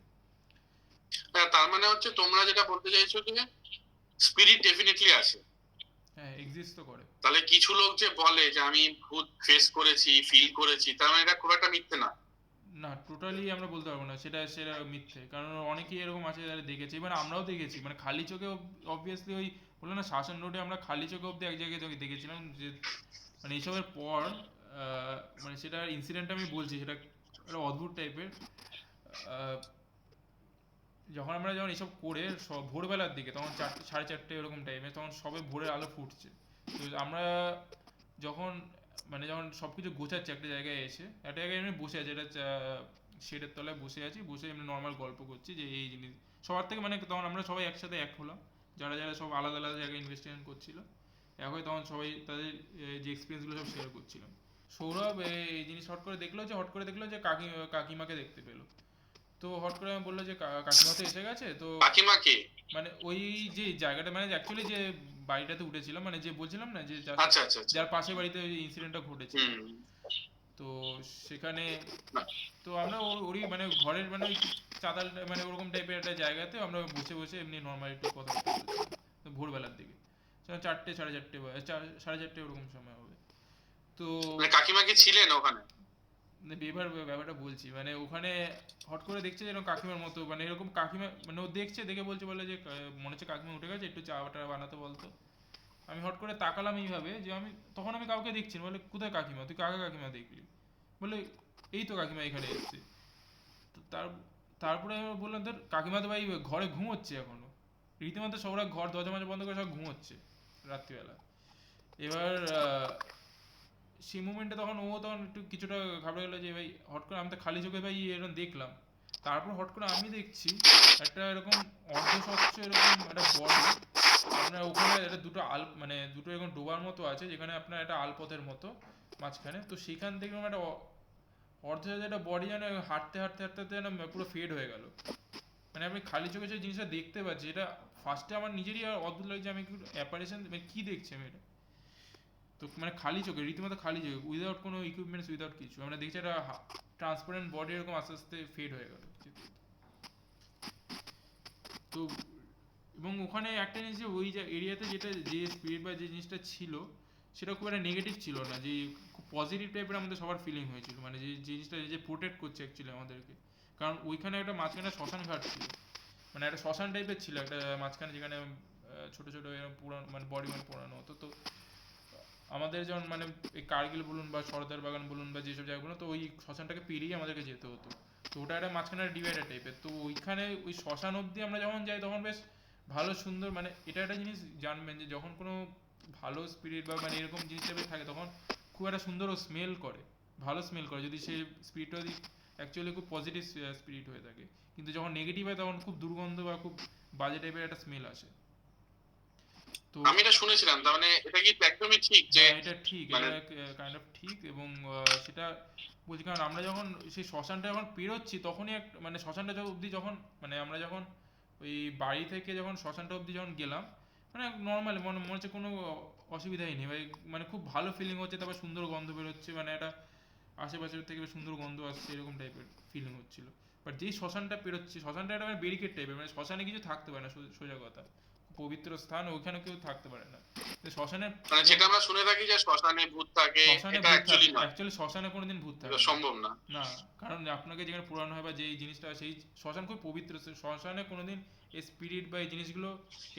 হ্যাঁ, তার মানে হচ্ছে তোমরা যেটা বলতে চাইছো যে স্পিরিট ডেফিনেটলি আছে। হ্যাঁ, এক্সিস্ট তো করে। তাহলে কিছু লোক যে বলে যে আমি ভূত ফেস করেছি, ফিল করেছি, তার মানে এটা খুব একটা মিথ্যে না। না, টোটালি আমরা বলতে পারবো না সেটা সেটা মিথ্যে, কারণ অনেকেই এরকম আছে যারা দেখেছে, মানে আমরাও দেখেছি, মানে খালি চোখে অবভিয়াসলি ওই বললো না শাসন রোডে আমরা খালি চোখে অব্দি এক জায়গায় দেখেছিলাম, যে মানে এইসবের পর মানে সেটা ইনসিডেন্ট আমি বলছি, সেটা একটা অদ্ভুত টাইপের। যখন এইসব করে সব ভোরবেলার দিকে, তখন 4:30 এরকম টাইমে, তখন সবে ভোরের আলো ফুটছে, তো আমরা যখন যখন সবকিছু গোছাচ্ছি একটা জায়গায় এমনি বসে আছি, এটা শেডের তলায় বসে আছি, বসে এমনি নর্মাল গল্প করছি যে এই জিনিস সবার থেকে, মানে তখন আমরা সবাই একসাথে এক হলাম, যারা যারা সব আলাদা আলাদা জায়গায় ইনভেস্টিগেশন করছিল এক হয়ে, তখন সবাই তাদের যে এক্সপিরিয়েন্সগুলো সব শেয়ার করছিলাম। সৌরভ এই জিনিস হট করে দেখলো যে কাকিমাকে দেখতে পেলো, তো হট করে বললো যে কাকিমা তো এসে গেছে। তো কাকিমা কে? মানে ওই যে জায়গাটা, মানে অ্যাকচুয়ালি যে বাড়িটাতে উঠেছিলাম, মানে যে বলছিলাম না যে আচ্ছা আচ্ছা আচ্ছা। যার পাশের বাড়িতে ওই ইনসিডেন্টটা ঘটেছে, তো সেখানে তো আমরা ওরই মানে ঘরের মানে ওই চাতাল মানে ওরকম টাইপের একটা জায়গাতে আমরা বসে বসে এমনি নর্মাল একটু কথা বলছিলাম, তো ভোরবেলার দিকে 4টে 4:30 ওরকম সময় হবে। তো মানে কাকিমা কি ছিলেন ওখানে? এবার ব্যাপারটা বলছি, মানে ওখানে হট করে দেখছে যেরকম কাকিমার মতো, মানে এরকম কাকিমা, মানে ও দেখছে, দেখে বলে যে মনে হচ্ছে কাকিমা উঠে গেছে, একটু চাটা বানাতে বলতো। আমি হট করে তাকালাম এইভাবে, যে তখন আমি কাউকে দেখছি না, বলে কোথায় কাকিমা, তুই কাকিমা দেখলি? বলে এই তো কাকিমা এখানে এসছে। তো তারপরে আমি বললাম ধর কাকিমা তো ভাই ঘরে ঘুমোচ্ছে এখনো, রীতিমতো সবরা ঘর দরজা মাজা বন্ধ করে সব ঘুমোচ্ছে রাত্রিবেলা। এবার সেই মুমেন্টে তখন একটু কিছুটা ঘাবড়ে গেলো, যে ভাই হট করে আমি তো খালি চোখে ভাই এরকম দেখলাম, তারপর হট করে আমি দেখছি একটা এরকম অর্ধস্বচ্ছ এরকম একটা বডি, আপনার ওখানে একটা দুটো এরকম ডোবার মতো আছে, যেখানে আপনার একটা আলপথের মতো মাঝখানে, তো সেখান থেকে একটা একটা বডি যেন হাঁটতে হাঁটতে হাঁটতে হাঁটতে যেন পুরো ফেড হয়ে গেল। মানে আপনি খালি চোখে যে জিনিসটা দেখতে পাচ্ছি, এটা ফার্স্টে আমার নিজেরই অদ্ভুত লাগছে, আমি অ্যাপারেশন কি দেখছি আমি এটা, তো মানে খালি চোখে, রীতিমতো খালি চোখে, উইদাউট কোনো ইকুইপমেন্টস, উইদাউট কিছু আমরা দেখছি একটা ট্রান্সপারেন্ট বডি এরকম আস্তে আস্তে ফেড হয়ে গেল। তো এবং ওখানে একটা জিনিস, যে ওই এরিয়াতে যে স্পিরিট বা যে জিনিসটা ছিল, সেটা খুব একটা নেগেটিভ ছিল না, যে খুব পজিটিভ টাইপের আমাদের সবার ফিলিং হয়েছিল, মানে যে জিনিসটা যে প্রোটেক্ট করছে অ্যাকচুয়ালি আমাদেরকে। কারণ ওইখানে একটা মাঝখানে শ্মশান ঘাট ছিল, মানে একটা শ্মশান টাইপের ছিল একটা মাঝখানে, যেখানে ছোট ছোট এরকম পুরানো মানে বডি মানে পোড়ানো হতো। তো আমাদের যেমন মানে এই কার্গিল বলুন বা সর্দার বাগান বলুন বা যেসব জায়গাগুলো, তো ওই শ্মশানটাকে পেরিয়ে আমাদেরকে যেতে হতো। তো ওটা একটা মাঝখানে ডিভাইডার টাইপের, তো ওইখানে ওই শ্মশান অবধি আমরা যখন যাই তখন বেশ ভালো সুন্দর, মানে এটা একটা জিনিস জানবেন যে যখন কোনো ভালো স্পিরিট বা মানে এরকম জিনিস টাইপের থাকে তখন খুব একটা সুন্দর স্মেল করে, ভালো স্মেল করে, যদি সেই স্পিরিটটা যদি অ্যাকচুয়ালি খুব পজিটিভ স্পিরিট হয়ে থাকে। কিন্তু যখন নেগেটিভ হয় তখন খুব দুর্গন্ধ বা খুব বাজে টাইপের একটা স্মেল আসে। তো আমি এটা শুনেছিলাম, তার মানে এটা কি একদমই ঠিক যে হ্যাঁ, এটা ঠিক, মানে এটা কাইন্ড অফ ঠিক। এবং সেটা বলছি কারণ আমরা যখন সেই শ্মশানটা যখন পেরোচ্ছি তখনই মানে শ্মশানটা অবধি যখন মানে আমরা যখন ওই বাড়ি থেকে যখন শ্মশানটা অবধি যখন গেলাম, মানে নর্মালি মনে মনে হচ্ছে কোনো অসুবিধাই নেই ভাই, মানে খুব ভালো ফিলিং হচ্ছে, তারপর সুন্দর গন্ধ বেরোচ্ছে, মানে একটা আশেপাশের থেকে বেশ সুন্দর গন্ধ আসছে, এরকম টাইপের ফিলিং হচ্ছিল। বাট যেই শ্মশানটা পেরোচ্ছি, শ্মশানটা একটা মানে ব্যারিকেড টাইপের, মানে শ্মশানে কিছু থাকতে পারে না, সোজা কথা, পবিত্র স্থান, ওইখানে কেউ থাকতে পারে না। শ্মশানে মানে যেটা আমরা শুনে থাকি যে শ্মশানে ভূত থাকে, শ্মশানে এটা ভূত থাকে, অ্যাকচুয়ালি নয়, অ্যাকচুয়ালি শ্মশানে কোনোদিন ভূত থাকে এটা না। সম্ভব না। না, কারণ আপনাকে যেখানে পুরানো হয় বা যেই জিনিসটা, সেই শ্মশান খুব পবিত্র, শ্মশানে কোনোদিন এই স্পিরিট বা এই জিনিসগুলো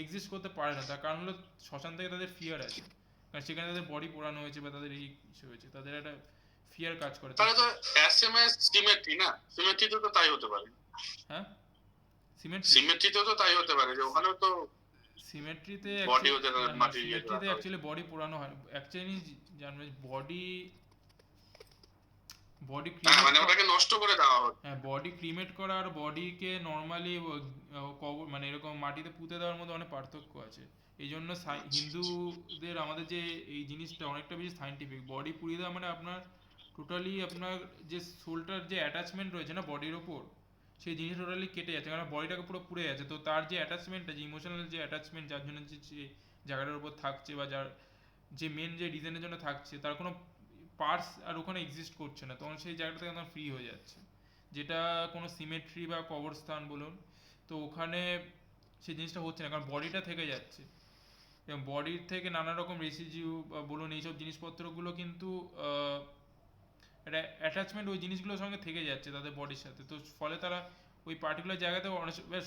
এক্সিস্ট করতে পারে না। তার কারণ হলো শ্মশান থেকে তাদের ফিয়ার আছে, কারণ সেখানে তাদের বডি পোড়ানো হয়েছে বা তাদের এই কিছু হয়েছে, তাদের একটা ফিয়ার কাজ করে। তাহলে তো এসএমএস সিমেট্রি না, সিমেট্রিতে তো তাই হতে পারে, হ্যাঁ, সিমেন্ট সিমেট্রিতেও তো তাই হতে পারে যে ওখানেও তো সিমেট্রিতে বডি ওদের মাটি দিয়ে সিমেট্রিতে রাখা হয়। অ্যাকচুয়ালি বডি পোড়ানো হয় অ্যাকচুয়ালি, জানবেন বডি বডি হ্যাঁ, মানে ওটাকে নষ্ট করে দেওয়া হচ্ছে। হ্যাঁ, বডি ক্রিমেট করা আর বডিকে নর্মালি কবর মানে এরকম মাটিতে পুঁতে দেওয়ার মধ্যে অনেক পার্থক্য আছে। এই জন্য হিন্দুদের আমাদের যে এই জিনিসটা অনেকটা বেশি সাইন্টিফিক। বডি পুড়িয়ে দেওয়া মানে আপনার টোটালি আপনার যে সোলটার যে অ্যাটাচমেন্ট রয়েছে না বডির ওপর, সেই জিনিস টোটালি কেটে যাচ্ছে, কারণ বডিটাকে পুরো পুড়ে যাচ্ছে। তো তার যে অ্যাটাচমেন্টটা, যে ইমোশনাল যে অ্যাটাচমেন্ট, যার জন্য যে জায়গাটার উপর থাকছে বা যার যে মেন যে রিজনের জন্য থাকছে, তার কোনো পার্টস আর ওখানে এক্সিস্ট করছে না, তখন সেই জায়গাটা থেকে একদম ফ্রি হয়ে যাচ্ছে। যেটা কোনো সিমেট্রি বা কবরস্থান বলুন, তো ওখানে সেই জিনিসটা হচ্ছে না, কারণ বডিটা থেকে যাচ্ছে এবং বডির থেকে নানা রকম রেসিডিউ বলুন এইসব জিনিসপত্রগুলো কিন্তু একটা অ্যাটাচমেন্ট ওই জিনিসগুলোর সঙ্গে থেকে যাচ্ছে তাদের বডির সাথে। তো ফলে তারা ওই পার্টিকুলার জায়গাতে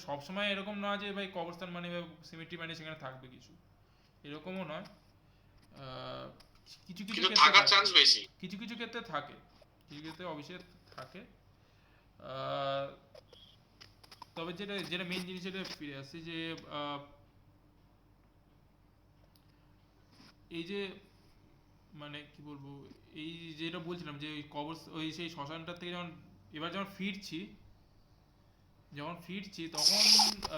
সবসময় এরকম না যে ভাই কবরস্থান মানে বা সিমেট্রি মানে সেখানে থাকবে কিছু, এরকমও নয়। কিছু কিছু কিন্তু ক্ষেত্রে থাকার থাকে, চান্স বেশি। কিছু কিছু ক্ষেত্রে থাকে, কিছু ক্ষেত্রে অবশ্যই থাকে। আহ, তবে যেটা যেটা মেন জিনিস, এটা ফিরে আসছে যে এই যে মানে কি বলবো, এই যেটা বলছিলাম যে ওই কবর ওই সেই শ্মশানটার থেকে যখন ফিরছি তখন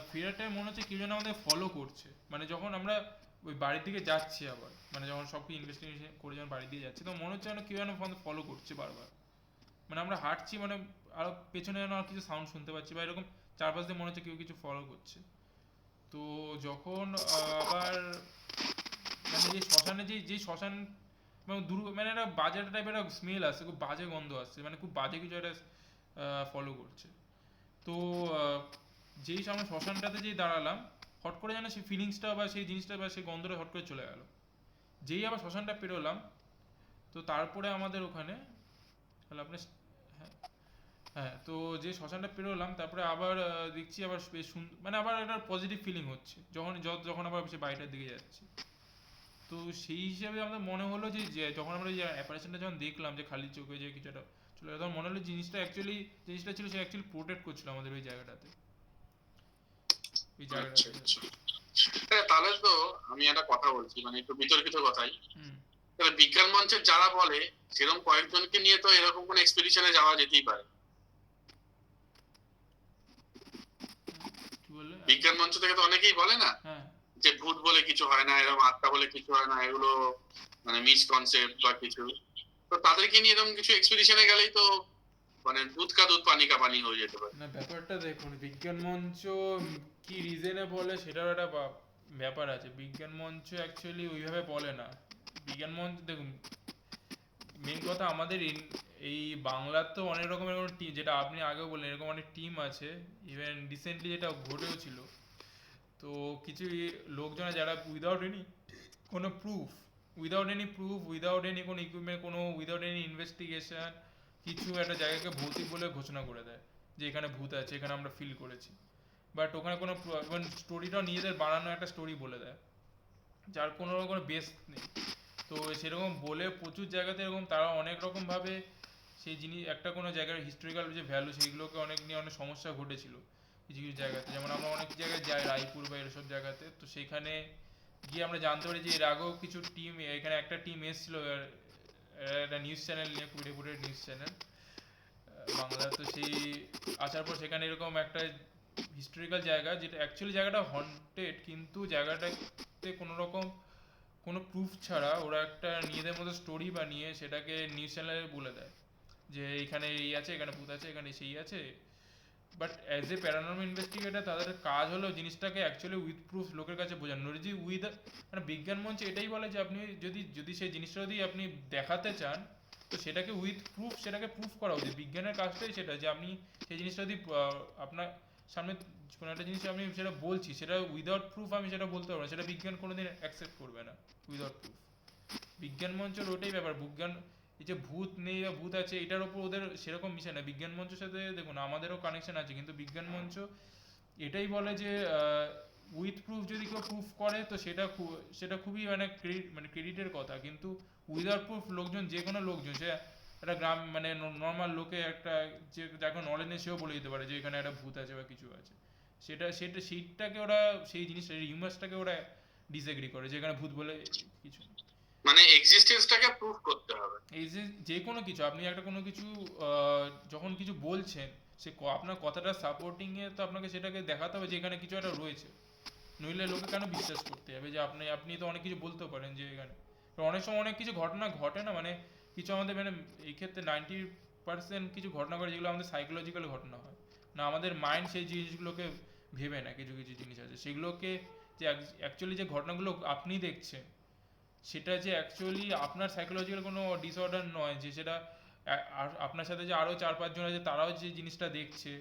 ফেরার টাইম মনে হচ্ছে কেউ যেন আমাদের ফলো করছে। মানে যখন আমরা ওই বাড়ির দিকে যাচ্ছি আবার, মানে যখন সব কিছু ইনভেস্টিগেশন করে যখন বাড়ির দিকে যাচ্ছি, তখন মনে হচ্ছে যেন কেউ যেন ফলো করছে বারবার। মানে আমরা হাঁটছি, মানে আরো পেছনে যেন আর কিছু সাউন্ড শুনতে পাচ্ছি বা এরকম চারপাশ দিয়ে মনে হচ্ছে কেউ কিছু ফলো করছে। তো যখন আবার মানে যে শ্মশানে যে শ্মশান মানে মানে একটা বাজে টাইপের একটা স্মেল আসছে, খুব বাজে গন্ধ আসছে, মানে খুব বাজে কিছু একটা ফলো করছে। তো যেই সময় শ্মশানটাতে যেই দাঁড়ালাম, হট করে যেন সেই ফিলিংসটা বা সেই জিনিসটা বা সেই গন্ধটা হট করে চলে গেল। যেই আবার শ্মশানটা পেরোলাম, তো তারপরে আমাদের ওখানে তাহলে আপনি হ্যাঁ হ্যাঁ, তো যে শ্মশানটা পেরোলাম তারপরে আবার দেখছি আবার বেশ মানে আবার একটা পজিটিভ ফিলিং হচ্ছে যখন আবার সে বাড়িটার দিকে যাচ্ছি। তো সেই হিসাবে আমাদের মনে হলো যে যখন আমরা যে অ্যাপারেশনটা যখন দেখলাম যে খালি চোখে যে কিছুটা চলে গেল, তখন মনে হলো জিনিসটা ছিল সে অ্যাকচুয়ালি প্রোটেক্ট করছিল আমাদের ওই জায়গাটাতে, ওই আচ্ছা জায়গাটাতে। আচ্ছা। হ্যাঁ, তাহলে তো আমি একটা কথা বলছি, মানে একটু বিতর্কিত কথাই। হুম, তাহলে বিজ্ঞান মঞ্চের যারা বলে, সেরকম কয়েকজনকে নিয়ে তো এরকম কোন এক্সপেডিশনে যাওয়া যেতেই পারে। কি বললে? বিজ্ঞান মঞ্চ থেকে তো অনেকেই বলে না হ্যাঁ, যে ভূত বলে কিছু হয় না, এরকম আত্মা বলে কিছু হয় না, এগুলো মানে মিসকনসেপ্ট বা কিছু। তো তাদেরকে নিয়ে এরকম কিছু এক্সপেডিশনে গেলেই তো মানে দুধ কা দুধ পানি কা পানি হয়ে যেতে পারে। না ব্যাপারটা দেখুন, বিজ্ঞান মঞ্চ কি রিজনে বলে সেটার একটা ব্যাপার আছে। বিজ্ঞান মঞ্চ অ্যাকচুয়ালি ওইভাবে বলে না। বিজ্ঞান মঞ্চ দেখুন, মেন কথা আমাদের এই বাংলার তো অনেক রকমের টিম, যেটা আপনি আগেও বললেন, এরকম অনেক টিম আছে। ইভেন রিসেন্টলি যেটা ঘটেও ছিল, তো কিছু লোকজন যারা উইদাউট এনি কোনো proof without any proof, without any কোনো ইকুইপমেন্ট, কোনো উইদাউট এনি ইনভেস্টিগেশন, কিছু একটা জায়গাকে ভৌতিক বলে ঘোষণা করে দেয় যে এখানে ভূত আছে, এখানে আমরা ফিল করেছি। বাট ওখানে কোনো স্টোরিটাও নিজেদের বানানো একটা স্টোরি বলে দেয়, যার কোনো বেস নেই। তো সেরকম বলে প্রচুর জায়গাতে এরকম তারা অনেক রকম ভাবে সেই জিনিস, একটা কোনো জায়গার হিস্টোরিক্যাল যে ভ্যালু সেইগুলোকে অনেক নিয়ে অনেক সমস্যা ঘটেছিল কিছু কিছু জায়গাতে। যেমন আমরা অনেক জায়গায় যাই, রায়পুর বা এসব জায়গাতে, তো সেখানে গিয়ে আমরা জানতে পারি যে এর আগেও কিছু টিম, এখানে একটা টিম এসেছিল একটা নিউজ চ্যানেল নিয়ে, কুড়িপুরের নিউজ চ্যানেল বাংলা। তো সেই আসার পর সেখানে এরকম একটা হিস্টোরিক্যাল জায়গা, যেটা অ্যাকচুয়ালি জায়গাটা হন্টেড, কিন্তু জায়গাটাতে কোনো রকম কোনো প্রুফ ছাড়া ওরা একটা নিজেদের মতো স্টোরি বানিয়ে সেটাকে নিউজ চ্যানেলে বলে দেয় যে এখানে এই আছে, এখানে ভূত আছে, এখানে সেই আছে। But as a paranormal investigator তাদের কাজ হলো জিনিসটাকে অ্যাকচুয়ালি উইথ প্রুফ লোকের কাছে বোঝানো। যদি উইথ মানে বিজ্ঞান মঞ্চ এটাই বলে যে আপনি যদি সেই জিনিসটা যদি আপনি দেখাতে চান, তো সেটাকে উইথ প্রুফ সেটাকে প্রুফ করা উচিত। বিজ্ঞানের কাজটাই সেটা, যে আপনি সেই জিনিসটা যদি আপনার সামনে কোনো একটা জিনিস আমি সেটা বলছি, সেটা উইদাউট প্রুফ আমি সেটা বলতে পারবো না, সেটা বিজ্ঞান কোনোদিন অ্যাকসেপ্ট করবে না উইদাউট প্রুফ। বিজ্ঞান মঞ্চের ওটাই ব্যাপার। বিজ্ঞান এই যে ভূত নেই বা ভূত আছে এটার উপর ওদের সেরকম মিশে না। বিজ্ঞান মঞ্চের সাথে দেখুন আমাদেরও কানেকশন আছে, কিন্তু বিজ্ঞান মঞ্চ এটাই বলে যে উইথ প্রুফ যদি কেউ প্রুফ করে তো সেটা খুবই মানে ক্রেডিটের কথা, কিন্তু উইদাউট প্রুফ লোকজন, যে কোনো লোকজন, সে একটা গ্রাম মানে নর্মাল লোকে একটা যে যাকে নলেজ নেই সেও বলে দিতে পারে যে এখানে একটা ভূত আছে বা কিছু আছে। সেইটাকে ওরা সেই জিনিসটা হিউমাসটাকে ওরা ডিসএগ্রি করে যে এখানে ভূত বলে কিছু নেই। মানে এক্সিস্টেন্সটাকে প্রুভ করতে হবে। এই যে কোনো কিছু আপনি একটা কোনো কিছু যখন কিছু বলছেন, আপনার কথাটা সাপোর্টিং এ, তো আপনাকে সেটাকে দেখাতে হবে যে এখানে কিছু একটা রয়েছে, নইলে লোকে কেন বিশ্বাস করতে যাবে যে আপনি তো অনেক কিছু বলতে পারেন যে এখানে। তো অনেক সময় অনেক কিছু ঘটনা ঘটে না, মানে কিছু আমাদের মানে এই ক্ষেত্রে 90% কিছু ঘটনা ঘটে যেগুলো আমাদের সাইকোলজিক্যাল ঘটনা হয় না, আমাদের মাইন্ড সেই জিনিসগুলোকে ভেবে না। কিছু কিছু জিনিস আছে সেগুলোকে, যে অ্যাকচুয়ালি যে ঘটনাগুলো আপনি দেখছেন সেটা যে অ্যাকচুয়ালি আপনার সাইকোলজিক্যাল কোনো ডিসঅর্ডার নয়, যে সেটা আপনার সাথে যে আরও 4-5 জন আছে তারাও যে জিনিসটা দেখছে,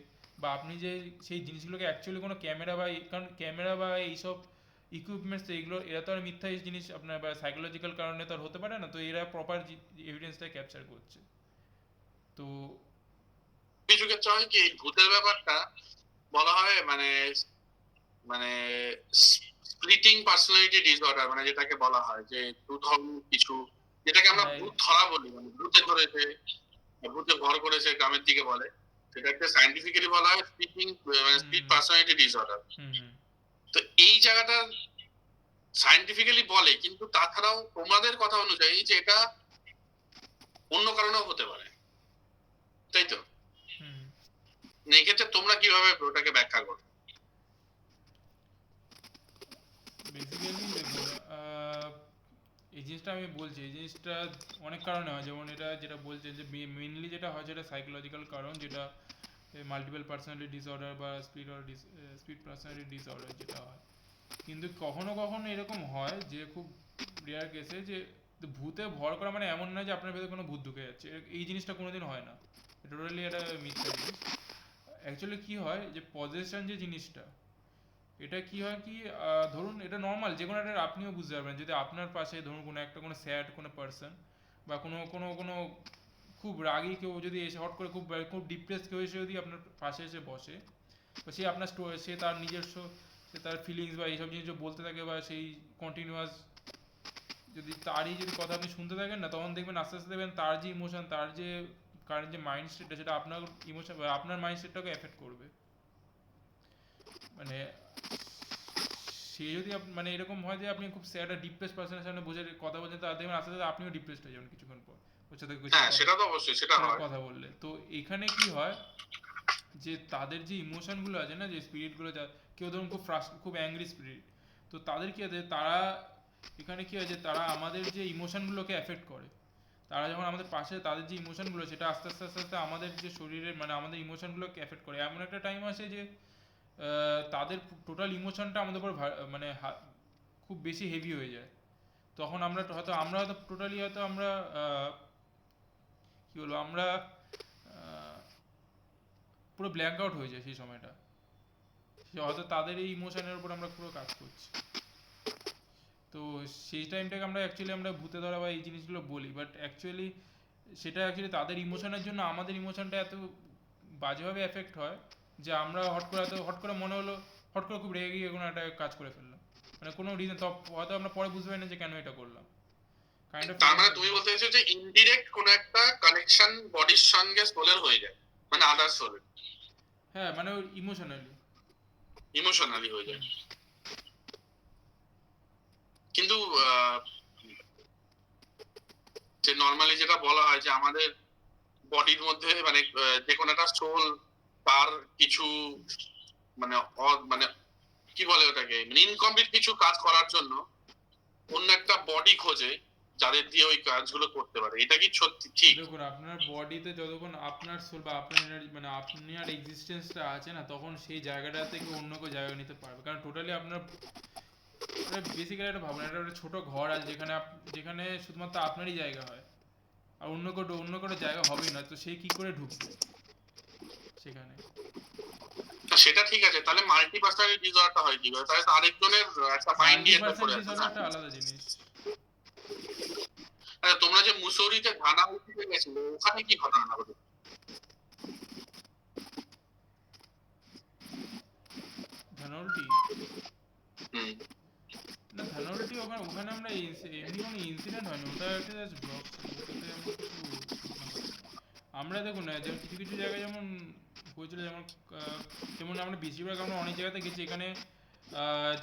বা আপনি যে সেই জিনিসগুলোকে অ্যাকচুয়ালি কোনো ক্যামেরা বা কারণ ক্যামেরা বা এইসব ইকুইপমেন্টস এগুলো এরা তো আর মিথ্যা জিনিস আপনার বা সাইকোলজিক্যাল কারণে তো আর হতে পারে না, তো এরা প্রপার এভিডেন্সটা ক্যাপচার করছে। তো কিছু ক্ষেত্রে হয় কি, এই ভূতের ব্যাপারটা বলা হয় মানে মানে স্প্লিটিং পার্সোনালিটি ডিসঅর্ডার, মানে যেটাকে বলা হয় যে দু ধরনের কিছু, যেটাকে আমরা হ্যাঁ। ভূত ধরা বলি, মানে ভূতে ধরেছে, ভূতে ভর করেছে গ্রামের দিকে বলে, সেটাকে সায়েন্টিফিক্যালি বলা হয় স্প্লিটিং মানে স্প্লিট পার্সোনালিটি ডিসঅর্ডার। তো এই জায়গাটা সায়েন্টিফিক্যালি বলে, কিন্তু তাছাড়াও তোমাদের কথা অনুযায়ী যে এটা অন্য কারণেও হতে পারে, তাই তো? এই ক্ষেত্রে তোমরা কিভাবে ওটাকে ব্যাখ্যা করো? বেসিক্যালি দেখুন, এই জিনিসটা আমি বলছি, এই জিনিসটা অনেক কারণে হয়। যেমন এটা যেটা বলছে যে মেইনলি যেটা হয় সেটা সাইকোলজিক্যাল কারণ, যেটা মাল্টিপল পার্সোনালিটি ডিসঅর্ডার বা স্পিড পার্সোনালিটি ডিসঅর্ডার যেটা হয়। কিন্তু কখনো কখনো এরকম হয় যে খুব রেয়ার কেসে যে ভূতে ভর করা মানে এমন নয় যে আপনার ভেতরে কোনো ভূত ঢুকে যাচ্ছে, এই জিনিসটা কোনোদিন হয় না। টোটালি এটা মিথ্যা জিনিস। অ্যাকচুয়ালি কি হয় যে পজেশন যে জিনিসটা, এটা কি হয় কি ধরুন এটা নর্মাল যে কোনো একটা, আপনিও বুঝতে পারবেন যদি আপনার পাশে ধরুন কোনো স্যাড কোনো পার্সন বা কোনো খুব রাগী কেউ যদি এসে হট করে খুব ডিপ্রেস কেউ এসে যদি আপনার পাশে এসে বসে, তো সে আপনার সে তার নিজস্ব সে তার ফিলিংস বা এইসব জিনিস বলতে থাকে, বা সেই কন্টিনিউয়াস যদি তারই যদি কথা আপনি শুনতে থাকেন না, তখন দেখবেন আস্তে আস্তে দেখবেন তার যে ইমোশন, তার যে কারেন্ট যে মাইন্ড সেটটা, সেটা আপনার ইমোশন বা আপনার মাইন্ড সেটটাকে এফেক্ট করবে। মানে সে যদি মানে এরকম হয় যে আপনি খুব স্যাড আর ডিপ্রেস পার্সনের সামনে বসে কথা বলছেন, তার দেখবেন আস্তে আস্তে আপনিও ডিপ্রেসড হয়ে যাবেন কিছুক্ষণ পর ওর সাথে হ্যাঁ, সেটা তো অবশ্যই, সেটা হয় কথা বললে। তো এখানে কি হয় যে তাদের যে ইমোশনগুলো আছে না, যে স্পিরিটগুলো, কেউ ধরুন খুব অ্যাংরি স্পিরিট, তো তাদের কি আছে, তারা এখানে কি হয় যে তারা আমাদের যে ইমোশনগুলোকে এফেক্ট করে। তারা যখন আমাদের পাশে, তাদের যে ইমোশনগুলো সেটা আস্তে আস্তে আস্তে আস্তে আমাদের যে শরীরের মানে আমাদের ইমোশনগুলোকে এফেক্ট করে। এমন একটা টাইম আসে যে তাদের টোটাল ইমোশনটা আমাদের উপর মানে খুব বেশি হেভি হয়ে যায়। তখন আমরা হয়তো টোটালি হয়তো আমরা কি বলবো, আমরা পুরো ব্ল্যাঙ্ক আউট হয়ে যায় সেই সময়টা, হয়তো তাদের এই ইমোশনের উপর আমরা পুরো কাজ করছি। তো সেই টাইমটাকে আমরা অ্যাকচুয়ালি আমরা ভূতে ধরা বা এই জিনিসগুলো বলি, বাট অ্যাকচুয়ালি সেটা অ্যাকচুয়ালি তাদের ইমোশনের জন্য আমাদের ইমোশনটা এত বাজেভাবে এফেক্ট হয় যে আমরা হট করে মনে হলো, হট করে খুব রেগে গিয়ে কোনো একটা কাজ করে ফেললাম, মানে কোনো রিজন তো হয়তো আমরা পরে বুঝতে পারি না যে কেন এটা করলাম, কাইন্ড অফ। তার মানে তুমি বলতে চাইছো যে ইনডিরেক্ট কোন একটা কানেকশন বডির সঙ্গে সোলের হয়ে যায়, মানে আদার সোলের, হ্যাঁ মানে ইমোশনালি। ইমোশনালি হয়ে যায়। কিন্তু যে নর্মালি যেটা বলা হয় যে আমাদের বডির মধ্যে মানে যে কোনো একটা সোল তার কিছু মানে মানে কি বলে ওটাকে, মানে ইনকমপ্লিট কিছু কাজ করার জন্য অন্য একটা বডি খোঁজে যাদের দিয়ে ওই কাজগুলো করতে পারে। এটা কি সত্যি ঠিক? দেখুন আপনার বডিতে যতক্ষণ আপনার সোল বা আপনার এনার্জি মানে আপনার এক্সিস্টেন্সটা আছে না, তখন সেই জায়গাটা থেকে অন্য কেউ জায়গা নিতে পারবে, কারণ টোটালি আপনার বেসিক্যালি একটা ভাবনা, একটা ছোট ঘর আছে যেখানে যেখানে শুধুমাত্র আপনারই জায়গা হয়, আর অন্য কোনো জায়গা হবেই না, তো সে কি করে ঢুকবে সেখানে? সেটা ঠিক আছে, তাহলে মাল্টি পার্সোনালিটি ডিসঅর্ডারটা হয় কি করে? তাহলে তো আরেকজনের একটা মাইন্ড নিয়ে করে মাল্টিপার্সোনালিটি আছে হলো না? একটা আলাদা জিনিস। আচ্ছা, তোমরা যে মুসৌরিতে ধানা উঠিতে গেছিলে ওখানে কি ঘটনা ঘটে? ধানউল্টি হুম। না, ধানউল্টি ওখানে ওখানে আমরা এমনি কোনো ইনসিডেন্ট হয়নি, ওটা একটা জাস্ট ব্লগ ছিল, ওটাতে আমরা কিছু ঘটনা ঘটেনি। আমরা দেখুন না, যেমন কিছু কিছু জায়গায় যেমন হয়েছিল, যেমন যেমন আমরা বেশিরভাগ আমরা অনেক জায়গাতে গেছি, এখানে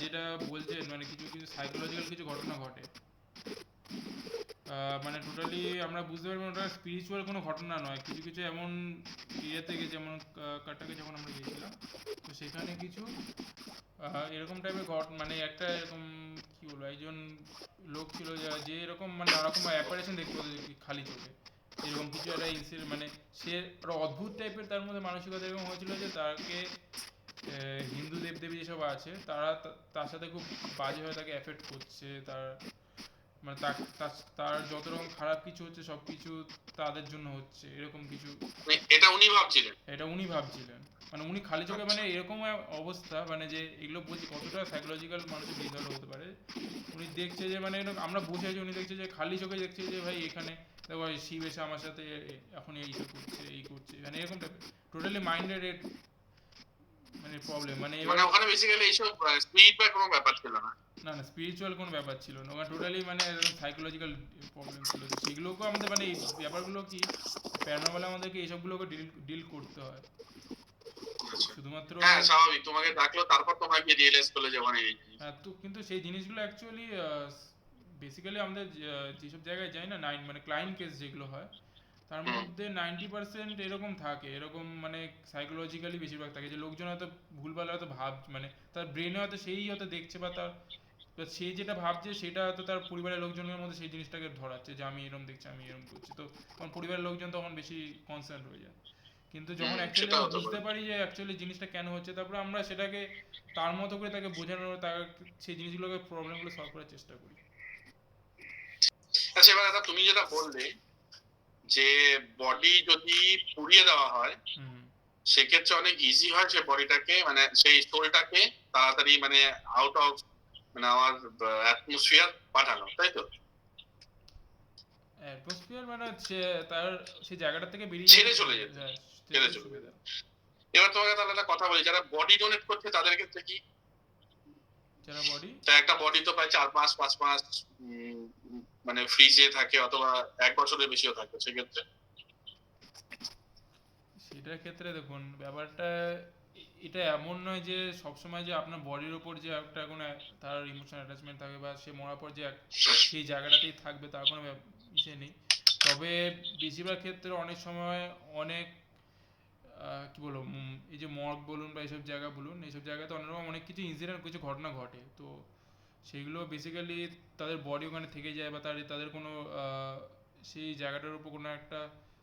যেটা বলছেন মানে কিছু কিছু সাইকোলজিক্যাল কিছু ঘটনা ঘটে, মানে টোটালি আমরা বুঝতে পারবো ওটা স্পিরিচুয়াল কোনো ঘটনা নয়, কিছু কিছু এমন ইয়ে থেকে, যেমন কাটাকে যখন আমরা গিয়েছিলাম, তো সেখানে কিছু এরকম টাইপের মানে একটা এরকম কি বলবো, একজন লোক ছিল যে এরকম মানে নানারকম অ্যাপারেশন দেখতে পাচ্ছে খালি চোখে, এরকম কিছু একটা ইনসিডেন্ট, মানে সে একটা অদ্ভুত টাইপের তার মধ্যে মানসিকতা এরকম হয়েছিল যে তাকে হিন্দু দেবদেবী যেসব আছে তারা তার সাথে খুব বাজেভাবে তাকে এফেক্ট করছে, তার মানে তার যত রকম খারাপ কিছু হচ্ছে সব কিছু তাদের জন্য হচ্ছে, এরকম কিছু। মানে এটা উনি ভাবছিলেন? এটা উনি ভাবছিলেন, মানে উনি খালি চোখে মানে এরকম অবস্থা, মানে যে এগুলো বলছি কতটা সাইকোলজিক্যাল মানুষের ডিসঅর্ডার হতে পারে। উনি দেখছে যে মানে আমরা বসে আছি, উনি দেখছে যে খালি চোখে দেখছে যে ভাই এখানে দেখো শিব এসে আমার সাথে এখন এইসব করছে, এই করছে, মানে এরকম টাইপের টোটালি মাইন্ডের মানে প্রবলেম, মানে মানে ওখানে বেসিক্যালি এইসব স্পিরিট বা কোনো ব্যাপার ছিল না? না না, স্পিরিচুয়াল কোনো ব্যাপার ছিল না, ওখানে টোটালি মানে সাইকোলজিক্যাল প্রবলেম ছিল, সেগুলোকেও আমাদের মানে এই ব্যাপারগুলো কি প্যারানর্মাল আমাদেরকে এইসবগুলোকে ডিল করতে হয় শুধুমাত্র। হ্যাঁ স্বাভাবিক, তোমাকে ডাকলো তারপর তোমাকে গিয়ে রিয়েলাইজ করলে যে মানে হ্যাঁ, তো কিন্তু সেই জিনিসগুলো অ্যাকচুয়ালি বেসিক্যালি আমাদের যেসব জায়গায় যাই না, মানে ক্লায়েন্ট কেস যেগুলো হয় তার মধ্যে 90% এরকম থাকে, এরকম মানে সাইকোলজিক্যালি বেশিরভাগ থাকে, যে লোকজন হয়তো ভুলভাল হয়তো মানে তার ব্রেনে হয়তো সেই হয়তো দেখছে বা তার সে যেটা ভাবছে সেটা হয়তো তার পরিবারের লোকজনের মধ্যে সেই জিনিসটাকে ধরাচ্ছে যে আমি এরকম দেখছি, আমি এরকম করছি, তো তখন পরিবারের লোকজন তখন বেশি কনসার্ন হয়ে যায়। কিন্তু যখন অ্যাকচুয়ালি সেটা আমরা হতে বুঝতে পারে। পারি যে অ্যাকচুয়ালি জিনিসটা কেন হচ্ছে, তারপরে আমরা সেটাকে তার মতো করে তাকে বোঝানোর, তার সেই জিনিসগুলোকে প্রবলেমগুলো সলভ করার চেষ্টা করি। আচ্ছা, এবার দাদা তুমি যেটা বললে যে বডি যদি পুড়িয়ে দেওয়া হয় সেক্ষেত্রে অনেক ইজি হয় সে বডিটাকে মানে সেই সোলটাকে তাড়াতাড়ি মানে আউট অফ মানে আমার অ্যাটমসফিয়ার পাঠানো, তাই তো? অ্যাটমসফিয়ার মানে তার সেই জায়গাটা থেকে বেরিয়ে ছেড়ে চলে যেতে, হ্যাঁ, ছেড়ে চলে যেতে। এবার তোমাকে তাহলে একটা কথা বলি, যারা বডি ডোনেট করছে তাদের ক্ষেত্রে কি? যারা বডি, তা একটা বডি তো প্রায় 4-5 মানে ফ্রিজে থাকে অথবা 1 বছরের বেশিও থাকে, সেক্ষেত্রে সেটার ক্ষেত্রে দেখুন ব্যাপারটা এটা এমন নয় যে সবসময় যে আপনার বডির ওপর যে একটা কোনো তার ইমোশনাল অ্যাটাচমেন্ট থাকবে বা সে মরার পর যে সেই জায়গাটাতেই থাকবে তার কোনো ইসে নেই। তবে বেশিরভাগ ক্ষেত্রে অনেক সময় অনেক কি বলবো, এই যে মর্গ বলুন বা এইসব জায়গা বলুন, এইসব জায়গাতে অনেক রকম অনেক কিছু ইনসিডেন্ট, কিছু ঘটনা ঘটে, তো সেগুলো বেসিক্যালি তাদের বডি ওখানে থেকে যায় বা তাদের কোনো সেই জায়গাটার উপর কোনো একটা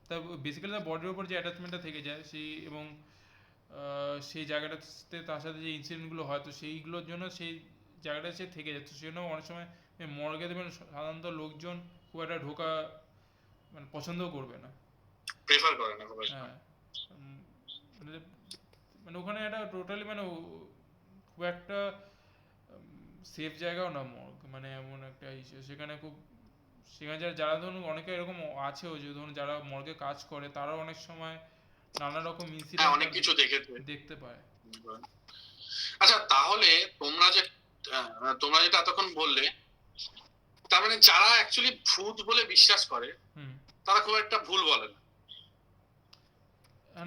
তার বেসিক্যালি তার বডির উপর যে অ্যাটাচমেন্টটা থেকে যায় সেই, এবং সেই জায়গাটাতে তার সাথে যে ইনসিডেন্টগুলো হয় তো সেইগুলোর জন্য সেই জায়গাটা সে থেকে যাচ্ছে, সেই জন্য অনেক সময় মর্গে দেবেন সাধারণত লোকজন খুব একটা ঢোকা মানে পছন্দও করবে না, প্রেফার করে না খুব একটা। হ্যাঁ মানে মানে ওখানে একটা টোটালি মানে খুব একটা সেফ জায়গাও না মর্গ, মানে এমন একটা ইস্যু সেখানে খুব, সেখানে যারা ধরুন অনেকে এরকম আছেও যে ধরুন যারা মর্গে কাজ করে তারাও অনেক সময় নানা রকম হ্যাঁ, ইনসিডেন্ট অনেক কিছু দেখেছে। দেখতে পায়। আচ্ছা, তাহলে তোমরা যেটা এতক্ষণ বললে, তার মানে যারা অ্যাকচুয়ালি ভূত বলে বিশ্বাস করে হুম। তারা খুব একটা ভুল বলে না।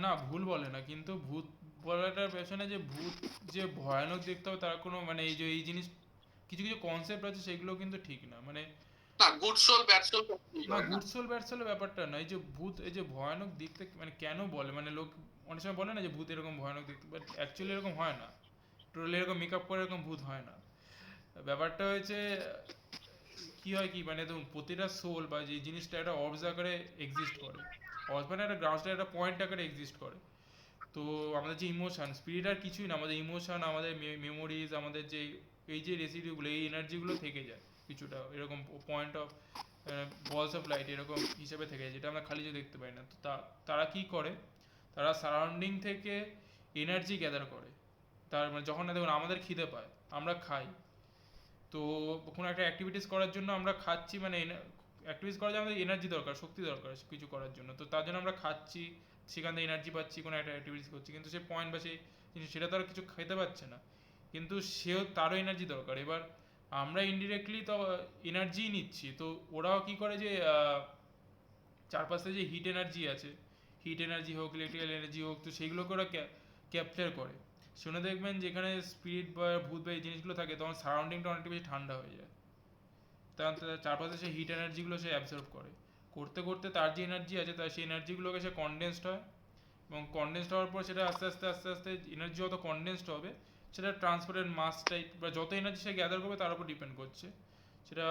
না, ভুল বলে না, কিন্তু ভূত বলাটার পেছনে যে ভূত যে ভয়ানক দেখতে হবে তার কোনো মানে এই জিনিস কিছু কিছু কনসেপ্ট আছে সেগুলো কিন্তু ঠিক না, মানে না, গুড সোল ব্যাড সোল না গুড সোল ব্যাড সোলের ব্যাপারটা না, এই যে ভূত এই যে ভয়ানক দেখতে মানে কেন বলে, মানে লোক অনেক সময় বলে না যে ভূত এরকম ভয়ানক দেখতে, বাট অ্যাকচুয়ালি এরকম হয় না, টোটালি এরকম মেকআপ করে এরকম ভূত হয় না। ব্যাপারটা হয়েছে কি হয় কি, মানে প্রতিটা সোল বা যে জিনিসটা একটা অবজ আকারে এক্সিস্ট করে, অবজ মানে একটা গ্রাউন্ডসটা একটা পয়েন্ট আকারে এক্সিস্ট করে। তো আমাদের যে ইমোশন স্পিরিট আর কিছুই না, আমাদের ইমোশন, আমাদের মেমোরিজ, আমাদের যে এই যে রেসিডিউগুলো, এই এনার্জিগুলো থেকে যায় কিছুটা এরকম পয়েন্ট অফ বলস অফ লাইট এরকম হিসেবে থেকে যায়, যেটা আমরা খালি চোখে দেখতে পাই না। তো তারা কি করে, তারা সারাউন্ডিং থেকে এনার্জি গ্যাদার করে। তার মানে যখন দেখুন আমাদের খিদে পায় আমরা খাই, তো কোনো একটা অ্যাক্টিভিটিস করার জন্য আমরা খাচ্ছি, মানে অ্যাক্টিভিটিস করার জন্য আমাদের এনার্জি দরকার, শক্তি দরকার কিছু করার জন্য, তো তার জন্য আমরা খাচ্ছি, সেখান থেকে এনার্জি পাচ্ছি, কোনো একটা অ্যাক্টিভিটিস করছি, কিন্তু সে পয়েন্ট বা সেই জিনিস সেটা তো আর কিছু খেতে পাচ্ছে না, কিন্তু সেও তারও এনার্জি দরকার। এবার আমরা ইনডিরেক্টলি তো এনার্জি নিচ্ছি, তো ওরাও কি করে যে চারপাশে যে হিট এনার্জি আছে, হিট এনার্জি হোক, ইলেকট্রিক্যাল এনার্জি হোক, তো সেইগুলোকে ওরা ক্যাপচার করে। শুনে দেখবেন যেখানে স্পিরিট বা ভূত বা এই জিনিসগুলো থাকে তখন সারাউন্ডিংটা অনেকটা বেশি ঠান্ডা হয়ে যায়, কারণ তার চারপাশে সে হিট এনার্জিগুলো সে অ্যাবজর্ব করে, করতে করতে তার যে এনার্জি আছে তার সেই এনার্জিগুলোকে সে কনডেন্সড হয়, এবং কনডেন্সড হওয়ার পর সেটা আস্তে আস্তে আস্তে আস্তে এনার্জি যত কনডেন্সড হবে সেটা ট্রান্সপারেন্ট মাস টাইপ, বা যত এনার্জি সে গ্যাদার করবে তার উপর ডিপেন্ড করছে, সেটা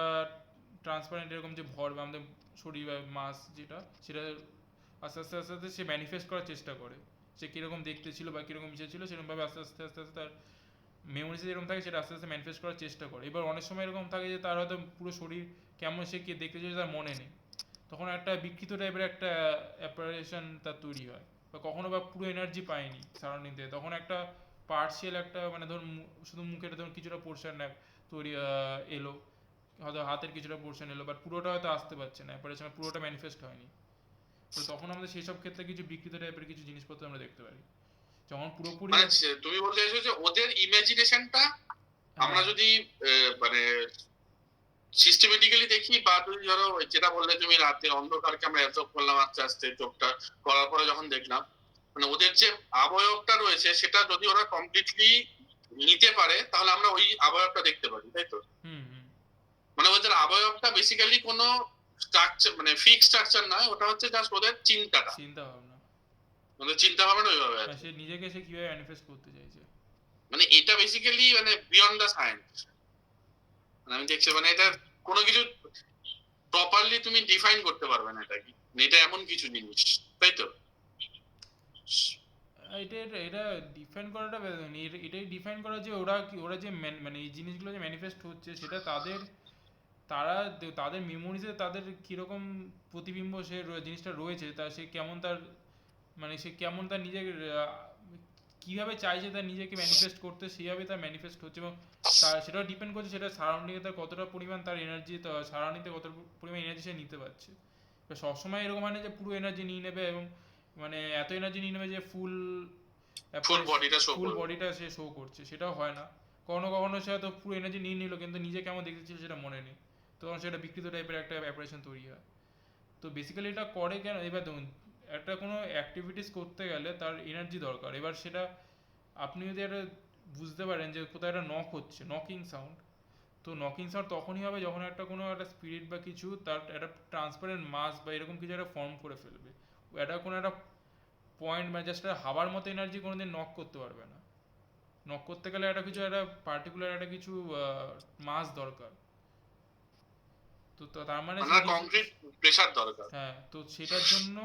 ট্রান্সপারেন্ট এরকম যে ভর বা আমাদের শরীর বা মাস যেটা, সেটা আস্তে আস্তে আস্তে আস্তে সে ম্যানিফেস্ট করার চেষ্টা করে, সে কীরকম দেখতে ছিল বা কীরকম ইচ্ছে ছিল সেরকমভাবে আস্তে আস্তে আস্তে আস্তে তার মেমোরিজ যেরকম থাকে সেটা আস্তে আস্তে ম্যানিফেস্ট করার চেষ্টা করে। এবার অনেক সময় এরকম থাকে যে তার হয়তো পুরো শরীর কেমন সে কে দেখতে চাইছে তার মনে নেই, তখন একটা বিকৃত টাইপের একটা অ্যাপারেশন তার তৈরি হয়, বা কখনো বা পুরো এনার্জি পায়নি সারাউন্ডিং থেকে, তখন একটা পার্শিয়াল একটা মানে ধরুন শুধু মুখের ধরুন কিছুটা পোর্শন তৈরি এলো, হয়তো হাতের কিছুটা পোর্শন এলো, বাট পুরোটা হয়তো আসতে পারছে না, অ্যাপারেশন পুরোটা ম্যানিফেস্ট হয়নি। তো তখন আমাদের সেই সব ক্ষেত্রে কিছু বিকৃত টাইপের কিছু জিনিসপত্র আমরা দেখতে পারি, যখন পুরোপুরি মানে তুমি বলতে চাইছো যে ওদের ইমাজিনেশনটা আমরা হ্যাঁ, যদি মানে সিস্টেমেটিক্যালি দেখি, বা তুমি ধরো ওই যেটা বললে তুমি রাতে অন্ধকারকে আমরা অ্যাবজর্ব করলাম আস্তে আস্তে চোখটা করার পরে যখন দেখলাম, মানে ওদের যে অবয়বটা রয়েছে সেটা যদি ওরা কমপ্লিটলি নিতে পারে তাহলে আমরা ওই অবয়বটা দেখতে পারি, তাই তো? হুম হুম, মানে ওদের অবয়বটা বেসিক্যালি কোনো স্ট্রাকচার মানে ফিক্স স্ট্রাকচার নয়, ওটা হচ্ছে জাস্ট ওদের চিন্তাটা, চিন্তা ভাবনা, ওদের চিন্তা ভাবনা ওইভাবে হ্যাঁ, আছে। সে নিজেকে সে কিভাবে ম্যানিফেস্ট করতে চাইছে। মানে এটা বেসিক্যালি মানে বিয়ন্ড দ্য সায়েন্স, মানে আমি দেখছি মানে এটা কোনো কিছু প্রপারলি তুমি ডিফাইন করতে পারবে না, এটা কি মানে এটা এমন কিছু জিনিস, তাই তো? এটা এটা এটা ডিফাইন করাটা এটাই ডিফাইন করা যে ওরা কি, ওরা যে মানে এই জিনিসগুলো যে ম্যানিফেস্ট হচ্ছে সেটা তাদের মেমোরিজে তাদের কিরকম প্রতিবিম্ব সে জিনিসটা রয়েছে, তা সে কেমন তার মানে সে কেমন তার নিজেকে কিভাবে চাইছে তার নিজেকে ম্যানিফেস্ট করতে, সেইভাবে তার ম্যানিফেস্ট হচ্ছে, এবং তার সেটাও ডিপেন্ড করছে সেটা সারাউন্ডিংয়ে তার কতটা পরিমাণ তার এনার্জি, সারাউন্ডিংতে কত পরিমাণ এনার্জি সে নিতে পারছে। এবার সবসময় এরকম হয় না যে পুরো এনার্জি নিয়ে নেবে, এবং মানে এত এনার্জি নিয়ে নেবে যে ফুল বডিটা শো ফুল করবে। বডিটা সে শো করছে, সেটাও হয় না। কখনো কখনো সে হয়তো পুরো এনার্জি নিয়ে নিল কিন্তু নিজে কেমন দেখতে ছিল সেটা মনে নেই, তখন সেটা বিকৃত টাইপের একটা অ্যাপারেশন তৈরি হয়। তো বেসিক্যালি এটা করে কেন, এবার দেখুন একটা কোনো অ্যাক্টিভিটিস করতে গেলে তার এনার্জি দরকার, এবার সেটা আপনি যদি একটা বুঝতে পারেন যে কোথাও একটা নক হচ্ছে, নকিং সাউন্ড, তো নকিং সাউন্ড তখনই হবে যখন একটা কোনো একটা স্পিরিট বা কিছু তার একটা ট্রান্সপারেন্ট মাস বা এরকম কিছু একটা ফর্ম করে ফেলবে, এটা কোনো একটা পয়েন্ট মানে জাস্ট হাওয়ার মতো এনার্জি কোনোদিন নক করতে পারবে না, নক করতে গেলে একটা কিছু একটা পার্টিকুলার একটা কিছু মাস দরকার। তো তার মানে মানে কংক্রিট প্রেসার দরকার। হ্যাঁ, তো সেটার জন্য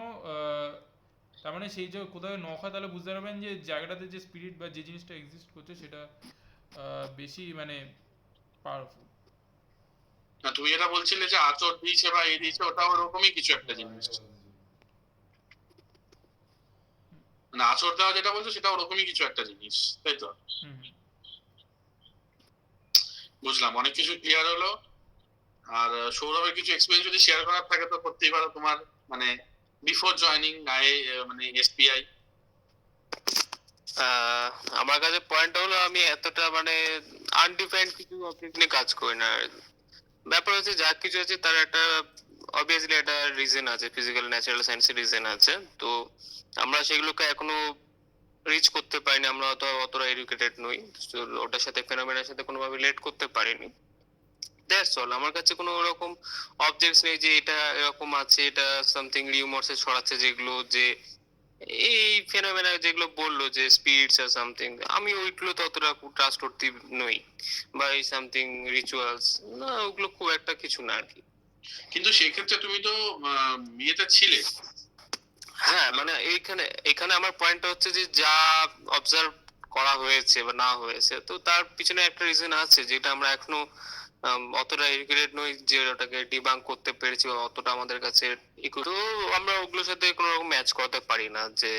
তার মানে সেই যে কোথাও নক হয় তাহলে বুঝতে পারবেন যে জায়গাটাতে যে স্পিরিট বা যে জিনিসটা এক্সিস্ট করছে সেটা বেশি মানে পাওয়ারফুল। না, তুমি যেটা বলছিলে যে আচর দিয়েছে বা এ দিয়েছে, ওটা ওরকমই কিছু একটা জিনিস, মানে আচর দেওয়া যেটা বলছো সেটা ওরকমই কিছু একটা জিনিস, তাই তো? হুম বুঝলাম, অনেক কিছু ক্লিয়ার হলো। আর সৌরভের কিছু এক্সপিরিয়েন্স যদি শেয়ার করার থাকে তো করতেই পারো তোমার, মানে বিফোর জয়নিং মানে এসপিআই। আমার কাছে পয়েন্ট হলো আমি এতটা মানে আনডিফাইন্ড কিছু অবজেক্ট নিয়ে কাজ করি না। ব্যাপার হচ্ছে যা কিছু আছে তার একটা অবভিয়াসলি একটা রিজন আছে, ফিজিক্যাল ন্যাচারাল সায়েন্সের রিজন আছে। তো আমরা সেগুলোকে এখনো রিচ করতে পারিনি, আমরা অতটা এডুকেটেড নই। তো ওটার সাথে ফেনোমেনার সাথে কোনোভাবে রিলেট করতে পারিনি। That's all. আমার কাছে কোনো ওরকম অবজেক্টস নেই যে এটা এরকম আছে, এটা সামথিং রিউমার্সে ছড়াচ্ছে যেগুলো যে এই ফেনোমেনা যেগুলো বললো যে স্পিরিটস আর সামথিং, আমি ওইগুলো তো অতটা ট্রাস্ট করতে নই। বা এই সামথিং রিচুয়ালস, না ওগুলো খুব একটা কিছু না আর কি। কিন্তু সেক্ষেত্রে তুমি তো ইয়েতে ছিলে। হ্যাঁ মানে এইখানে এখানে আমার পয়েন্টটা হচ্ছে যে যা অবজার্ভ করা হয়েছে বা না হয়েছে, তো তার পিছনে একটা রিজন আছে যেটা আমরা এখনো অতটা এডুকেটেড নই যে ওটাকে ডিবাঙ্ক করতে পেরেছি, বা অতটা আমাদের কাছে তো আমরা ওগুলোর সাথে কোনো রকম ম্যাচ করতে পারি না। যে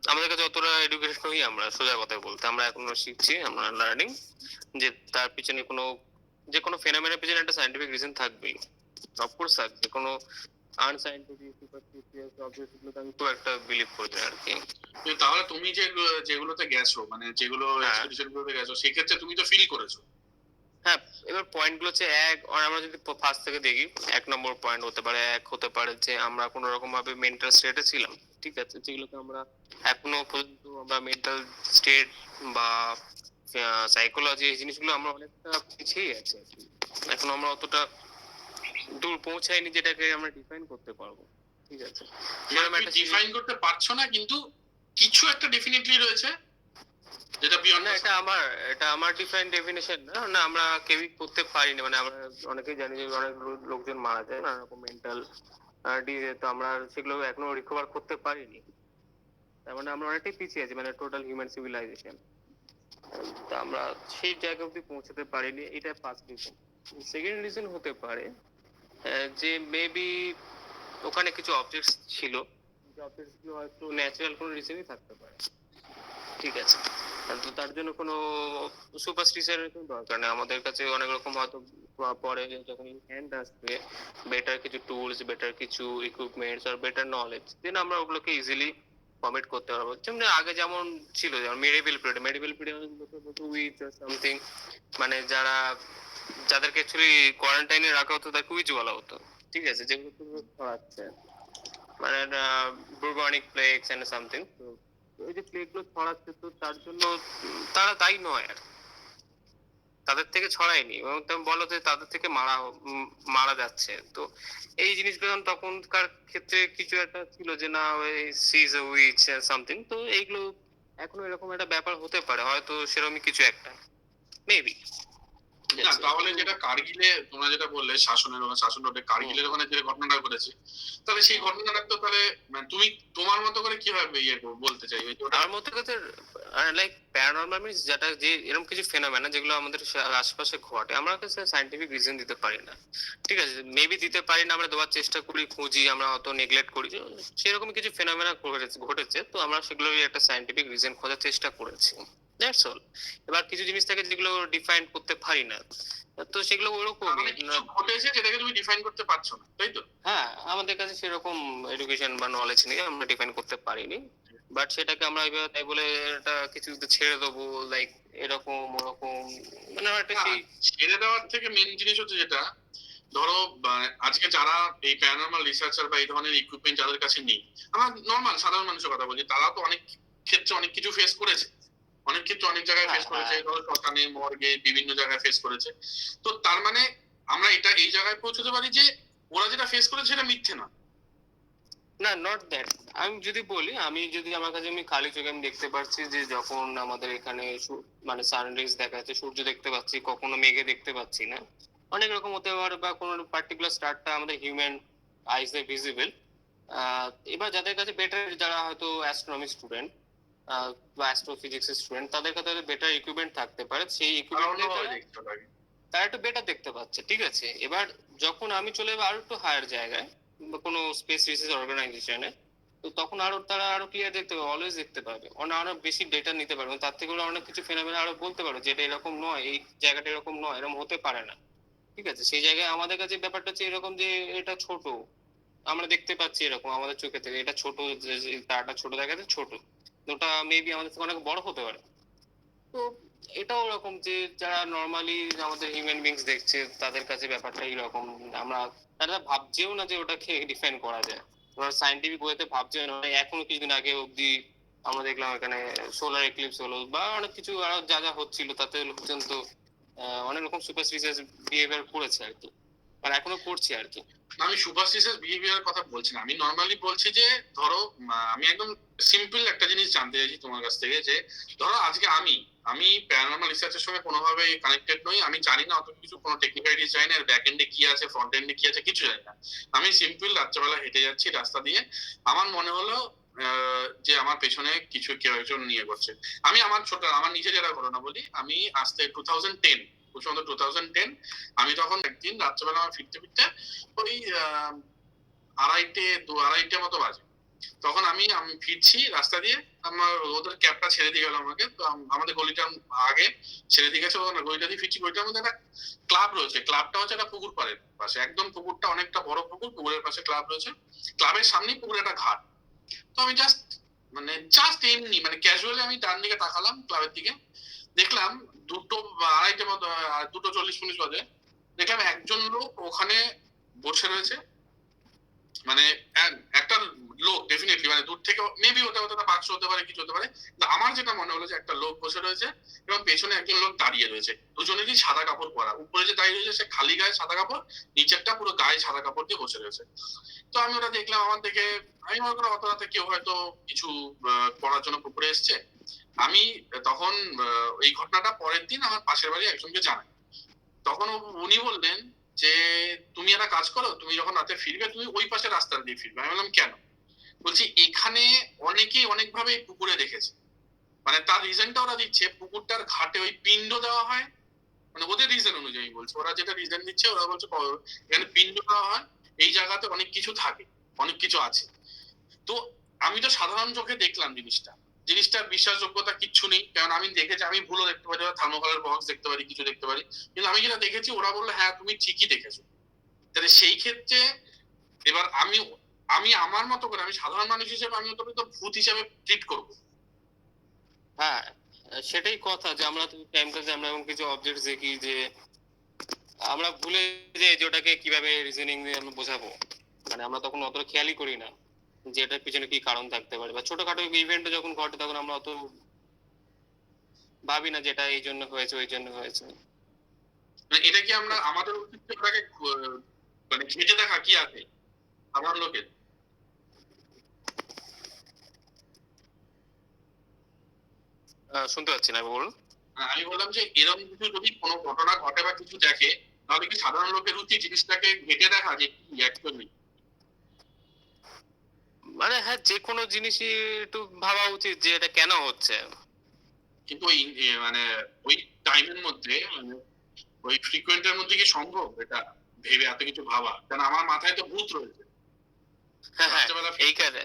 আমাদের কাছে অতটা এডুকেটেড নই আমরা, সোজা কথা বলতে আমরা এখনো শিখছি, আমরা লার্নিং। যে তার পিছনে কোনো যে কোনো ফেনোমেনার পিছনে একটা সায়েন্টিফিক রিজন থাকবেই, অফকোর্স থাকবে। কোনো আনসাইন্টিফিক সুপারস্টিশিয়াস অবজেক্টগুলোতে আমি খুব একটা বিলিভ করি না আর কি। তাহলে তুমি যে যেগুলোতে গেছো, মানে যেগুলো হ্যাঁ। এক্সপেডিশন গুলোতে গেছো, সেক্ষেত্রে তুমি তো ফিল করেছো। হ্যাঁ, এবার পয়েন্ট গুলো হচ্ছে আমরা যদি ফার্স্ট থেকে দেখি, এক নম্বর পয়েন্ট হতে পারে যে আমরা কোনো রকম ভাবে মেন্টাল স্টেটে ছিলাম, ঠিক আছে, যেগুলোকে আমরা এখনো পর্যন্ত আমরা মেন্টাল স্টেট বা সাইকোলজি এই জিনিসগুলো আমরা অনেকটা পিছিয়ে আছি আর কি। এখন আমরা অতটা দূর পৌঁছাইনি যেটাকে আমরা ডিফাইন করতে পারবো, ঠিক আছে। সেরকম তুমি একটা ডিফাইন করতে পারছো না, কিন্তু কিছু একটা ডেফিনেটলি রয়েছে যেটা বিয়ন্ড। না, এটা আমার ডিফাইন ডেফিনেশন না, না আমরা কেউই করতে পারি না। মানে আমরা অনেকেই জানি যে অনেক লোকজন মারা যায় নানা রকম মেন্টাল ডিজিজে, তো আমরা সেগুলো এখনো রিকভার করতে পারিনি। তার মানে আমরা অনেকটাই পিছিয়ে আছি, মানে টোটাল হিউম্যান সিভিলাইজেশন। তো আমরা সেই জায়গা অব্দি পৌঁছাতে পারিনি, এটা ফার্স্ট রিজন। সেকেন্ড রিজন হতে পারে যে মেবি ওখানে কিছু অবজেক্টস ছিল, যে অবজেক্টস গুলো হয়তো ন্যাচারাল কোনো রিজনই থাকতে পারে, ঠিক আছে। তো তার জন্য কোনো সুপারস্টিশনের কোনো দরকার নেই। আমাদের কাছে অনেক রকম হয়তো পরে যখন হ্যান্ড আসবে বেটার কিছু টুলস, বেটার কিছু ইকুইপমেন্টস আর বেটার নলেজ, দেন আমরা ওগুলোকে ইজিলি কমিট করতে পারবো। যেমন আগে যেমন ছিল, যেমন মেডিভেল পিরিয়ড উইচ সামথিং, মানে যাদেরকে অ্যাকচুয়ালি কোয়ারেন্টাইনে রাখা হতো তাদেরকে উইচ বলা হতো, ঠিক আছে, যেগুলো ছড়াচ্ছে, মানে বুরবানিক প্লেগস এন্ড সামথিং। তো এই যে প্লেগ গুলো ছড়াচ্ছে, তো তার জন্য তারা দায়ী নয় আর, তাদের থেকে ছড়ায়নি, এবং তুমি বলো যে তাদের থেকে মারা যাচ্ছে। তো এই জিনিসগুলো তখনকার ক্ষেত্রে কিছু একটা ছিল যে না she is a witch something. তো এইগুলো এখনো এরকম একটা ব্যাপার হতে পারে, হয়তো সেরকমই কিছু একটা মেবি। না, তাহলে যেটা কার্গিলে তোমরা যেটা বললে শাসন রোডে কার্গিলের ওখানে যে ঘটনাটা ঘটেছে, তাহলে সেই ঘটনাটা তো তাহলে মানে তুমি তোমার মতো করে কিভাবে বলতে চাইবে আমার মতে কথা লাইক প্যারানরমাল মিনস যেটা যে এরকম কিছু ফেনোমেনা যেগুলো আমাদের আশপাশে ঘটে, আমরা কাছে সাইন্টিফিক রিজন দিতে পারি না, ঠিক আছে। মেবি দিতে পারি না, আমরা দেওয়ার চেষ্টা করি, খুঁজি, আমরা অত নেগলেক্ট করি। সেরকম কিছু ফেনোমেনা ঘটেছে, তো আমরা সেগুলোর একটা সাইন্টিফিক রিজন খোঁজার চেষ্টা করেছি, দ্যাটস অল। এবার কিছু জিনিস থাকে যেগুলো ডিফাইন করতে পারি না, তো সেগুলো ওরকমই। কিছু ঘটেছে যেটাকে তুমি ডিফাইন করতে পারছো না, তাই তো? হ্যাঁ, আমাদের কাছে সেরকম এডুকেশন বা নলেজ নেই, আমরা ডিফাইন করতে পারিনি। বাট সেটাকে আমরা এবার তাই বলে এটা কিছু ছেড়ে দেবো, লাইক এরকম ওরকম, মানে একটা সেই ছেড়ে দেওয়ার থেকে মেন জিনিস হচ্ছে যেটা, ধরো আজকে যারা এই প্যারানরমাল রিসার্চার বা এই ধরনের ইকুইপমেন্ট যাদের কাছে নেই, আমার নর্মাল সাধারণ মানুষের কথা বলছি, তারা তো অনেক ক্ষেত্রে অনেক কিছু ফেস করেছে, অনেক ক্ষেত্রে অনেক জায়গায় ফেস করেছে, ধরো শ্মশানে, মর্গে, বিভিন্ন জায়গায় ফেস করেছে। তো তার মানে আমরা এটা এই জায়গায় পৌঁছতে পারি যে ওরা যেটা ফেস করেছে সেটা মিথ্যে না। না, নট দ্যাট। আমি যদি বলি, আমার কাছে আমি খালি চোখে আমি দেখতে পাচ্ছি যে যখন আমাদের এখানে মানে সানরাইজ দেখা যাচ্ছে, সূর্য দেখতে পাচ্ছি, কখনো মেঘে দেখতে পাচ্ছি না, অনেক রকম হতে পারে, বা কোনো পার্টিকুলার স্টারটা আমাদের হিউম্যান আইসে ভিজিবল। এবার যাদের কাছে বেটার, যারা হয়তো অ্যাস্ট্রোনমি স্টুডেন্ট বা অ্যাস্ট্রোফিজিক্স স্টুডেন্ট, তাদের কাছে বেটার ইকুইপমেন্ট থাকতে পারে, সেই ইকুইপমেন্ট তারা একটু বেটার দেখতে পাচ্ছে, ঠিক আছে। এবার যখন আমি চলে যাবো আরো একটু হায়ার জায়গায় বা কোনো স্পেস রিসার্চ অর্গানাইজেশনে, তো তো তখন আরো তারা আরো ক্লিয়ার দেখতে পাবে, অলওয়েজ দেখতে পাবে, আরো বেশি ডেটা নিতে পারবে, তার থেকে ওরা অনেক কিছু ফেনোমেনা আরো বলতে পারবে যে এটা এরকম নয়, এই জায়গাটা এরকম নয়, এরকম হতে পারে না। ঠিক আছে, সেই জায়গায় আমাদের কাছে ব্যাপারটা হচ্ছে এরকম যে এটা ছোট, আমরা দেখতে পাচ্ছি এরকম আমাদের চোখে থেকে এটা ছোট, যে তারাটা ছোট দেখা যাচ্ছে ছোট, ওটা মেবি আমাদের থেকে অনেক বড় হতে পারে। তো এটাও ওরকম যে যারা নর্মালি আমাদের হিউম্যান বিংস দেখছে তাদের কাছে ব্যাপারটা এইরকম, আমরা তারা ভাবছেও না যে ওটাকে ডিফাইন করা যায়, ওরা সাইন্টিফিক ওয়েতে ভাবছে না। এখনো কিছুদিন আগে অব্দি আমরা দেখলাম এখানে সোলার এক্লিপস হলো বা অনেক কিছু আরো যা যা হচ্ছিল তাতে লোকজন তো অনেক রকম সুপারস্টিশিয়াস বিহেভিয়ার করেছে আর কি, আর এখনো করছে আর কি। না, আমি সুপারস্টিশিয়াস বিহেভিয়ার কথা বলছি না, আমি নর্মালি বলছি যে ধরো আমি একদম সিম্পল একটা জিনিস জানতে চাইছি তোমার কাছ থেকে, যে ধরো আজকে আমি আমি প্যারানর্মাল রিসার্চের সঙ্গে কোনোভাবে কানেক্টেড নই, আমি জানি না অত কিছু, কোনো টেকনিক্যালিটিস জানি না, ব্যাক এন্ডে কি আছে ফ্রন্ট এন্ডে কি আছে কিছু জানি না। আমি সিম্পল রাত্রেবেলা হেঁটে যাচ্ছি রাস্তা দিয়ে, আমার মনে হলো যে আমার পেছনে কিছু কেউ একজন নিয়ে করছে। আমি আমার নিজে যারা ঘটনা বলি, আমি আসতে 2010 প্রচন্ড 2010, আমি তখন একদিন রাত্রেবেলা আমার ফিরতে ফিরতে ওই আড়াইটে মতো বাজে, তখন আমি ফিরছি রাস্তা দিয়ে, আমার ওদের ক্যাবটা ছেড়ে দিয়ে গেল আমাকে, তো আমাদের গলিটা আগে ছেড়ে দিয়ে গেছে, গলিটা দিয়ে ফিরছি, গলিটার মধ্যে একটা ক্লাব রয়েছে, ক্লাবটা হচ্ছে একটা পুকুর পাড়ের পাশে, একদম পুকুরটা অনেকটা বড় পুকুর, পুকুরের পাশে ক্লাব রয়েছে, ক্লাবের সামনেই পুকুরে একটা ঘাট। তো আমি জাস্ট এমনি ক্যাজুয়ালি আমি ডান দিকে তাকালাম ক্লাবের দিকে, দেখলাম আড়াইটে মতো, 2:40 বাজে, দেখলাম একজন লোক ওখানে বসে রয়েছে, একটা লোক ডেফিনেটলি, দূর থেকে মেবি ওটা ওটা বাক্স হতে পারে, কিছু হতে পারে, কিন্তু আমার যেটা মনে হলো যে একটা লোক বসে রয়েছে এবং পেছনে একজন লোক দাঁড়িয়ে রয়েছে, দুজনেরই সাদা কাপড় পরা, উপরে যে দাঁড়িয়ে রয়েছে সে খালি গায়ে সাদা কাপড়, নিচেরটা পুরো গায়ে সাদা কাপড় দিয়ে বসে রয়েছে। তো আমি ওটা দেখলাম, আমার দেখে আমি মনে করি অত রাতে কেউ হয়তো কিছু করার জন্য পুকুরে এসছে। আমি তখন এই ঘটনাটা পরের দিন আমার পাশের বাড়ি একজনকে জানাই, তখন উনি বললেন যে তুমি একটা কাজ করো, তুমি যখন রাতে ফিরবে তুমি ওই পাশে রাস্তা দিয়ে ফিরবে। আমি বললাম কেন? বলছি এখানে অনেকেই অনেক ভাবে পুকুরে দেখেছে, তার রিজনটা ওরা দিচ্ছে, পুকুরটার ঘাটে ওই পিণ্ড দেওয়া হয়, ওদের রিজন অনুযায়ী বলছে, ওরা যেটা রিজন দিচ্ছে ওরা বলছে এখানে পিণ্ড দেওয়া হয়, এই জায়গাতে অনেক কিছু থাকে, অনেক কিছু আছে। তো আমি তো সাধারণ চোখে দেখলাম জিনিসটার বিশ্বাসযোগ্যতা কিচ্ছু নেই, কারণ আমি দেখেছি, আমি ভুলও দেখতে পারি, থার্মোকলের বক্স দেখতে পারি, কিছু দেখতে পারি, কিন্তু আমি যেটা দেখেছি ওরা বললো হ্যাঁ তুমি ঠিকই দেখেছো। তাহলে সেই ক্ষেত্রে এবার আমি আমি আমার মতো করে, আমি সাধারণ মানুষ হিসেবে আমি ওটাকে তো ভূত হিসেবে ট্রিট করবো। হ্যাঁ, সেটাই কথা যে আমরা টাইমটাতে আমরা এমন কিছু অবজেক্ট দেখি যে আমরা ভুলে যাই যে ওটাকে কিভাবে রিজনিং দিয়ে আমরা বোঝাবো, আমরা তখন অতটা খেয়ালই করি না যে এটার পিছনে কি কারণ থাকতে পারে, বা ছোটখাটো ইভেন্ট যখন ঘটে তখন আমরা অত ভাবি না যে এটা এই জন্য হয়েছে ওই জন্য হয়েছে। এটা কি আমরা আমাদের উচিত ওটাকে ঘেঁটে দেখা কি আছে সাধারণ লোকের? শুনতে পাচ্ছি না, বলুন। আমি বললাম যে এরকম কিছু যদি কোনো ঘটনা ঘটে বা কিছু দেখে, তাহলে কি সাধারণ লোকের উচিত জিনিসটাকে ঘেঁটে দেখা যে কি অ্যাকচুয়ালি? হ্যাঁ, যে কোনো জিনিসই একটু ভাবা উচিত যে এটা কেন হচ্ছে। কিন্তু ওই টাইমের মধ্যে ওই ফ্রিকোয়েন্টের মধ্যে কি সম্ভব এটা ভেবে এত কিছু ভাবা? কারণ আমার মাথায় তো ভূত রয়েছে। হ্যাঁ, রাত্রেবেলা এইখানে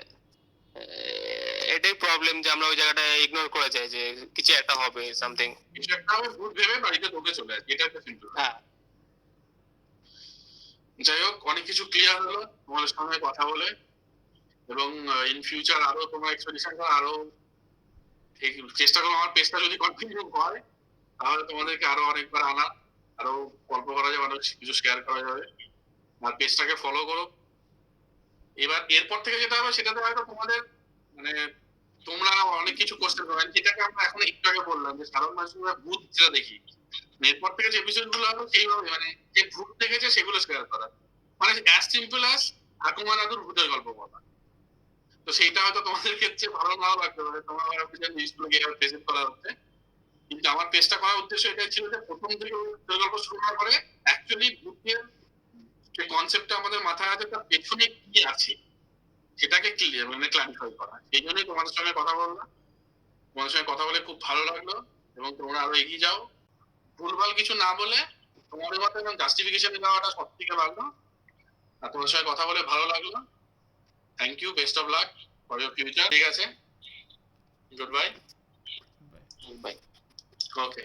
এটাই প্রবলেম যে আমরা ওই জায়গাটা ইগনোর করে যাই যে কিছু একটা হবে, সামথিং কিছু একটা হবে ভূত ভেবে বাড়িতে ঢুকে চলে আসে, এটা একটা সিম্পল। হ্যাঁ। যাই হোক, অনেক কিছু ক্লিয়ার হলো তোমাদের সঙ্গে কথা বলে, এবং ইন ফিউচার আরো তোমার এক্সপেডিশন আরো চেষ্টা করবো, আমার পেজটা যদি কন্টিনিউ হয় তাহলে তোমাদেরকে আরো অনেকবার আনা, আরো গল্প করা যাবে, অনেক কিছু শেয়ার করা যাবে। আর পেজটাকে ফলো করো। এবার এরপর থেকে যেটা হবে সেটাতে হয়তো তোমাদের তোমরা অনেক কিছু কোশ্চেন করবে, যেটাকে আমরা এখন একটু আগে বললাম যে সাধারণ মানুষরা ভূত যেটা দেখি, এরপর থেকে যে এপিসোড গুলো হবে সেইভাবে যে ভূত দেখেছে সেগুলো শেয়ার করা, অ্যাজ সিম্পল অ্যাজ ঠাকুমা দাদুর ভূতের গল্প বলা। তো সেইটা হয়তো তোমাদের ক্ষেত্রে ভালো নাও লাগতে পারে, তোমার জিনিসগুলোকে এভাবে প্রেজেন্ট করা হচ্ছে, কিন্তু আমার পেজটা করার উদ্দেশ্য এটাই ছিল যে প্রথম থেকে ভূতের গল্প শুরু করার পরে অ্যাকচুয়ালি ভূতের যে কনসেপ্টটা আমাদের মাথায় আছে তার পেছনে কি আছে সেটাকে ক্লারিফাই করা। সেই জন্যই তোমাদের সঙ্গে কথা বললাম, তোমাদের সঙ্গে কথা বলে খুব ভালো লাগলো, এবং তোমরা আরো এগিয়ে যাও, ভুলভাল কিছু না বলে তোমাদের মতো এবং জাস্টিফিকেশন দেওয়াটা সব থেকে ভালো। আর তোমার সঙ্গে কথা বলে ভালো লাগলো। Thank you, best of luck. For your future. ঠিক আছে, গুড বাই। বাই। ওকে।